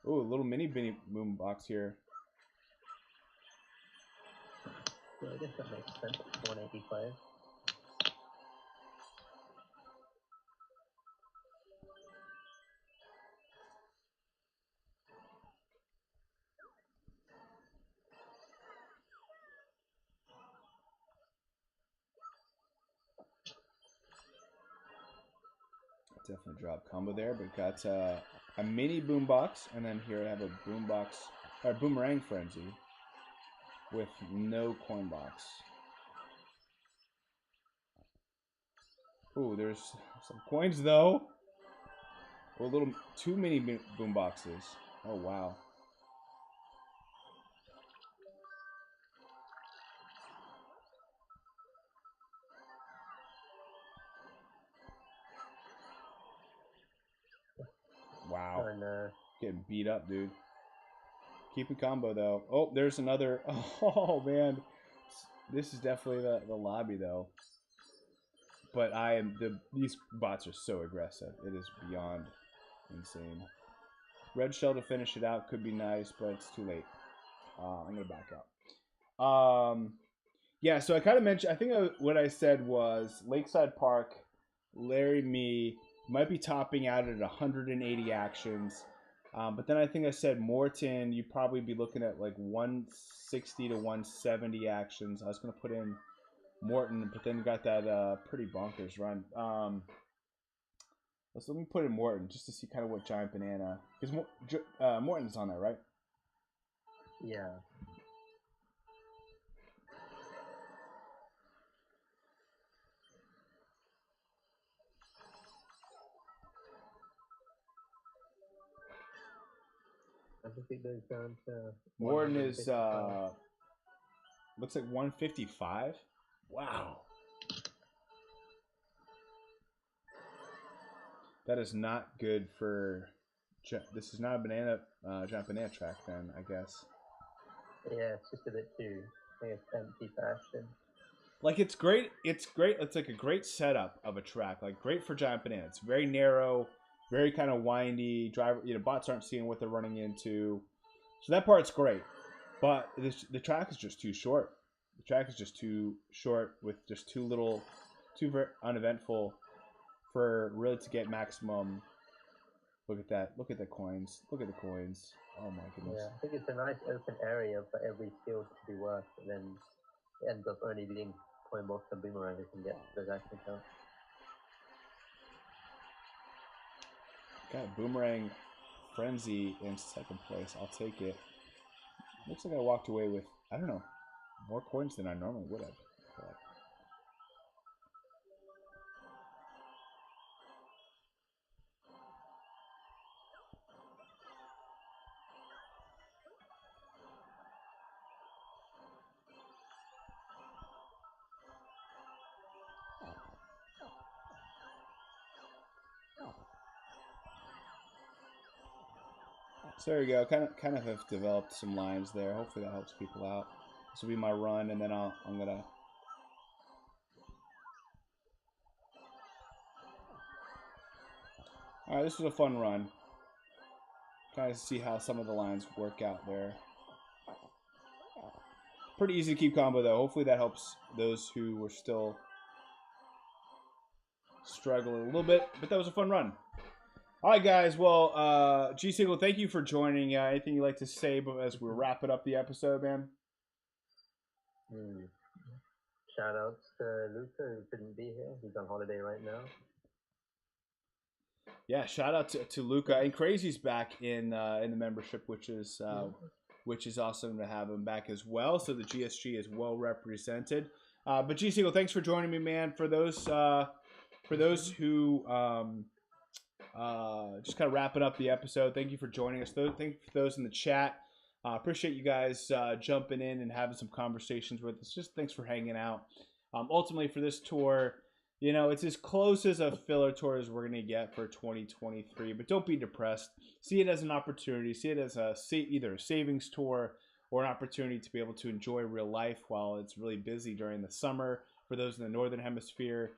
Oh, a little mini boom box here. So I guess that makes sense. 185. Definitely drop combo there, but got a mini boombox, and then here I have a boombox or boomerang frenzy with no coin box. Ooh, there's some coins though. A little too many boom boxes. Oh wow. Wow. And Getting beat up, dude. Keep a combo though. Oh, there's another. Oh man, this is definitely the lobby though. But these bots are so aggressive. It is beyond insane. Red shell to finish it out could be nice, but it's too late. I'm gonna back up. Yeah, so I kind of mentioned. I think what I said was Lakeside Park, Larry Me might be topping out at 180 actions, but then I think I said Morton. You'd probably be looking at like 160 to 170 actions. I was gonna put in Morton, but then got that pretty bonkers run. Let me put in Morton just to see kind of what Giant Banana, because Morton's on there, right? yeah. I think it goes down to Morton is looks like 155. Wow. That is not good for. This is not a giant banana track, then I guess. Yeah, it's just a bit too, I guess, empty for action. Like it's great. It's great. It's like a great setup of a track. Like great for giant banana. It's very narrow, very kind of windy. Bots aren't seeing what they're running into, so that part's great. But the track is just too short. The track is just too short with just too very uneventful for really to get maximum. Look at that. Look at the coins. Look at the coins. Oh my goodness. Yeah, I think it's a nice open area for every skill to be worked, and then it ends up only being coin box and boomerang that can get those action counts. Got Boomerang Frenzy in second place. I'll take it. Looks like I walked away with, I don't know, more coins than I normally would have. But so there you go. Kind of have developed some lines there. Hopefully that helps people out. This will be my run, and then I'm gonna. All right, this was a fun run. Kind of see how some of the lines work out there. Pretty easy to keep combo though. Hopefully that helps those who were still struggling a little bit. But that was a fun run. All right, guys. Well, G Single, thank you for joining. Anything you'd like to say as we're wrapping up the episode, man? Shout outs to Luca, who couldn't be here. He's on holiday right now. Yeah, shout out to Luca, and Crazy's back in the membership, which is awesome to have him back as well. So the GSG is well represented. But G Single, thanks for joining me, man. For those who just kind of wrapping up the episode, thank you for joining us. Thank you for those in the chat. Appreciate you guys jumping in and having some conversations with us. Just thanks for hanging out. Ultimately, for this tour, it's as close as a filler tour as we're going to get for 2023. But don't be depressed. See it as an opportunity. See it as either a savings tour or an opportunity to be able to enjoy real life while it's really busy during the summer for those in the Northern Hemisphere.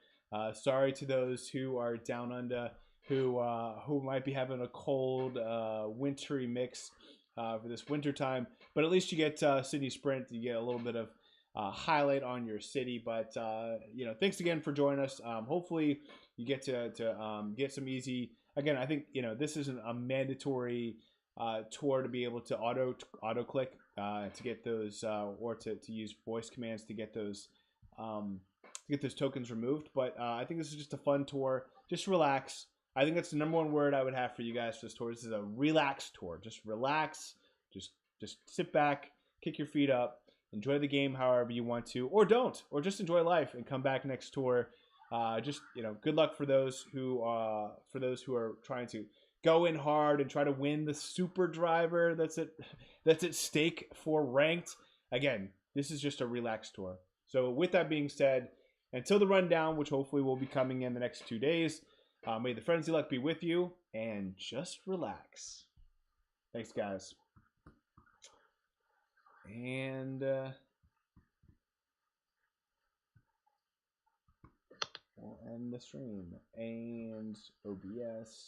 Sorry to those who are down under, who might be having a cold, wintry mix for this winter time. But at least you get Sydney Sprint. You get a little bit of highlight on your city. But thanks again for joining us. Hopefully you get to get some easy. Again, I think this isn't a mandatory tour to be able to auto click to get those or to use voice commands to get those tokens removed. But I think this is just a fun tour. Just relax. I think that's the number one word I would have for you guys for this tour. This is a relaxed tour. Just relax. Just sit back, kick your feet up, enjoy the game however you want to, or don't, or just enjoy life and come back next tour. Just good luck for those who are trying to go in hard and try to win the super driver that's at stake for ranked. Again, this is just a relaxed tour. So with that being said, until the rundown, which hopefully will be coming in the next 2 days, may the frenzy luck be with you, and just relax. Thanks, guys. And we'll end the stream. And OBS.